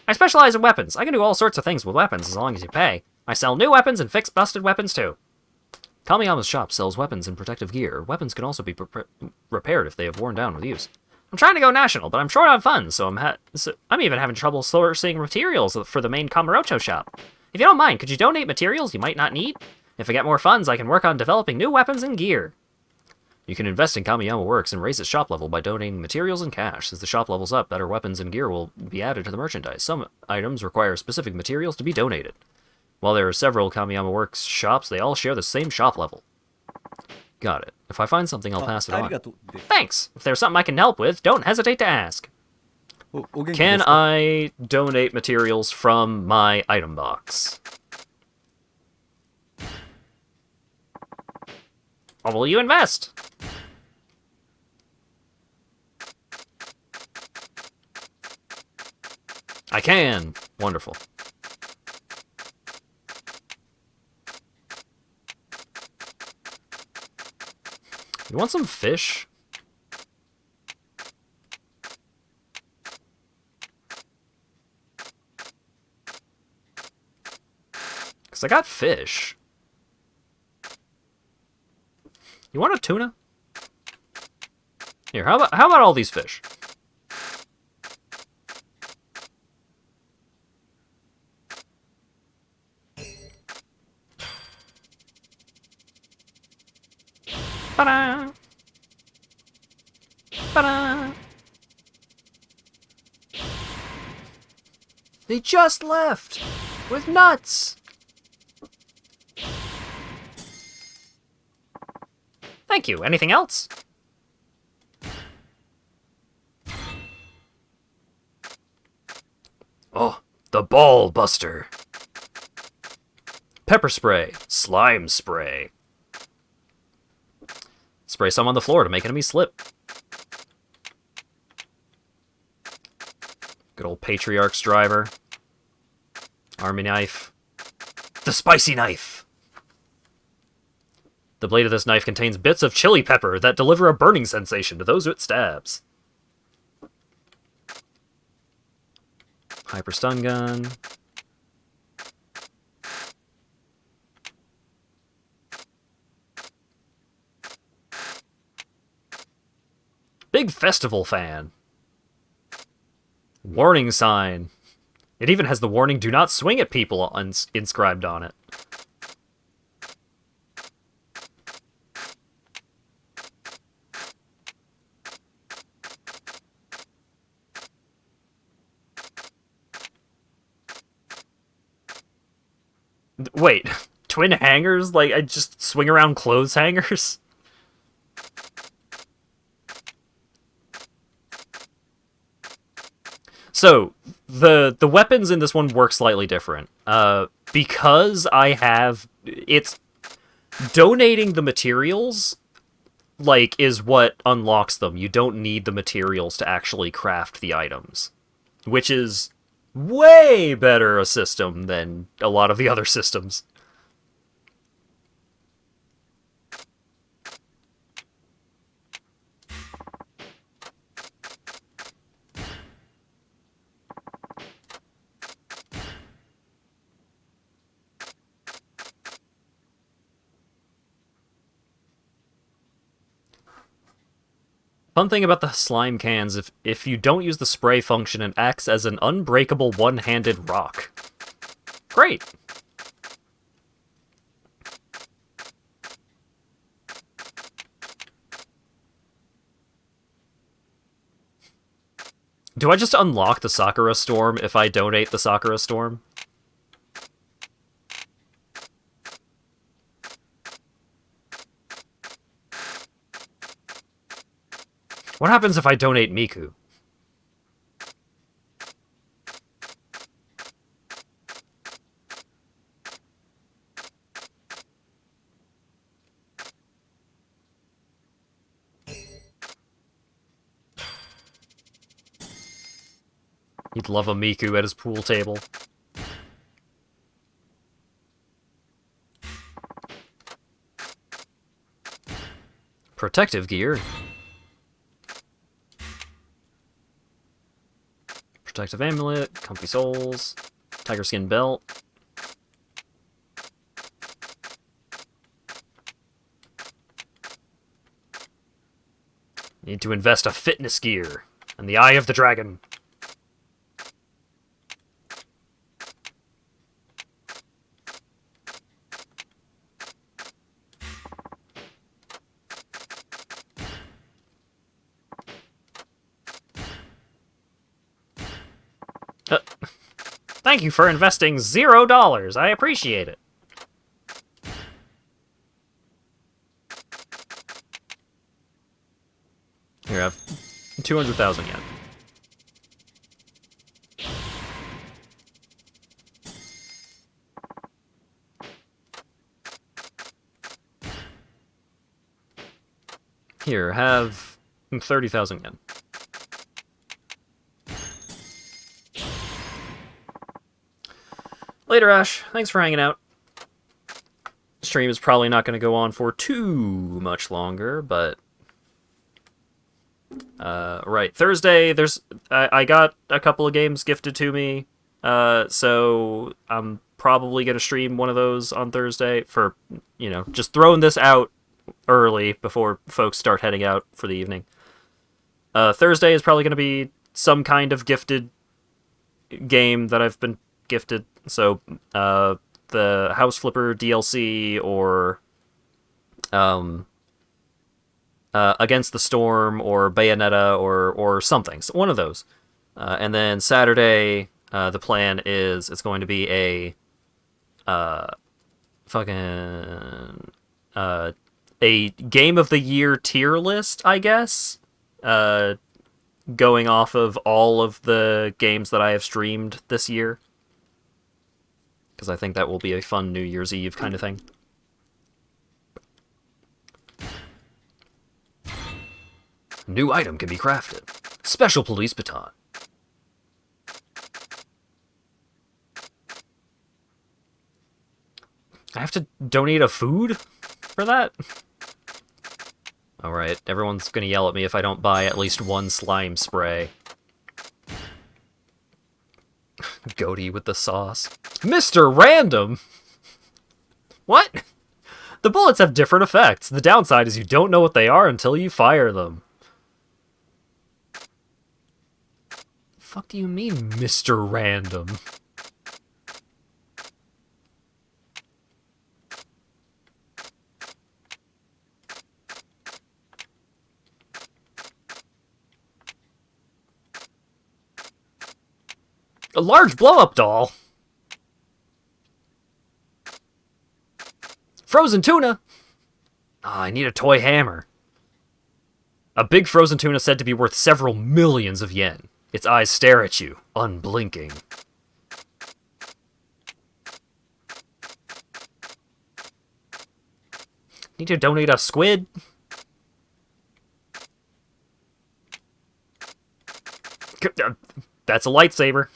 S2: I specialize in weapons. I can do all sorts of things with weapons as long as you pay. I sell new weapons and fix busted weapons too.
S1: Kamiyama's shop sells weapons and protective gear. Weapons can also be repaired if they have worn down with use.
S2: I'm trying to go national, but I'm short on funds, so I'm even having trouble sourcing materials for the main Kamurocho shop. If you don't mind, could you donate materials you might not need? If I get more funds, I can work on developing new weapons and gear.
S1: You can invest in Kamiyama Works and raise its shop level by donating materials and cash. As the shop levels up, better weapons and gear will be added to the merchandise. Some items require specific materials to be donated. While there are several Kamiyama Works shops, they all share the same shop level. Got it. If I find something, I'll pass it on.
S2: Thanks! If there's something I can help with, don't hesitate to ask.
S1: Can I donate materials from my item box?
S2: Or will you invest?
S1: I can! Wonderful. You want some fish? Because I got fish. You want a tuna? Here, how about all these fish?
S2: Ba-da! Ba-da!
S1: They just left! With nuts!
S2: Thank you. Anything else?
S1: Oh, the ball buster. Pepper spray. Slime spray. Spray some on the floor to make enemies slip. Good old Patriarch's driver. Army knife. The spicy knife. The blade of this knife contains bits of chili pepper that deliver a burning sensation to those it stabs. Hyper stun gun. Big festival fan. Warning sign. It even has the warning, do not swing at people, inscribed on it. Wait, twin hangers? Like, I just swing around clothes hangers? So, the weapons in this one work slightly different. Because I have... It's... Donating the materials, like, is what unlocks them. You don't need the materials to actually craft the items. which is way better a system than a lot of the other systems. Fun thing about the slime cans, if you don't use the spray function, it acts as an unbreakable one-handed rock. Great! Do I just unlock the Sakura Storm if I donate the Sakura Storm? What happens if I donate Miku? He'd love a Miku at his pool table. Protective gear. Protective amulet, comfy soles, tiger skin belt. Need to invest a fitness gear and the eye of the dragon. Thank you for investing $0. I appreciate it. Here, I have 200,000 yen. Here, have 30,000 yen. Later, Ash. Thanks for hanging out. Stream is probably not going to go on for too much longer, but... right. Thursday, I got a couple of games gifted to me, so I'm probably going to stream one of those on Thursday for, just throwing this out early before folks start heading out for the evening. Thursday is probably going to be some kind of gifted game that I've been gifted. So, the House Flipper DLC or, Against the Storm or Bayonetta or something. So one of those. And then Saturday, the plan is it's going to be a, a Game of the Year tier list, I guess. Going off of all of the games that I have streamed this year. Because I think that will be a fun New Year's Eve kind of thing. New item can be crafted. Special police baton. I have to donate a food for that? Alright, everyone's gonna yell at me if I don't buy at least one slime spray. Goatee with the sauce. Mr. Random! What? The bullets have different effects. The downside is you don't know what they are until you fire them. The fuck do you mean, Mr. Random? A large blow-up doll? Frozen tuna? Ah, I need a toy hammer. A big frozen tuna said to be worth several millions of yen. Its eyes stare at you, unblinking. Need to donate a squid? That's a lightsaber.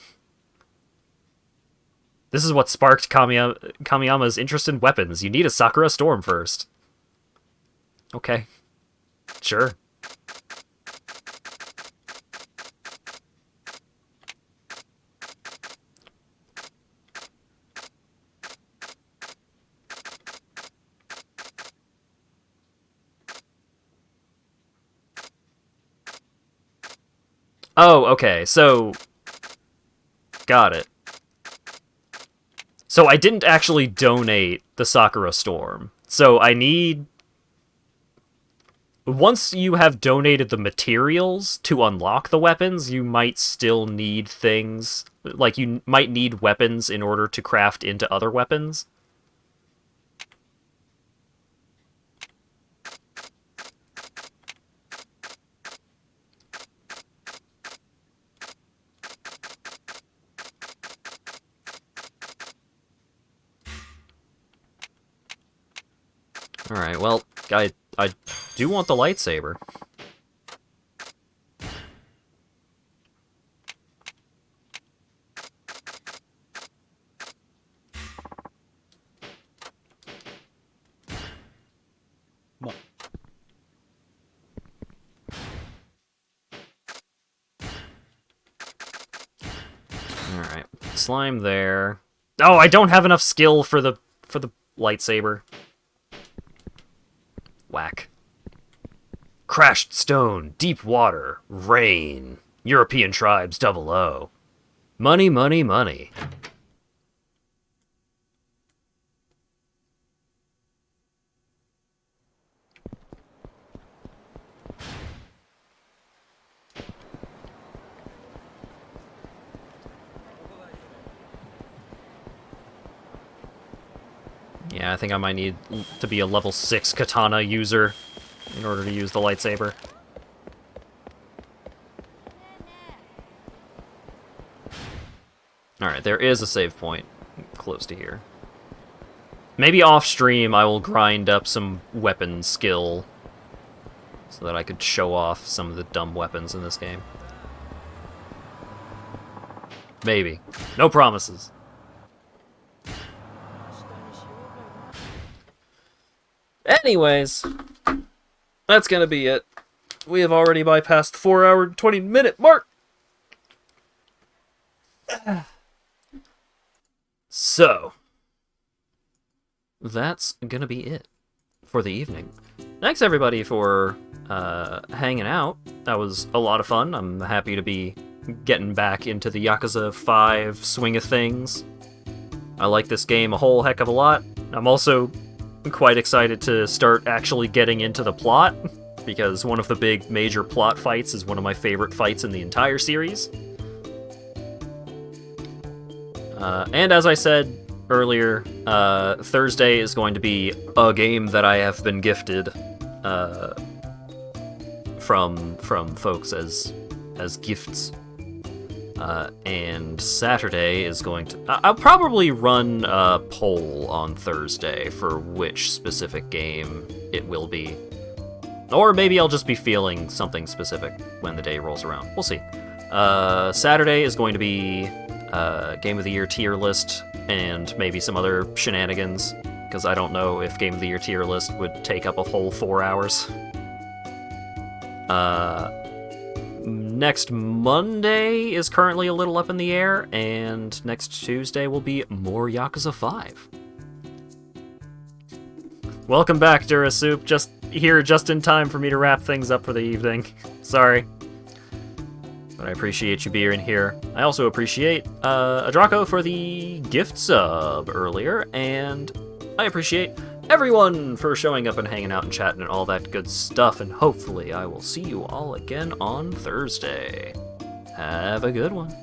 S1: This is what sparked Kamiyama's interest in weapons. You need a Sakura Storm first. Okay. Sure. Oh, okay, so... Got it. So I didn't actually donate the Sakura Storm. So I need... Once you have donated the materials to unlock the weapons, you might still need things... Like, you might need weapons in order to craft into other weapons. Alright, well, I do want the lightsaber. Alright, slime there. Oh, I don't have enough skill for the lightsaber. Whack. Crashed stone, deep water, rain. European tribes 00. Money, money, money. Yeah, I think I might need to be a level 6 katana user in order to use the lightsaber. Alright, there is a save point close to here. Maybe off-stream I will grind up some weapon skill so that I could show off some of the dumb weapons in this game. Maybe. No promises. Anyways, that's gonna be it. We have already bypassed the 4-hour and 20-minute mark. So, that's gonna be it for the evening. Thanks everybody for hanging out. That was a lot of fun. I'm happy to be getting back into the Yakuza 5 swing of things. I like this game a whole heck of a lot. I'm also quite excited to start actually getting into the plot, because one of the big major plot fights is one of my favorite fights in the entire series. And as I said earlier, Thursday is going to be a game that I have been gifted from folks as gifts. And Saturday is going to... I'll probably run a poll on Thursday for which specific game it will be. Or maybe I'll just be feeling something specific when the day rolls around. We'll see. Saturday is going to be Game of the Year tier list and maybe some other shenanigans, because I don't know if Game of the Year tier list would take up a whole 4 hours. Next Monday is currently a little up in the air, and next Tuesday will be more Yakuza 5. Welcome back, Dura Soup. Just here just in time for me to wrap things up for the evening. Sorry. But I appreciate you being here. I also appreciate Adraco for the gift sub earlier, and I appreciate everyone for showing up and hanging out and chatting and all that good stuff, and hopefully I will see you all again on Thursday. Have a good one.